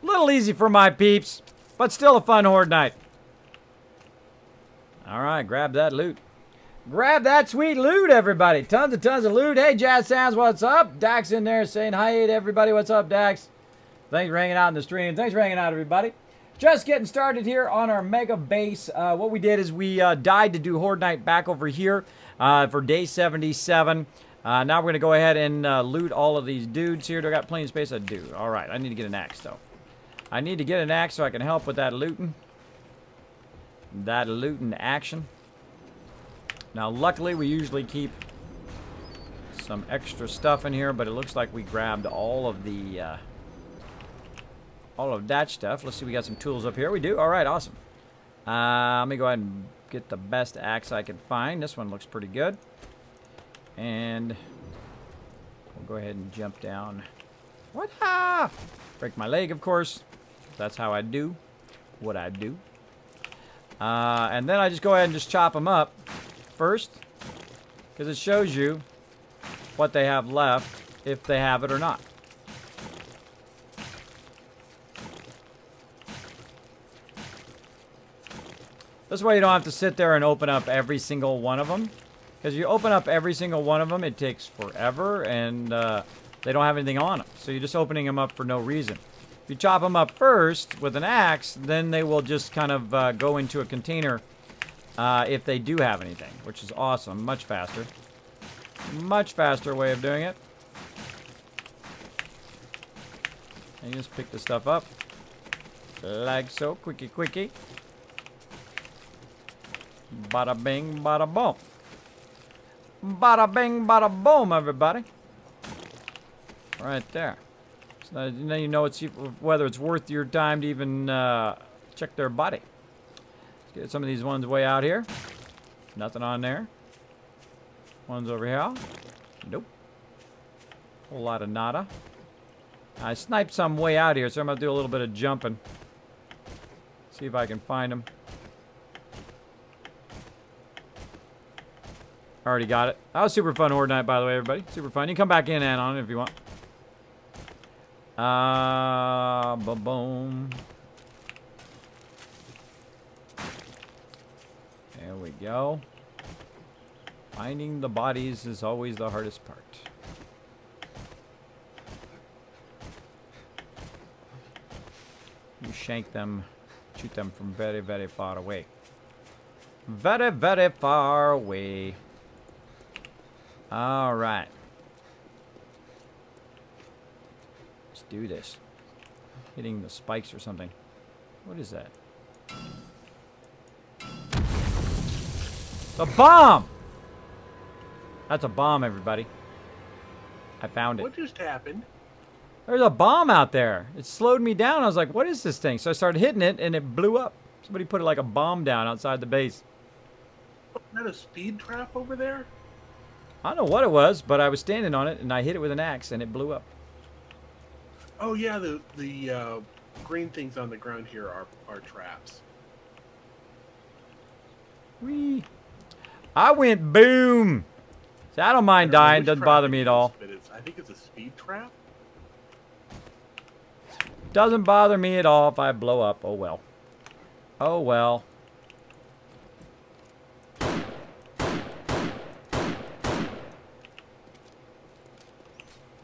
A little easy for my peeps, but still a fun horde night. All right, grab that loot. Grab that sweet loot, everybody. Tons of loot. Hey, Jazz Sounds, what's up? Dax in there saying hi to everybody. What's up, Dax? Thanks for hanging out in the stream. Thanks for hanging out, everybody. Just getting started here on our mega base. What we did is we died to do Horde Night back over here for day 77. Now we're going to go ahead and loot all of these dudes here. Do I got plenty of space? I do. All right, I need to get an axe, though. I need to get an axe so I can help with that looting. That looting action. Now, luckily, we usually keep some extra stuff in here, but it looks like we grabbed all of the, all of that stuff. Let's see, we got some tools up here. We do. All right, awesome. Let me go ahead and get the best axe I can find. This one looks pretty good. And we'll go ahead and jump down. What? Break my leg, of course. That's how I do what I do. And then I just go ahead and just chop them up first, because it shows you what they have left, if they have it or not. This way you don't have to sit there and open up every single one of them. Because you open up every single one of them, it takes forever, and they don't have anything on them. So you're just opening them up for no reason. If you chop them up first with an axe, then they will just kind of go into a container if they do have anything, which is awesome. Much faster. Much faster way of doing it. And you just pick the stuff up. Like so. Quickie, quickie. Bada bing, bada boom. Bada bing, bada boom, everybody. Right there. So now you know whether it's worth your time to even check their body. Let's get some of these ones way out here. Nothing on there. Ones over here. Nope. Whole lot of nada. I sniped some way out here, so I'm going to do a little bit of jumping. See if I can find them. Already got it. That was super fun Horde Night, by the way, everybody. Super fun. You can come back in and on it if you want. Boom. There we go. Finding the bodies is always the hardest part. You shank them, shoot them from very, very far away. Very, very far away. All right. Let's do this. Hitting the spikes or something. What is that? The bomb! That's a bomb, everybody. I found it. What just happened? There's a bomb out there. It slowed me down. I was like, what is this thing? So I started hitting it, and it blew up. Somebody put like a bomb down outside the base. Is that a speed trap over there? I don't know what it was, but I was standing on it, and I hit it with an axe, and it blew up. Oh, yeah, the green things on the ground here are traps. Whee! I went boom! See, I don't mind dying. Doesn't bother me at all. I think it's a speed trap. Doesn't bother me at all if I blow up. Oh, well. Oh, well.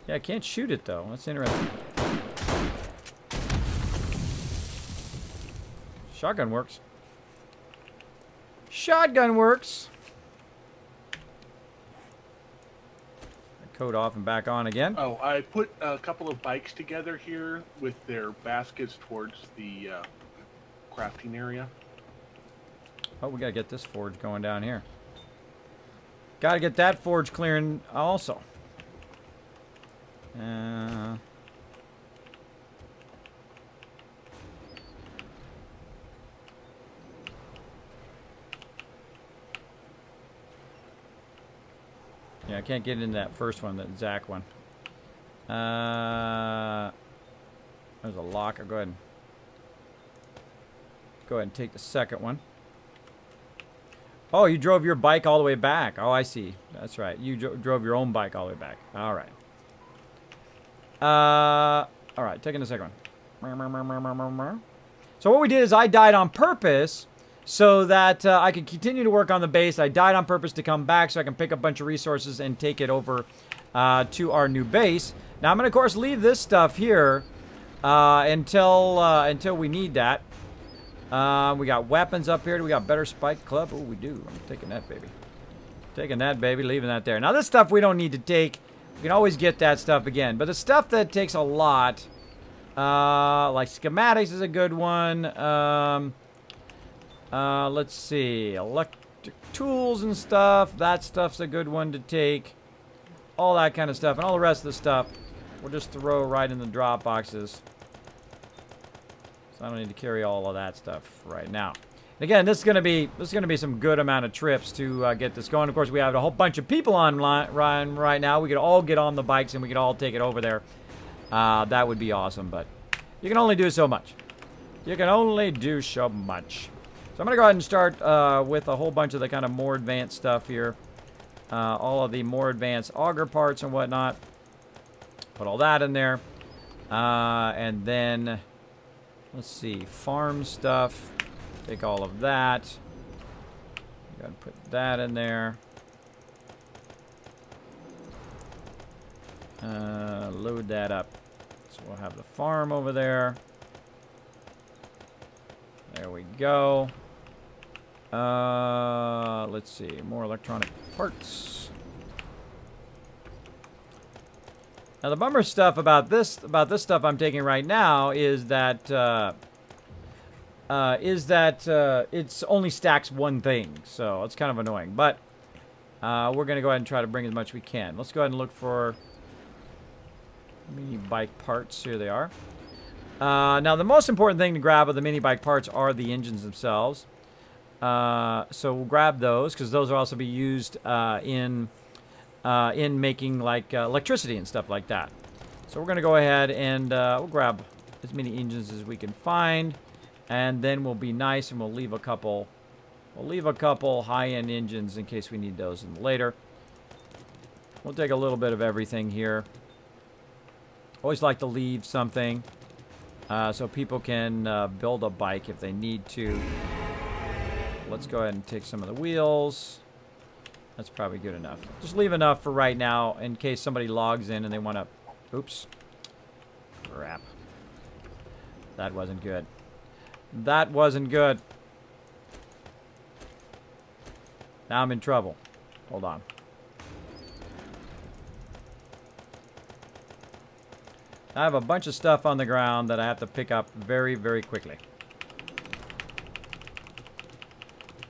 Yeah, I can't shoot it, though. That's interesting. Shotgun works. Shotgun works. Code off and back on again. Oh, I put a couple of bikes together here with their baskets towards the crafting area. Oh, we gotta get this forge going down here. Gotta get that forge clearing also. Yeah, I can't get into that first one, that Zach one. There's a locker. Go ahead and take the second one. Oh, you drove your bike all the way back. Oh, I see. That's right. You drove your own bike all the way back. All right. All right, taking the second one. So what we did is I died on purpose so that I can continue to work on the base. I died on purpose to come back so I can pick up a bunch of resources and take it over to our new base. Now I'm going to, of course, leave this stuff here until we need that. We got weapons up here. Do we got better spike club? Oh, we do. I'm taking that, baby. Taking that, baby. Leaving that there. Now this stuff we don't need to take. We can always get that stuff again. But the stuff that takes a lot, like schematics is a good one. Let's see. Electric tools and stuff. That stuff's a good one to take. All that kind of stuff. And all the rest of the stuff, we'll just throw right in the drop boxes. So I don't need to carry all of that stuff right now. Again, this is gonna be some good amount of trips to get this going. Of course, we have a whole bunch of people online right now. We could all get on the bikes and we could all take it over there. That would be awesome, but you can only do so much. You can only do so much. So I'm gonna go ahead and start with a whole bunch of the kind of more advanced stuff here. All of the more advanced auger parts and whatnot. Put all that in there, and then let's see, farm stuff. Take all of that. Go ahead and put that in there. Load that up. So we'll have the farm over there. There we go. Let's see, more electronic parts. Now the bummer stuff about this stuff I'm taking right now is that it's only stacks one thing, so it's kind of annoying. But we're gonna go ahead and try to bring as much as we can. Let's go ahead and look for mini bike parts. Here they are. Now the most important thing to grab of the mini bike parts are the engines themselves. So we'll grab those because those will also be used in making like electricity and stuff like that. So we're gonna go ahead and we'll grab as many engines as we can find, and then we'll be nice and we'll leave a couple high-end engines in case we need those later. We'll take a little bit of everything here. Always like to leave something so people can build a bike if they need to. Let's go ahead and take some of the wheels. That's probably good enough. Just leave enough for right now in case somebody logs in and they want to... Oops. Crap. That wasn't good. That wasn't good. Now I'm in trouble. Hold on. I have a bunch of stuff on the ground that I have to pick up very, very quickly.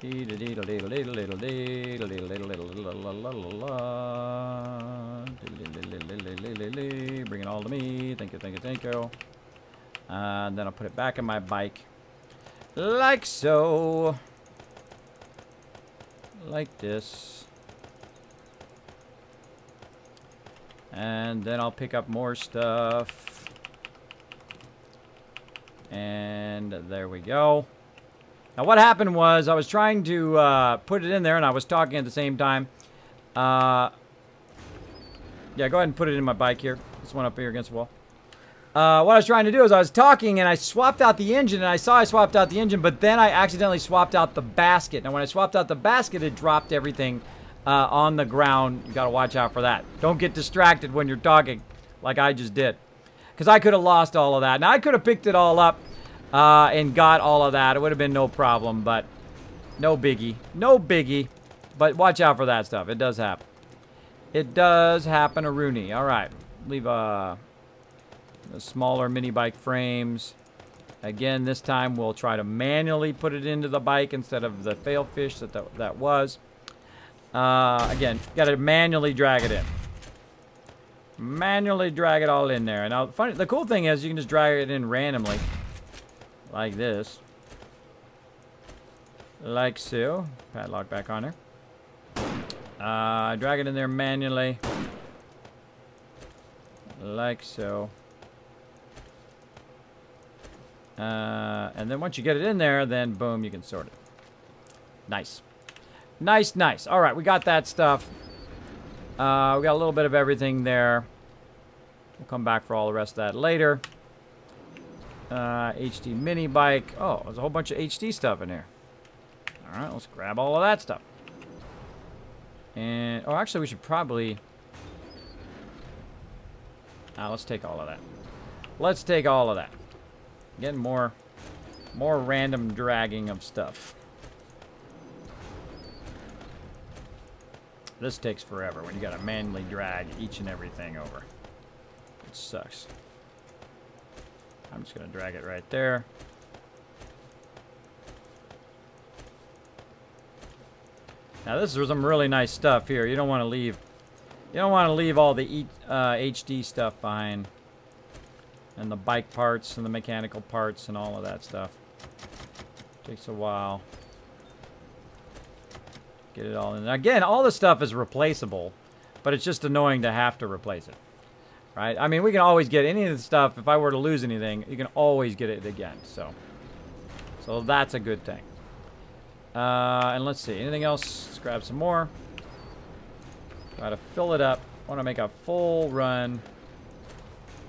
Bring it all to me. Thank you, thank you, thank you. And then I'll put it back in my bike. Like so. Like this. And then I'll pick up more stuff. And there we go. Now what happened was I was trying to put it in there and I was talking at the same time. Yeah, go ahead and put it in my bike here. This one up here against the wall. What I was trying to do is I was talking and I swapped out the engine, and I saw I swapped out the engine, but then I accidentally swapped out the basket. Now when I swapped out the basket, it dropped everything on the ground. You gotta watch out for that. Don't get distracted when you're talking like I just did, because I could have lost all of that. Now I could have picked it all up and got all of that. It would have been no problem, but no biggie. No biggie. But watch out for that stuff. It does happen. It does happen a Rooney. Alright. Leave the smaller mini bike frames. Again, this time we'll try to manually put it into the bike instead of the fail fish that was. Again, got to manually drag it in. Manually drag it all in there. Now, the cool thing is you can just drag it in randomly. Like this. Like so. Padlock back on there. Drag it in there manually. Like so. And then once you get it in there, then boom, you can sort it. Nice. Nice, nice. All right, we got that stuff. We got a little bit of everything there. We'll come back for all the rest of that later. HD mini bike. Oh, there's a whole bunch of HD stuff in here. All right, let's grab all of that stuff. And, oh, actually, we should probably... let's take all of that. Let's take all of that. Getting more random dragging of stuff. This takes forever when you gotta manually drag each and everything over. It sucks. I'm just gonna drag it right there. Now this is some really nice stuff here. You don't want to leave. You don't want to leave all the HD stuff behind, and the bike parts and the mechanical parts and all of that stuff. Takes a while. Get it all in. Again, all this stuff is replaceable, but it's just annoying to have to replace it, right? I mean, we can always get any of the stuff. If I were to lose anything, you can always get it again. So that's a good thing. And let's see, anything else? Let's grab some more. Try to fill it up. Want to make a full run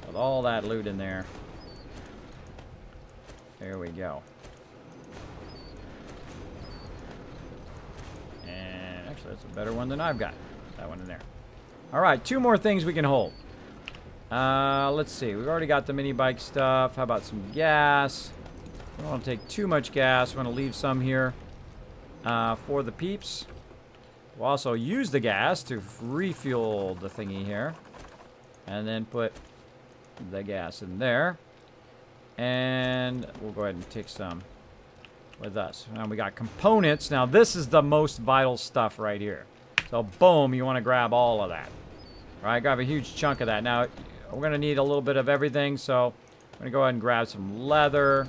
with all that loot in there. There we go. And actually, that's a better one than I've got. That one in there. All right, 2 more things we can hold. Let's see. We've already got the mini bike stuff. How about some gas? We don't want to take too much gas. We want to leave some here for the peeps. We'll also use the gas to refuel the thingy here. And then put the gas in there. And we'll go ahead and take some with us. Now we got components. Now this is the most vital stuff right here. So boom, you want to grab all of that. All right, grab a huge chunk of that. Now we're going to need a little bit of everything. So I'm going to go ahead and grab some leather,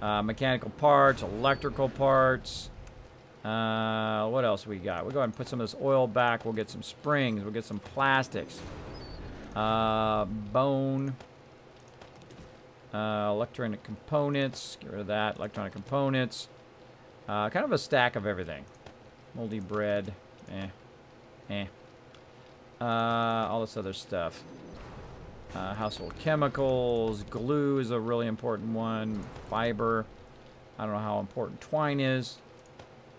mechanical parts, electrical parts. What else we got? We'll go ahead and put some of this oil back. We'll get some springs. We'll get some plastics. Bone. Electronic components. Get rid of that. Electronic components. Kind of a stack of everything. Moldy bread. All this other stuff. Household chemicals. Glue is a really important one. Fiber. I don't know how important twine is.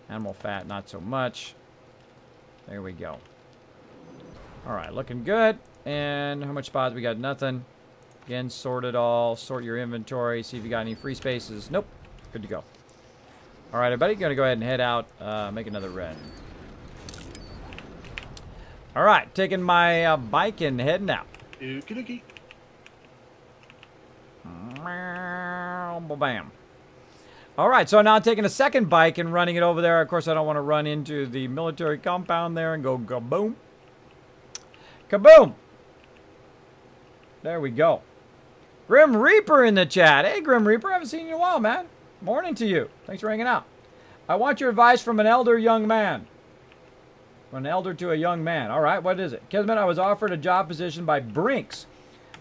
Animal fat, not so much. There we go. All right, looking good. And how much spots? We got nothing. Again, sort it all. Sort your inventory. See if you got any free spaces. Nope. Good to go. All right, everybody. Gonna go ahead and head out. Make another run. All right, taking my bike and heading out. Okie dokie. Bam. All right, so now I'm taking a second bike and running it over there. Of course, I don't want to run into the military compound there and go kaboom. Kaboom. There we go. Grim Reaper in the chat. Hey, Grim Reaper, I haven't seen you in a while, man. Morning to you. Thanks for hanging out. I want your advice from an elder young man. From an elder to a young man. All right, what is it? Kismet, I was offered a job position by Brinks,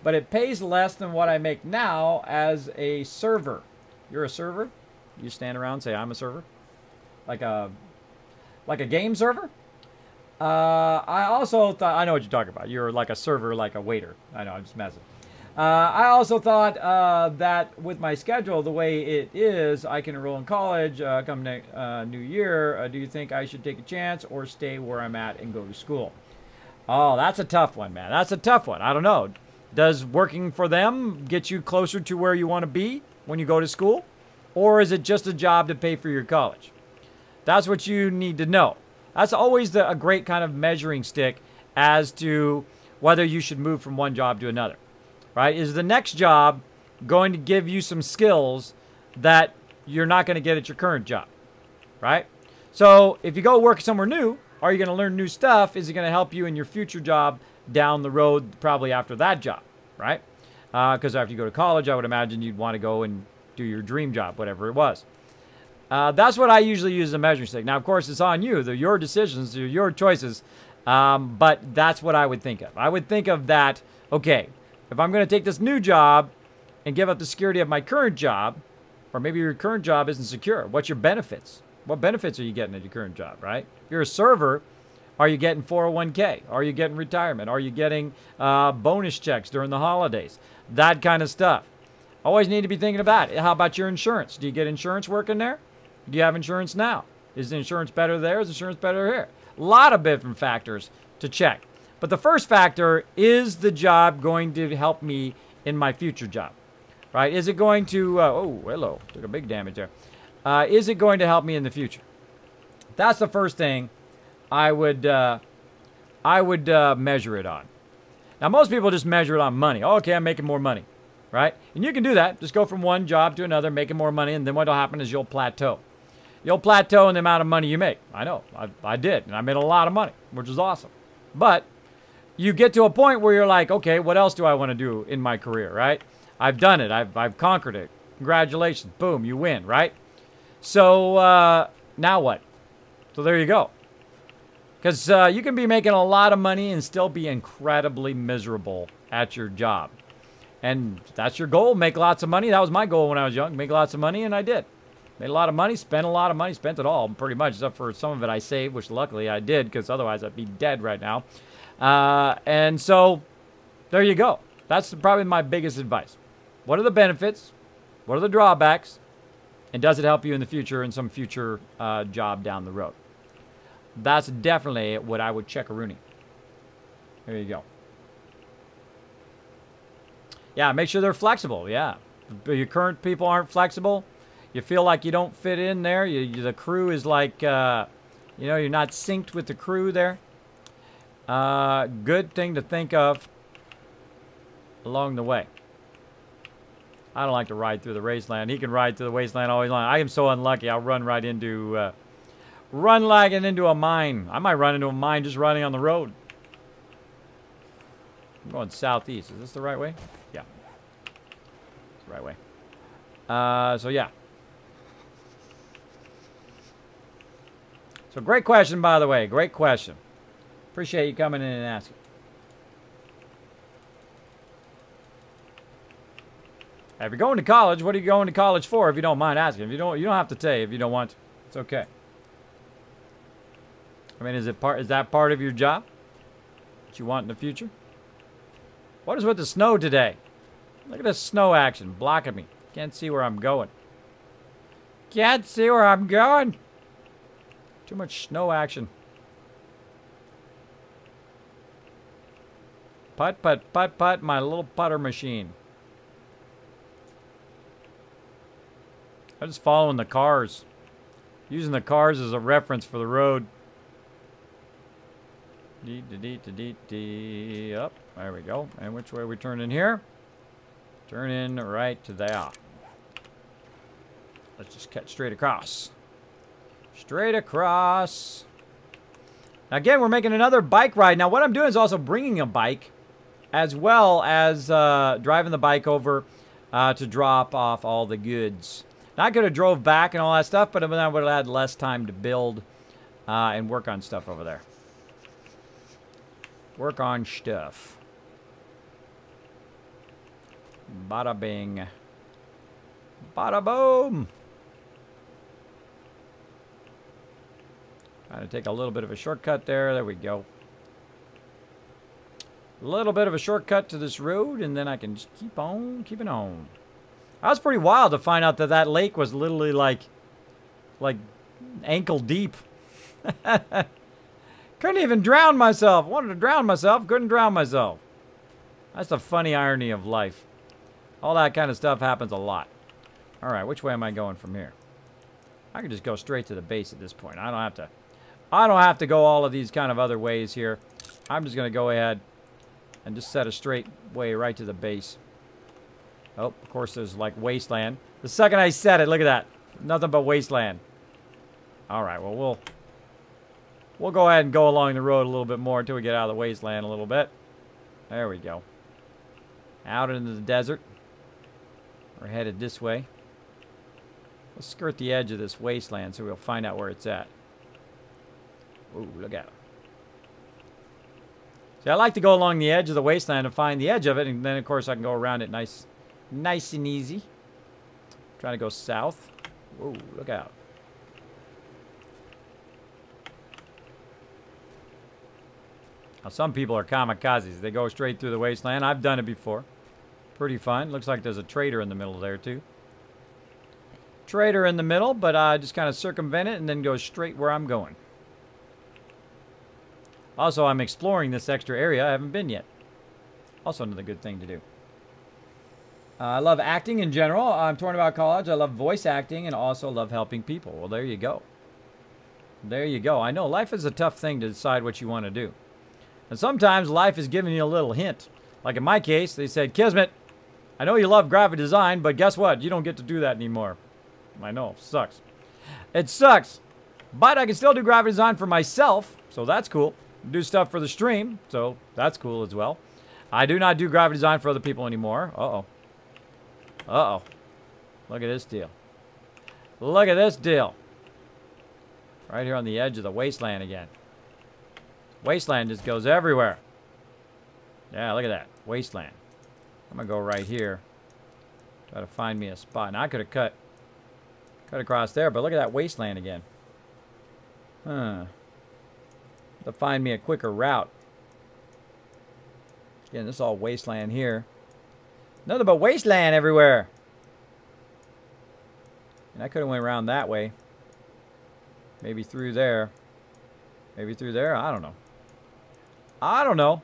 but it pays less than what I make now as a server. You're a server? You stand around and say, I'm a server? Like a game server? I also thought, I know what you're talking about. You're like a server, like a waiter. I know, I'm just messing. I also thought that with my schedule, the way it is, I can enroll in college come New Year. Do you think I should take a chance or stay where I'm at and go to school? Oh, that's a tough one, man. That's a tough one. I don't know. Does working for them get you closer to where you want to be when you go to school? Or is it just a job to pay for your college? That's what you need to know. That's always a great kind of measuring stick as to whether you should move from one job to another. Right? Is the next job going to give you some skills that you're not going to get at your current job? Right? So if you go work somewhere new, are you going to learn new stuff? Is it going to help you in your future job down the road, probably after that job? Right? Because after you go to college, I would imagine you'd want to go and do your dream job, whatever it was. That's what I usually use as a measuring stick. Now, of course, it's on you. They're your decisions. They're your choices. But that's what I would think of. I would think of that, okay, if I'm going to take this new job and give up the security of my current job, or maybe your current job isn't secure, what's your benefits? What benefits are you getting at your current job, right? If you're a server, are you getting 401k? Are you getting retirement? Are you getting bonus checks during the holidays? That kind of stuff. Always need to be thinking about it. How about your insurance? Do you get insurance working there? Do you have insurance now? Is the insurance better there? Is the insurance better here? A lot of different factors to check. But the first factor, is the job going to help me in my future job? Right? Is it going to, oh, hello, took a big damage there. Is it going to help me in the future? That's the first thing I would measure it on. Now, most people just measure it on money. Oh, okay, I'm making more money, right? And you can do that. Just go from one job to another, making more money, and then what will happen is you'll plateau. You'll plateau in the amount of money you make. I know, I did, and I made a lot of money, which is awesome. But you get to a point where you're like, okay, what else do I want to do in my career, right? I've done it. I've conquered it. Congratulations. Boom, you win, right? So now what? So there you go. Because you can be making a lot of money and still be incredibly miserable at your job. And that's your goal, make lots of money. That was my goal when I was young, make lots of money, and I did. Made a lot of money, spent a lot of money, spent it all pretty much, except for some of it I saved, which luckily I did, because otherwise I'd be dead right now. And so there you go. That's probably my biggest advice. What are the benefits? What are the drawbacks? And does it help you in the future, in some future job down the road? That's definitely what I would check a Rooney. There you go. Yeah, make sure they're flexible. Yeah. Your current people aren't flexible. You feel like you don't fit in there. The crew is like, you know, you're not synced with the crew there. Good thing to think of along the way. I don't like to ride through the wasteland. He can ride through the wasteland all he wants. I am so unlucky. I'll run right into, run like it into a mine. I might run into a mine just running on the road. I'm going southeast. Is this the right way? Yeah. It's the right way. So yeah. So great question, by the way. Great question. Appreciate you coming in and asking. If you're going to college, what are you going to college for? If you don't mind asking, if you don't have to say if you don't want to. It's okay. I mean, is that part of your job that you want in the future? What is with the snow today? Look at this snow action blocking me. Can't see where I'm going. Can't see where I'm going. Too much snow action. Putt, putt, putt, putt, my little putter machine. I'm just following the cars. Using the cars as a reference for the road. Up. There we go. And which way we turn in here? Turn in right to there. Let's just cut straight across. Straight across. Now again, we're making another bike ride. Now what I'm doing is also bringing a bike as well as driving the bike over to drop off all the goods. Now, I could have drove back and all that stuff, but then I would have had less time to build and work on stuff over there. Work on stuff. Bada bing. Bada boom. Trying to take a little bit of a shortcut there. There we go. A little bit of a shortcut to this road, and then I can just keep on keeping on. That was pretty wild to find out that that lake was literally like ankle deep. Couldn't even drown myself. Wanted to drown myself. Couldn't drown myself. That's the funny irony of life. All that kind of stuff happens a lot. All right, which way am I going from here? I can just go straight to the base at this point. I don't have to go all of these kind of other ways here. I'm just going to go ahead and just set a straight way right to the base. Oh, of course, there's like wasteland. The second I said it, look at that. Nothing but wasteland. All right, well, we'll go ahead and go along the road a little bit more until we get out of the wasteland a little bit. There we go. Out into the desert. We're headed this way. Let's skirt the edge of this wasteland so we'll find out where it's at. Ooh, look at it. See, I like to go along the edge of the wasteland and find the edge of it, and then, of course, I can go around it nice and easy. Trying to go south. Whoa, look out. Now, some people are kamikazes. They go straight through the wasteland. I've done it before. Pretty fun. Looks like there's a trader in the middle there, too. trader in the middle, but I just kind of circumvent it and then go straight where I'm going. Also, I'm exploring this extra area I haven't been yet. Also another good thing to do. I love acting in general. I'm torn about college. I love voice acting and also love helping people. Well, there you go. There you go. I know life is a tough thing to decide what you want to do. And sometimes life is giving you a little hint. Like in my case, they said, Kismet, I know you love graphic design, but guess what? You don't get to do that anymore. I know. Sucks. It sucks. But I can still do graphic design for myself, so that's cool. Do stuff for the stream, so that's cool as well. I do not do graphic design for other people anymore. Uh-oh. Uh-oh. Look at this deal. Look at this deal. Right here on the edge of the wasteland again. Wasteland just goes everywhere. Yeah, look at that. Wasteland. I'm going to go right here. Try to find me a spot. Now, I could have cut across there, but look at that wasteland again. Huh. To find me a quicker route. Again, this is all wasteland here. Nothing but wasteland everywhere. And I could have went around that way. Maybe through there. Maybe through there. I don't know. I don't know.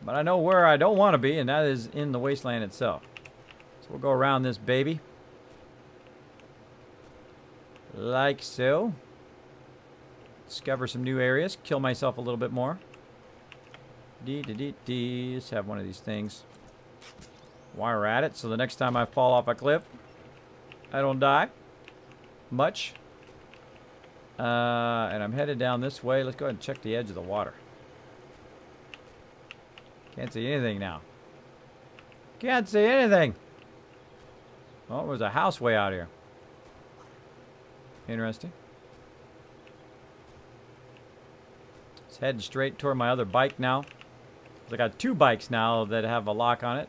But I know where I don't want to be, and that is in the wasteland itself. So we'll go around this baby. Like so. Discover some new areas. Kill myself a little bit more. Let's have one of these things. While we're at it, so the next time I fall off a cliff, I don't die much. And I'm headed down this way. Let's go ahead and check the edge of the water. Can't see anything now. Can't see anything. Oh, there's a house way out here. Interesting. It's heading straight toward my other bike now. I got two bikes now that have a lock on it.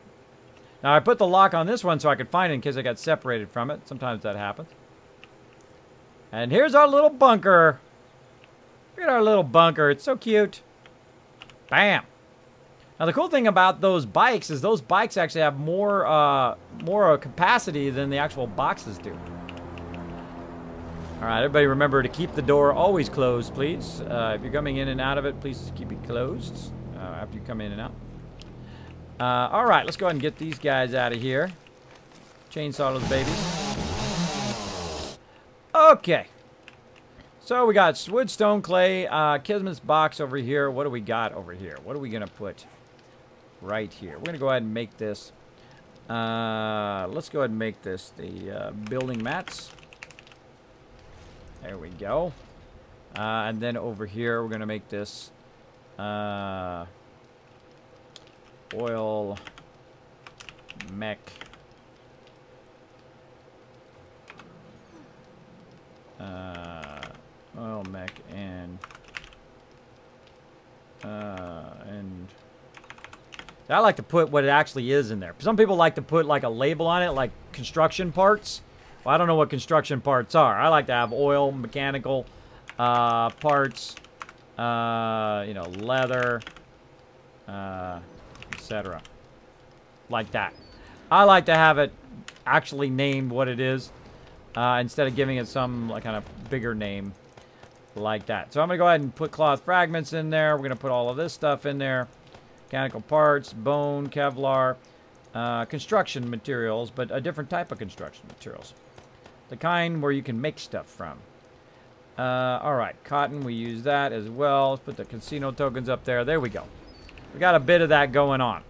Now, I put the lock on this one so I could find it in case I got separated from it. Sometimes that happens. And here's our little bunker. Look at our little bunker. It's so cute. Bam. Now, the cool thing about those bikes is those bikes actually have more capacity than the actual boxes do. All right, everybody remember to keep the door always closed, please. If you're coming in and out of it, please keep it closed after you come in and out. All right, let's go ahead and get these guys out of here. Chainsaw those babies. Okay. So we got wood, stone, clay, Kismet's box over here. What do we got over here? What are we going to put right here? We're going to go ahead and make this. Let's go ahead and make this the building mats. There we go. And then over here, we're going to make this oil mech. Oil mech and I like to put what it actually is in there. Some people like to put like a label on it, like construction parts. Well, I don't know what construction parts are. I like to have oil, mechanical parts, you know, leather, etc. Like that. I like to have it actually named what it is instead of giving it some like kind of bigger name like that. So I'm going to go ahead and put cloth fragments in there. We're going to put all of this stuff in there. Mechanical parts, bone, Kevlar, construction materials, but a different type of construction materials. The kind where you can make stuff from. All right, cotton, we use that as well. Let's put the casino tokens up there. There we go. We got a bit of that going on.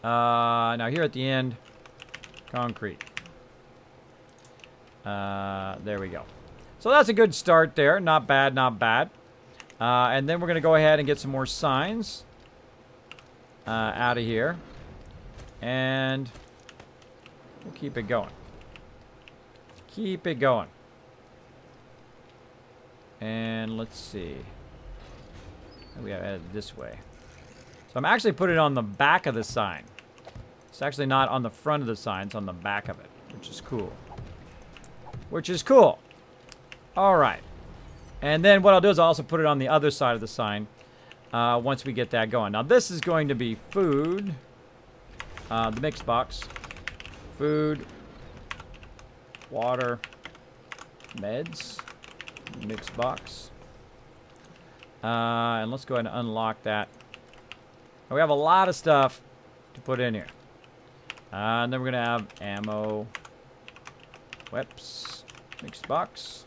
Now here at the end, concrete. There we go. So that's a good start there. Not bad, not bad. And then we're going to go ahead and get some more signs out of here. And we'll keep it going. Keep it going. And let's see. We gotta head this way. So I'm actually putting it on the back of the sign. It's actually not on the front of the sign, it's on the back of it, which is cool. Which is cool. All right. And then what I'll do is I'll also put it on the other side of the sign once we get that going. Now this is going to be food. The mixed box. Food. water, meds, mix box. And let's go ahead and unlock that. And we have a lot of stuff to put in here. And then we're going to have ammo, weapons, mix box.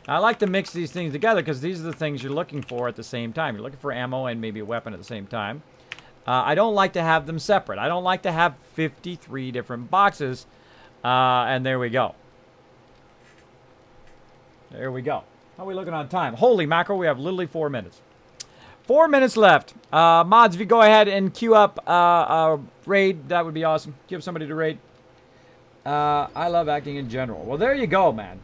Now, I like to mix these things together because these are the things you're looking for at the same time. You're looking for ammo and maybe a weapon at the same time. I don't like to have them separate. I don't like to have 53 different boxes. And there we go. There we go. How are we looking on time? Holy mackerel, we have literally 4 minutes. 4 minutes left. Mods, if you go ahead and queue up a raid, that would be awesome. Queue up somebody to raid. I love acting in general. Well, there you go, man.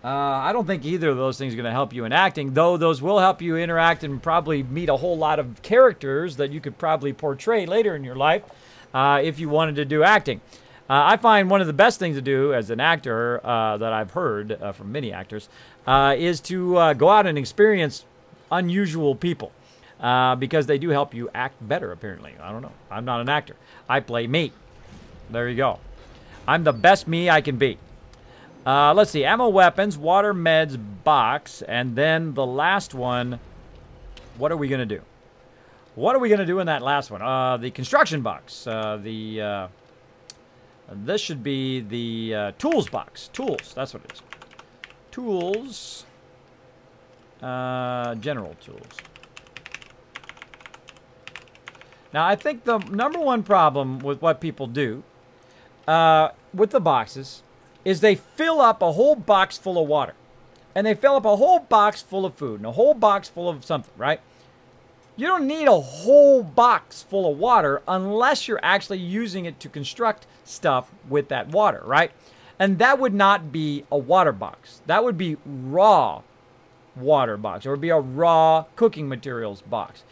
I don't think either of those things are going to help you in acting, though those will help you interact and probably meet a whole lot of characters that you could probably portray later in your life if you wanted to do acting. I find one of the best things to do as an actor that I've heard from many actors is to go out and experience unusual people because they do help you act better, apparently. I don't know. I'm not an actor. I play me. There you go. I'm the best me I can be. Let's see. Ammo, weapons, water, meds, box, and then the last one. What are we going to do? What are we going to do in that last one? The construction box. This should be the tools box. Tools. That's what it is. Tools. General tools. Now, I think the number one problem with what people do with the boxes is they fill up a whole box full of water. And they fill up a whole box full of food and a whole box full of something, right? You don't need a whole box full of water unless you're actually using it to construct stuff with that water, right? And that would not be a water box. That would be raw water box. Or it would be a raw cooking materials box.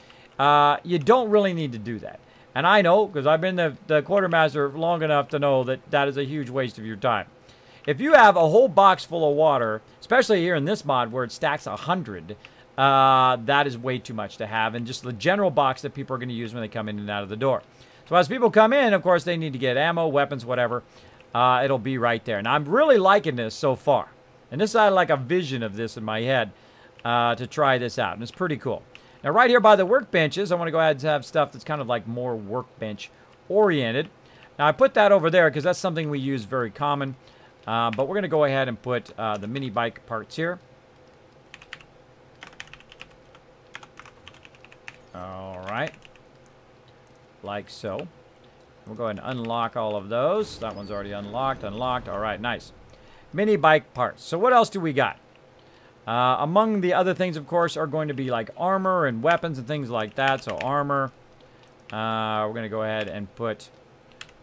You don't really need to do that. And I know, because I've been the quartermaster long enough to know that that is a huge waste of your time. If you have a whole box full of water, especially here in this mod where it stacks 100, that is way too much to have. And just the general box that people are going to use when they come in and out of the door. So as people come in, of course, they need to get ammo, weapons, whatever. It'll be right there. And I'm really liking this so far. And this, I like a vision of this in my head to try this out. And it's pretty cool. Now, right here by the workbenches, I want to go ahead and have stuff that's kind of like more workbench oriented. Now, I put that over there because that's something we use very common. But we're going to go ahead and put the mini bike parts here. All right. Like so. We'll go ahead and unlock all of those. That one's already unlocked. Unlocked. All right, nice. Mini bike parts. So what else do we got? Among the other things, of course, are going to be like armor and weapons and things like that. So armor. We're going to go ahead and put...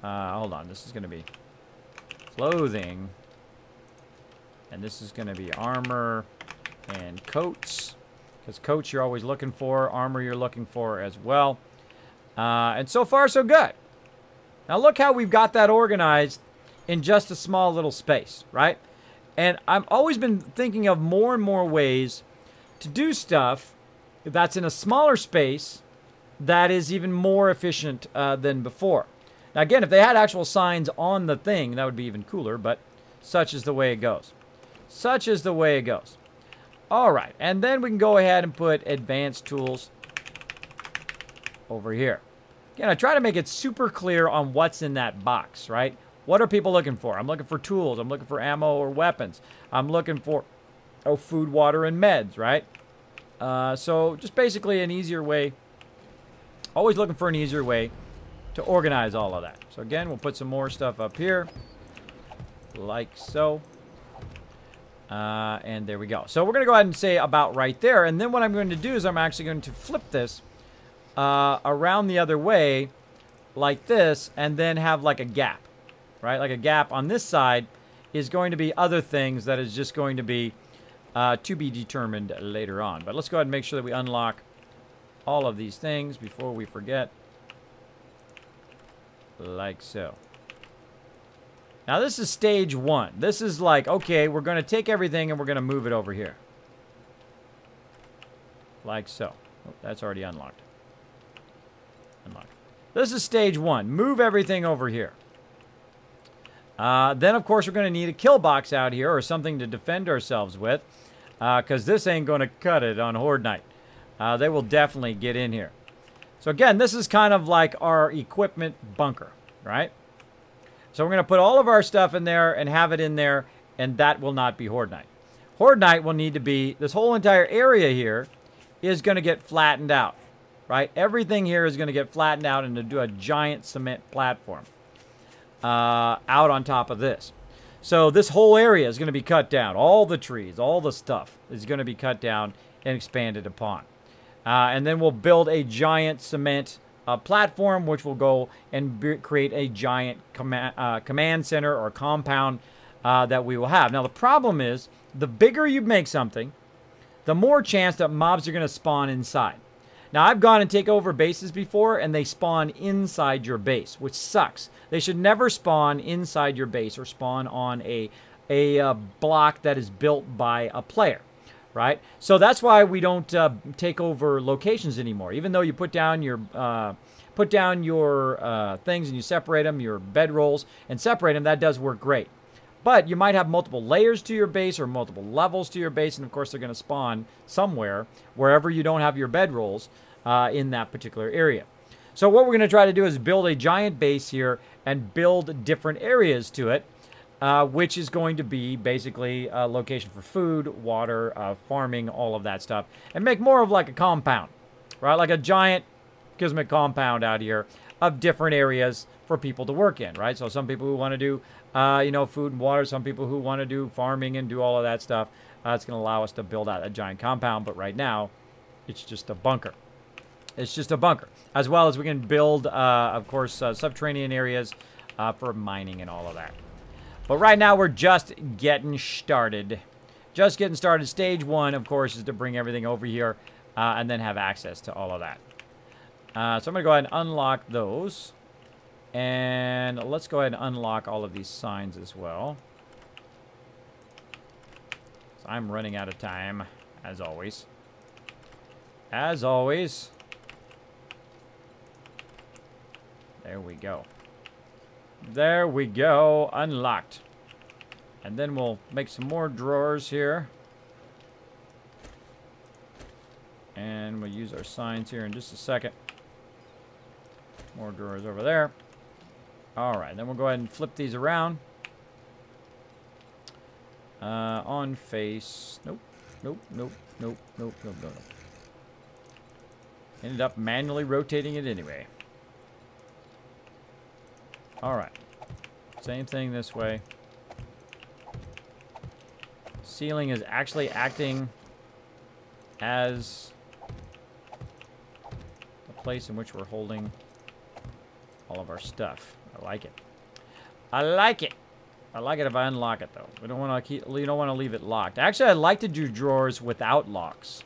hold on. This is going to be clothing. And this is going to be armor and coats. Because coats you're always looking for. Armor you're looking for as well. And so far, so good. Now look how we've got that organized in just a small little space, right? And I've always been thinking of more and more ways to do stuff that's in a smaller space that is even more efficient than before. Now again, if they had actual signs on the thing, that would be even cooler, but such is the way it goes. Such is the way it goes. All right, and then we can go ahead and put advanced tools over here. Again, I try to make it super clear on what's in that box, right? What are people looking for? I'm looking for tools. I'm looking for ammo or weapons. I'm looking for food, water, and meds, right? So just basically an easier way. Always looking for an easier way to organize all of that. So again, we'll put some more stuff up here. Like so. And there we go. So we're going to go ahead and say about right there. And then what I'm going to do is I'm actually going to flip this around the other way like this and then have like a gap, right? Like a gap on this side is going to be other things that is just going to be determined later on. But let's go ahead and make sure that we unlock all of these things before we forget. Like so. Now this is stage one. This is like, okay, we're going to take everything and we're going to move it over here. Like so. Oh, that's already unlocked. Unlocked. This is stage one. Move everything over here. Then, of course, we're going to need a kill box out here or something to defend ourselves with, because this ain't going to cut it on Horde Night. They will definitely get in here. So, again, this is kind of like our equipment bunker, right? So we're going to put all of our stuff in there and have it in there, and that will not be Horde Night. Horde Night will need to be, this whole entire area here is going to get flattened out, right? Everything here is going to get flattened out and to do a giant cement platform out on top of this. So this whole area is going to be cut down. All the trees, all the stuff is going to be cut down and expanded upon. And then we'll build a giant cement platform, which will go and create a giant command center or compound that we will have. Now, the problem is, the bigger you make something, the more chance that mobs are going to spawn inside. Now, I've gone and take over bases before, and they spawn inside your base, which sucks. They should never spawn inside your base or spawn on a block that is built by a player. Right? So that's why we don't take over locations anymore. Even though you put down your things and you separate them, your bedrolls, and separate them, that does work great. But you might have multiple layers to your base or multiple levels to your base, and of course they're going to spawn somewhere, wherever you don't have your bedrolls in that particular area. So what we're going to try to do is build a giant base here and build different areas to it. Which is going to be basically a location for food, water, farming, all of that stuff. And make more of like a compound, right? Like a giant Kismet compound out here of different areas for people to work in, right? So some people who want to do, food and water. Some people who want to do farming and do all of that stuff. It's going to allow us to build out a giant compound. But right now, it's just a bunker. It's just a bunker. As well as we can build, of course, subterranean areas for mining and all of that. But right now, we're just getting started. Just getting started. Stage 1, of course, is to bring everything over here and then have access to all of that. So I'm going to go ahead and unlock those. And let's go ahead and unlock all of these signs as well. So I'm running out of time, as always. As always. There we go. There we go. Unlocked. And then we'll make some more drawers here. And we'll use our signs here in just a second. More drawers over there. Alright, then we'll go ahead and flip these around. On face. Nope. Nope, nope, nope, nope, nope, nope. Ended up manually rotating it anyway. Alright. Same thing this way. Ceiling is actually acting as the place in which we're holding all of our stuff. I like it. I like it. I like it if I unlock it though. We don't want to you don't want to leave it locked. Actually, I like to do drawers without locks.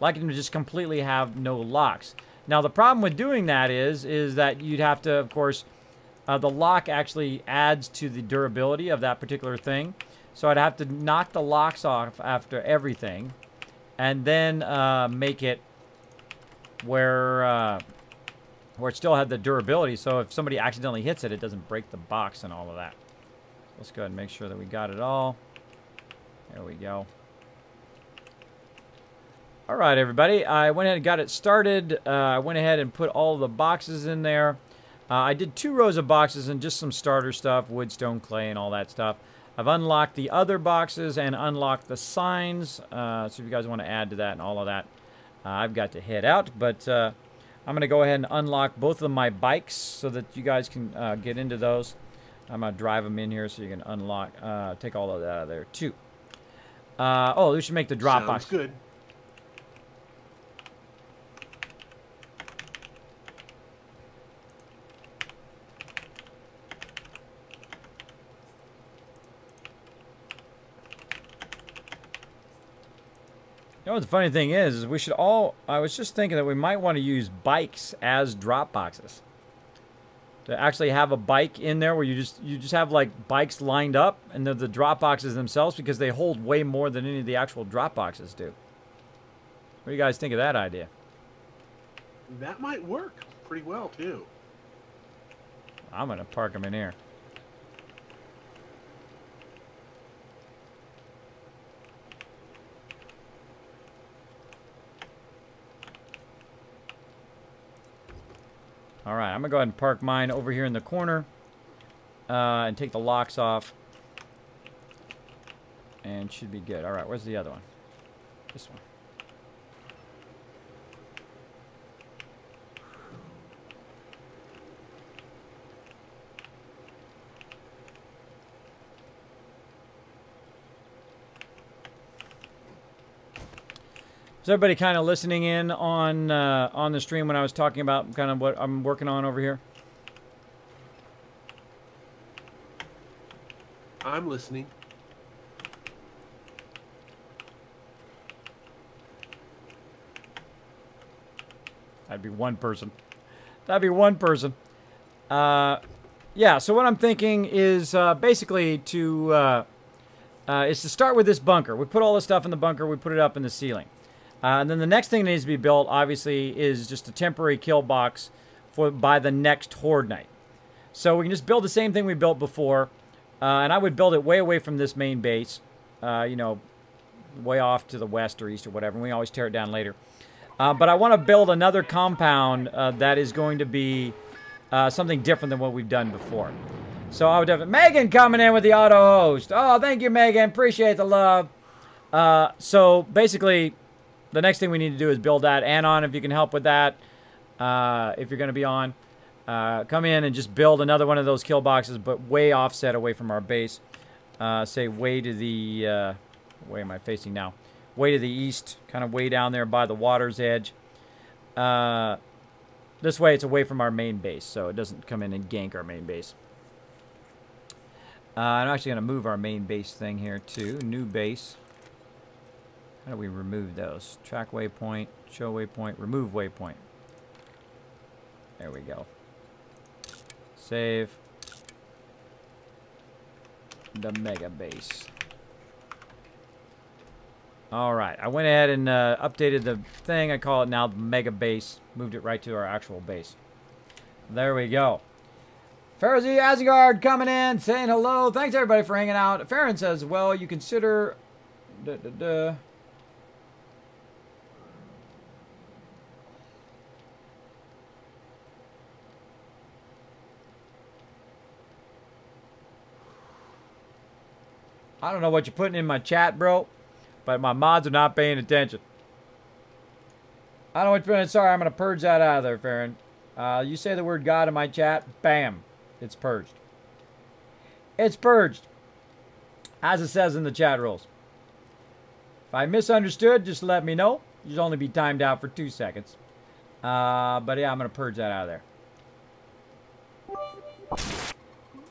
I like them to just completely have no locks. Now the problem with doing that is that you'd have to, of course, the lock actually adds to the durability of that particular thing. So I'd have to knock the locks off after everything. And then make it where it still had the durability. So if somebody accidentally hits it, it doesn't break the box and all of that. Let's go ahead and make sure that we got it all. There we go. All right, everybody. I went ahead and got it started. I went ahead and put all the boxes in there. I did 2 rows of boxes and just some starter stuff, wood, stone, clay, and all that stuff. I've unlocked the other boxes and unlocked the signs. So if you guys want to add to that and all of that, I've got to head out. But I'm going to go ahead and unlock both of my bikes so that you guys can get into those. I'm going to drive them in here so you can unlock, take all of that out of there too. Oh, we should make the drop box. Sounds good. You know what the funny thing is we should all, I was just thinking that we might want to use bikes as drop boxes. To actually have a bike in there where you just have like bikes lined up and they're the drop boxes themselves because they hold way more than any of the actual drop boxes do. What do you guys think of that idea? That might work pretty well too. I'm going to park them in here. I'm going to go ahead and park mine over here in the corner. And take the locks off. And should be good. All right, where's the other one? This one. Is everybody kind of listening in on the stream when I was talking about kind of what I'm working on over here? I'm listening. That'd be one person. That'd be one person. Yeah, so what I'm thinking is basically to start with this bunker. We put all the stuff in the bunker. We put it up in the ceiling. And then the next thing that needs to be built, obviously, is just a temporary kill box by the next Horde Night. So we can just build the same thing we built before. And I would build it way away from this main base. You know, way off to the west or east or whatever. And we always tear it down later. But I want to build another compound that is going to be something different than what we've done before. So I would definitely... Megan coming in with the auto host. Oh, thank you, Megan. Appreciate the love. So basically... The next thing we need to do is build that. Anon, if you can help with that, if you're going to be on, come in and just build another one of those kill boxes, but way offset away from our base. Say way to the, where am I facing now? Way to the east, kind of way down there by the water's edge. This way it's away from our main base, so it doesn't come in and gank our main base. I'm actually going to move our main base thing here too. New base. How do we remove those? Track waypoint, show waypoint, remove waypoint. There we go. Save. The mega base. All right, I went ahead and updated the thing. I call it now the mega base. Moved it right to our actual base. There we go. Pharisee Asgard coming in, saying hello. Thanks everybody for hanging out. Farron says, well, you consider... I don't know what you're putting in my chat, bro, but my mods are not paying attention. I don't know what you're putting in. Sorry, I'm going to purge that out of there, Farron. You say the word God in my chat, bam, it's purged. It's purged, as it says in the chat rules. If I misunderstood, just let me know. You'll only be timed out for 2 seconds. But yeah, I'm going to purge that out of there.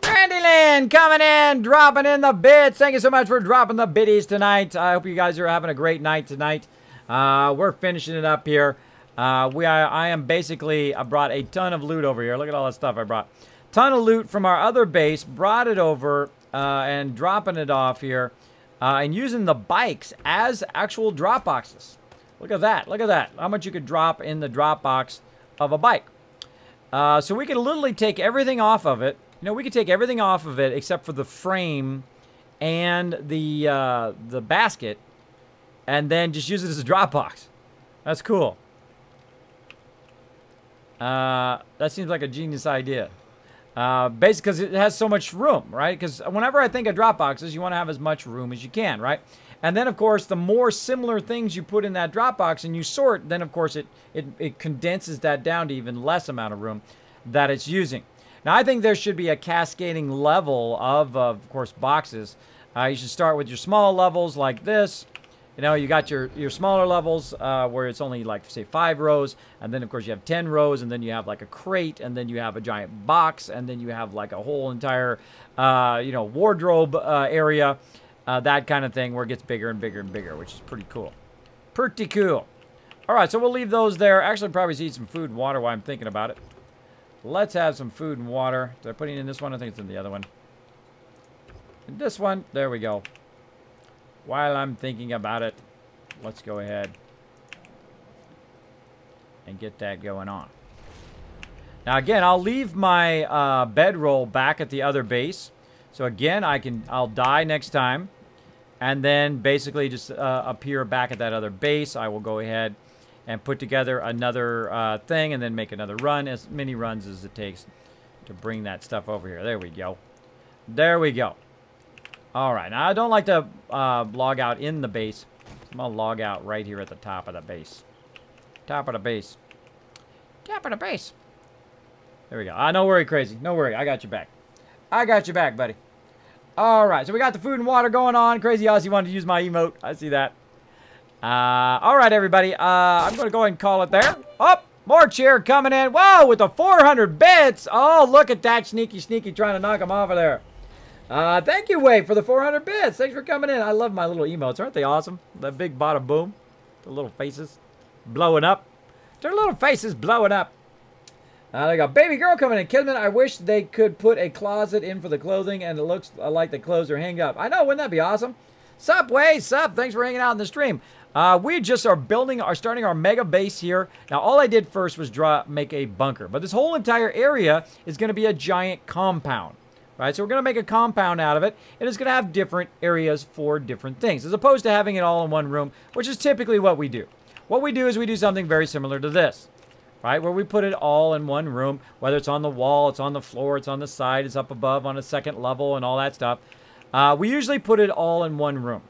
Randyland coming in, dropping in the bits. Thank you so much for dropping the biddies tonight. I hope you guys are having a great night tonight. We're finishing it up here. I am basically, I brought a ton of loot over here. Look at all that stuff I brought. Ton of loot from our other base, brought it over and dropping it off here. And using the bikes as actual drop boxes. Look at that. Look at that. How much you could drop in the drop box of a bike. So we could literally take everything off of it. You know, we could take everything off of it except for the frame and the basket, and then just use it as a drop box. That's cool. That seems like a genius idea. Basically, because it has so much room, right? Because whenever I think of drop boxes, you want to have as much room as you can, right? And then, of course, the more similar things you put in that drop box and you sort, then, of course, it condenses that down to even less amount of room that it's using. Now, I think there should be a cascading level of course, boxes. You should start with your small levels like this. You know, you got your smaller levels where it's only like, say, 5 rows. And then, of course, you have 10 rows. And then you have like a crate. And then you have a giant box. And then you have like a whole entire, you know, wardrobe area. That kind of thing where it gets bigger and bigger and bigger, which is pretty cool. Pretty cool. All right, so we'll leave those there. Actually, probably eat some food and water while I'm thinking about it. Let's have some food and water. Did I put it in this one? I think it's in the other one. In this one, there we go. While I'm thinking about it, let's go ahead and get that going on. Now again, I'll leave my bedroll back at the other base. So again, I'll die next time, and then basically just appear back at that other base. I will go ahead and put together another thing and then make another run, as many runs as it takes to bring that stuff over here. There we go. There we go. All right. Now, I don't like to log out in the base. I'm going to log out right here at the top of the base. Top of the base. Top of the base. There we go. No worry, Crazy. No worry. I got you back. I got you back, buddy. All right. So we got the food and water going on. Crazy Aussie wanted to use my emote. I see that. All right, everybody. I'm going to go ahead and call it there. Oh, more cheer coming in. Whoa, with the 400 bits. Oh, look at that. Sneaky, sneaky trying to knock him off of there. Thank you, Wade, for the 400 bits. Thanks for coming in. I love my little emotes. Aren't they awesome? The big bada boom. The little faces blowing up. Their little faces blowing up. They got baby girl coming in. Kismet, I wish they could put a closet in for the clothing, and it looks like the clothes are hanging up. I know, wouldn't that be awesome? Sup, Wade, sup. Thanks for hanging out in the stream. We just are starting our mega base here. Now, all I did first was make a bunker. But this whole entire area is going to be a giant compound. Right? So we're going to make a compound out of it. And it's going to have different areas for different things. As opposed to having it all in one room, which is typically what we do. What we do is we do something very similar to this. Right? Where we put it all in one room. Whether it's on the wall, it's on the floor, it's on the side, it's up above on a second level and all that stuff. We usually put it all in one room.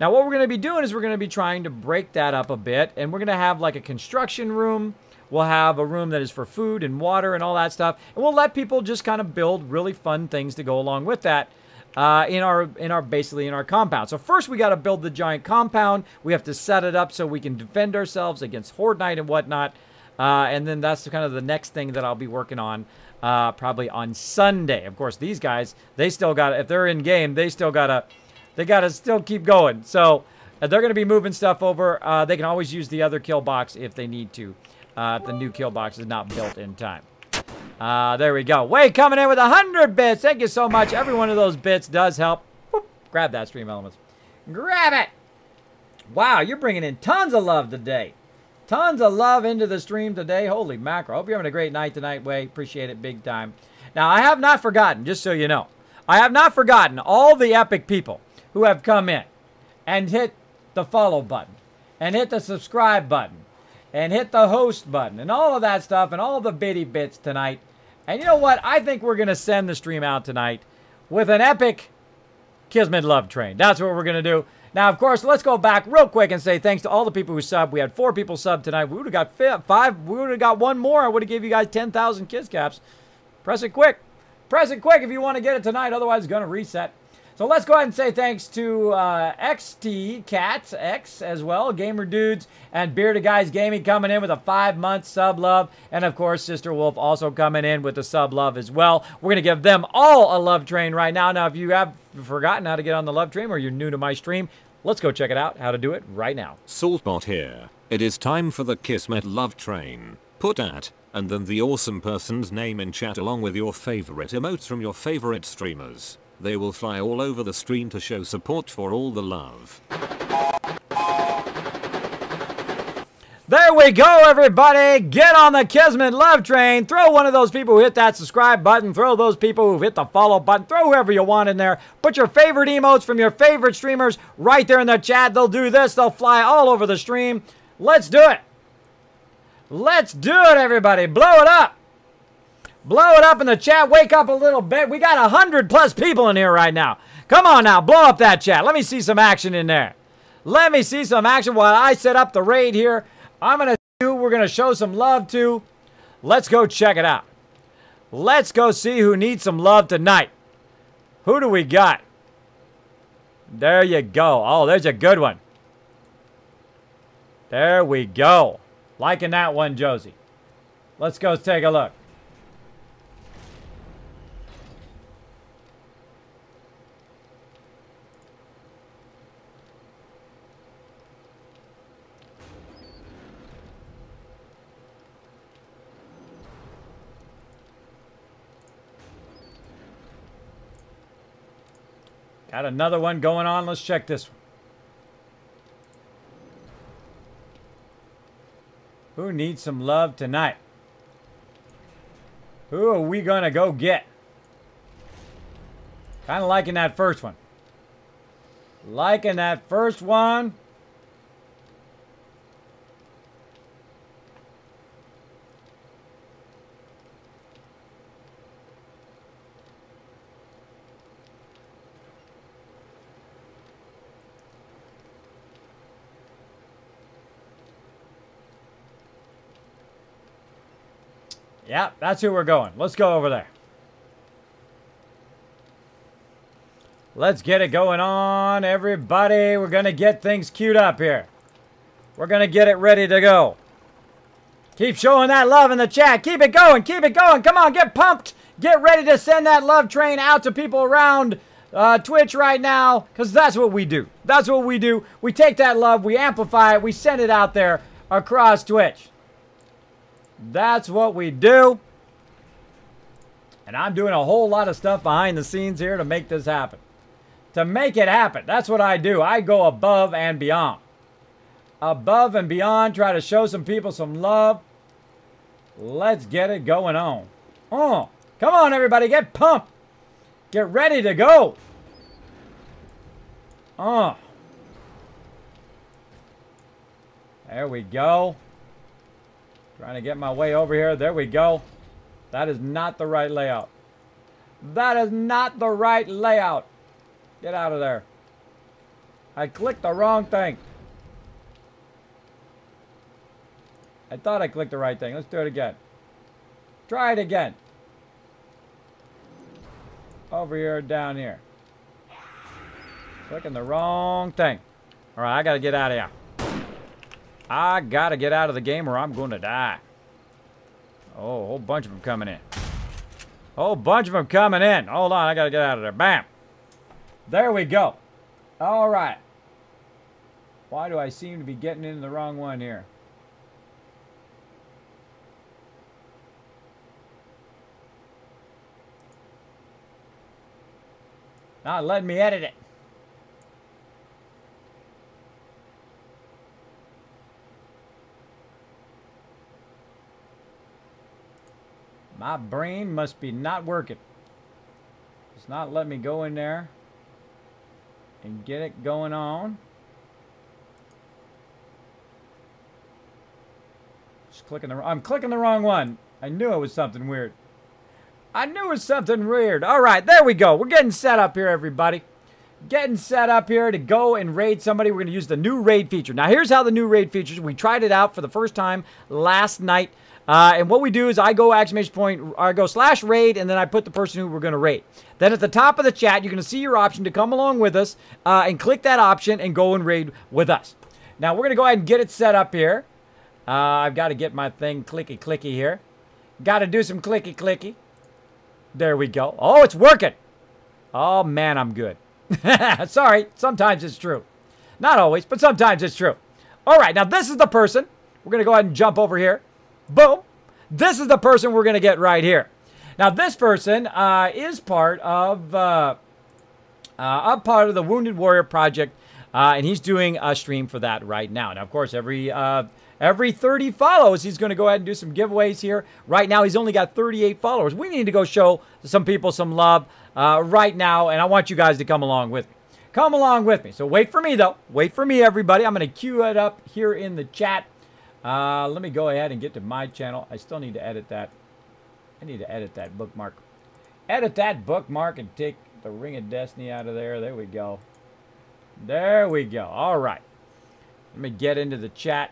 Now, what we're going to be doing is we're going to be trying to break that up a bit, and we're going to have like a construction room. We'll have a room that is for food and water and all that stuff, and we'll let people just kind of build really fun things to go along with that basically in our compound. So first, we got to build the giant compound. We have to set it up so we can defend ourselves against Horde Night and whatnot, and then that's kind of the next thing that I'll be working on. Probably on Sunday. Of course, these guys, they still got, if they're in game, they gotta still keep going. So they're going to be moving stuff over. They can always use the other kill box if they need to. If the new kill box is not built in time. There we go. Wade coming in with 100 bits. Thank you so much. Every one of those bits does help. Whoop. Grab that, Stream Elements. Grab it. Wow, you're bringing in tons of love today. Tons of love into the stream today. Holy mackerel. Hope you're having a great night tonight, Wade. Appreciate it big time. Now, I have not forgotten, just so you know, I have not forgotten all the epic people who have come in and hit the follow button and hit the subscribe button and hit the host button and all of that stuff and all the bitty bits tonight. And you know what? I think we're going to send the stream out tonight with an epic Kismet love train. That's what we're going to do. Now, of course, let's go back real quick and say thanks to all the people who subbed. We had 4 people sub tonight. We would have got 5. We would have got 1 more. I would have gave you guys 10,000 Kiss Caps. Press it quick. Press it quick if you want to get it tonight. Otherwise, it's going to reset. So let's go ahead and say thanks to XT Cats X as well, Gamer Dudes, and Bearded Guys Gaming coming in with a 5-month sub love, and of course Sister Wolf also coming in with the sub love as well. We're gonna give them all a love train right now. Now, if you have forgotten how to get on the love train or you're new to my stream, let's go check it out. How to do it right now. Saltbot here. It is time for the Kismet love train. Put at and then the awesome person's name in chat along with your favorite emotes from your favorite streamers. They will fly all over the stream to show support for all the love. There we go, everybody. Get on the Kismet love train. Throw one of those people who hit that subscribe button. Throw those people who hit the follow button. Throw whoever you want in there. Put your favorite emotes from your favorite streamers right there in the chat. They'll do this. They'll fly all over the stream. Let's do it. Let's do it, everybody. Blow it up. Blow it up in the chat. Wake up a little bit. We got 100+ people in here right now. Come on now. Blow up that chat. Let me see some action in there. Let me see some action while I set up the raid here. We're going to show some love to. Let's go check it out. Let's go see who needs some love tonight. Who do we got? There you go. Oh, there's a good one. There we go. Liking that one, Josie. Let's go take a look. Got another one going on. Let's check this one. Who needs some love tonight? Who are we going to go get? Kind of liking that first one. Liking that first one. Yeah, that's who we're going. Let's go over there. Let's get it going on, everybody. We're going to get things queued up here. We're going to get it ready to go. Keep showing that love in the chat. Keep it going. Keep it going. Come on, get pumped. Get ready to send that love train out to people around Twitch right now, because that's what we do. That's what we do. We take that love, we amplify it, we send it out there across Twitch. That's what we do. And I'm doing a whole lot of stuff behind the scenes here to make this happen. To make it happen. That's what I do. I go above and beyond. Above and beyond. Try to show some people some love. Let's get it going on. Oh, come on, everybody. Get pumped. Get ready to go. Oh. There we go. Trying to get my way over here. There we go. That is not the right layout. That is not the right layout. Get out of there. I clicked the wrong thing. I thought I clicked the right thing. Let's do it again. Try it again. Over here, down here. Clicking the wrong thing. All right, I got to get out of here. I got to get out of the game or I'm going to die. Oh, a whole bunch of them coming in. Whole bunch of them coming in. Hold on, I got to get out of there. Bam. There we go. All right. Why do I seem to be getting into the wrong one here? Not letting me edit it. My brain must be not working. It's not letting me go in there and get it going on. Just clicking the I'm clicking the wrong one. I knew it was something weird. I knew it was something weird. All right, there we go. We're getting set up here, everybody. Getting set up here to go and raid somebody. We're going to use the new raid feature. Now, here's how the new raid features. We tried it out for the first time last night. And what we do is I go exclamation point, I go /raid, and then I put the person who we're going to raid. Then at the top of the chat, you're going to see your option to come along with us and click that option and go and raid with us. Now, we're going to go ahead and get it set up here. I've got to get my thing clicky here. Got to do some clicky. There we go. Oh, it's working. Oh, man, I'm good. Sorry, sometimes it's true. Not always, but sometimes it's true. All right, now this is the person. We're going to go ahead and jump over here. Boom. This is the person we're going to get right here. Now, this person is part of the Wounded Warrior Project, and he's doing a stream for that right now. Now, of course, every 30 follows, he's going to go ahead and do some giveaways here. Right now, he's only got 38 followers. We need to go show some people some love right now, and I want you guys to come along with me. Come along with me. So wait for me, though. Wait for me, everybody. I'm going to queue it up here in the chat. Let me go ahead and get to my channel. I still need to edit that. I need to edit that bookmark. Edit that bookmark and take the Ring of Destiny out of there. There we go. There we go. All right. Let me get into the chat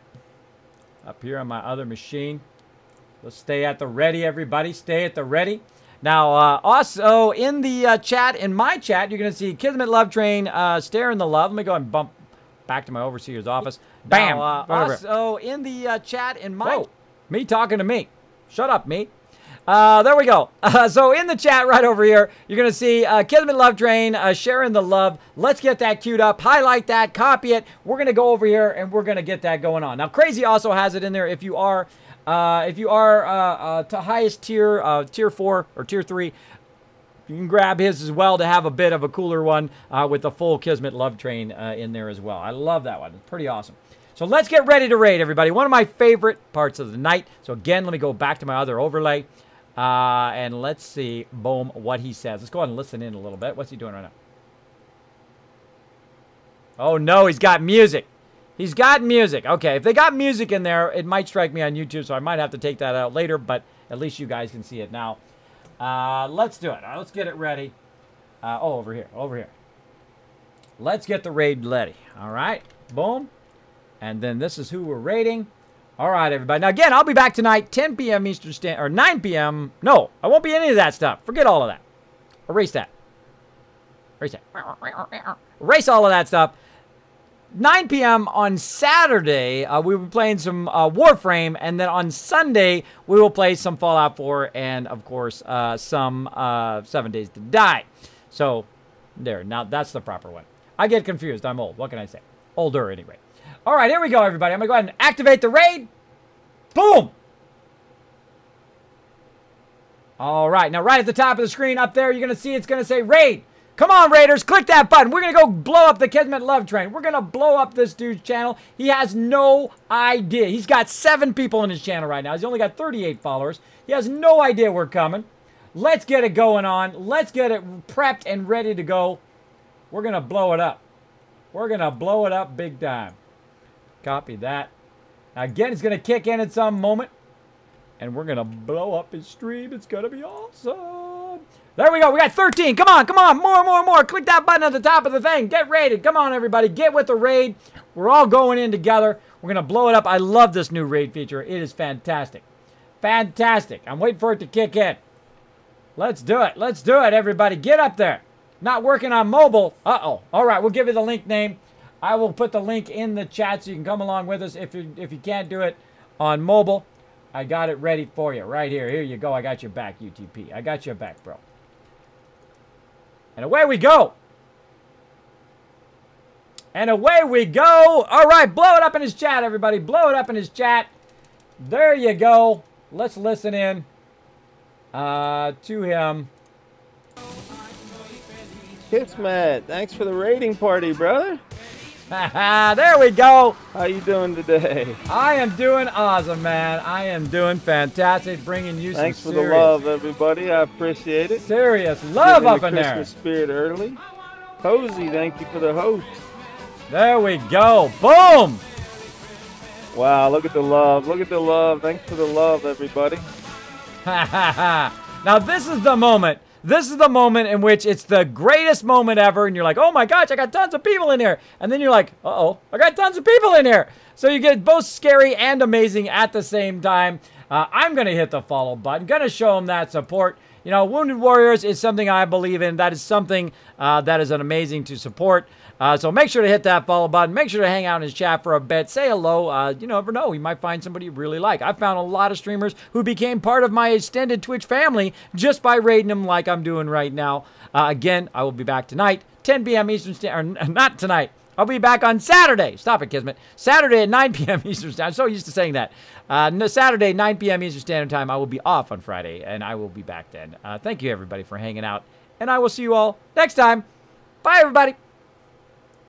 up here on my other machine. Let's stay at the ready, everybody. Stay at the ready. Now, also in the chat, in my chat, you're going to see Kismet Love Train, Stare in the Love. Let me go and bump back to my overseer's office. Bam! Now, also in the chat, in my... Whoa, me talking to me. Shut up, me. There we go. So in the chat right over here, you're going to see Kismet Love Train, sharing the love. Let's get that queued up. Highlight that. Copy it. We're going to go over here, and we're going to get that going on. Now, Crazy also has it in there if you are to highest tier, tier 4 or tier 3. You can grab his as well to have a bit of a cooler one with the full Kismet Love Train in there as well. I love that one. It's pretty awesome. So let's get ready to raid, everybody. One of my favorite parts of the night. So again, let me go back to my other overlay. And let's see, boom, what he says. Let's go ahead and listen in a little bit. What's he doing right now? Oh, no, he's got music. He's got music. Okay, if they got music in there, it might strike me on YouTube, so I might have to take that out later, but at least you guys can see it now. Let's do it. Let's get it ready. Oh, over here. Let's get the raid ready. All right, boom. And then this is who we're raiding. All right, everybody. Now, again, I'll be back tonight, 10 p.m. Eastern Standard, or 9 p.m. No, I won't be any of that stuff. Forget all of that. Erase that. Erase that. Erase all of that stuff. 9 p.m. on Saturday, we will be playing some Warframe, and then on Sunday, we will play some Fallout 4 and, of course, some 7 Days to Die. So, there. Now, that's the proper one. I get confused. I'm old. What can I say? Older, anyway. All right, here we go, everybody. I'm going to go ahead and activate the raid. Boom! All right, now right at the top of the screen up there, you're going to see it's going to say raid. Come on, Raiders, click that button. We're going to go blow up the Kismet Love Train. We're going to blow up this dude's channel. He has no idea. He's got 7 people in his channel right now. He's only got 38 followers. He has no idea we're coming. Let's get it going on. Let's get it prepped and ready to go. We're going to blow it up. We're going to blow it up big time. Copy that. Now, again, it's going to kick in at some moment. And we're going to blow up his stream. It's going to be awesome. There we go. We got 13. Come on, come on. More. Click that button at the top of the thing. Get raided. Come on, everybody. Get with the raid. We're all going in together. We're going to blow it up. I love this new raid feature. It is fantastic. Fantastic. I'm waiting for it to kick in. Let's do it. Let's do it, everybody. Get up there. Not working on mobile. Uh-oh. All right, we'll give you the link name. I will put the link in the chat so you can come along with us if you can't do it on mobile. I got it ready for you right here. Here you go. I got your back, UTP. I got your back, bro. And away we go. And away we go. All right, blow it up in his chat, everybody. Blow it up in his chat. There you go. Let's listen in to him. Kismet, thanks for the raiding party, brother. There we go. How you doing today? I am doing awesome, man. I am doing fantastic, bringing you thanks some for the love, everybody. I appreciate it. Serious love up in there. Christmas spirit early. Cozy, thank you for the host. There we go. Boom. Wow, look at the love. Look at the love. Thanks for the love, everybody. Now, this is the moment. This is the moment in which it's the greatest moment ever, and you're like, oh my gosh, I got tons of people in here. And then you're like, uh-oh, I got tons of people in here. So you get both scary and amazing at the same time. I'm going to hit the follow button, going to show them that support. You know, Wounded Warriors is something I believe in. That is something that is an amazing to support. So make sure to hit that follow button. Make sure to hang out in his chat for a bit. Say hello. You never know. You might find somebody you really like. I found a lot of streamers who became part of my extended Twitch family just by raiding them like I'm doing right now. Again, I will be back tonight, 10 p.m. Eastern Standard. Or not tonight. I'll be back on Saturday. Stop it, Kismet. Saturday at 9 p.m. Eastern Standard. I'm so used to saying that. Saturday, 9 p.m. Eastern Standard Time. I will be off on Friday, and I will be back then. Thank you, everybody, for hanging out. And I will see you all next time. Bye, everybody.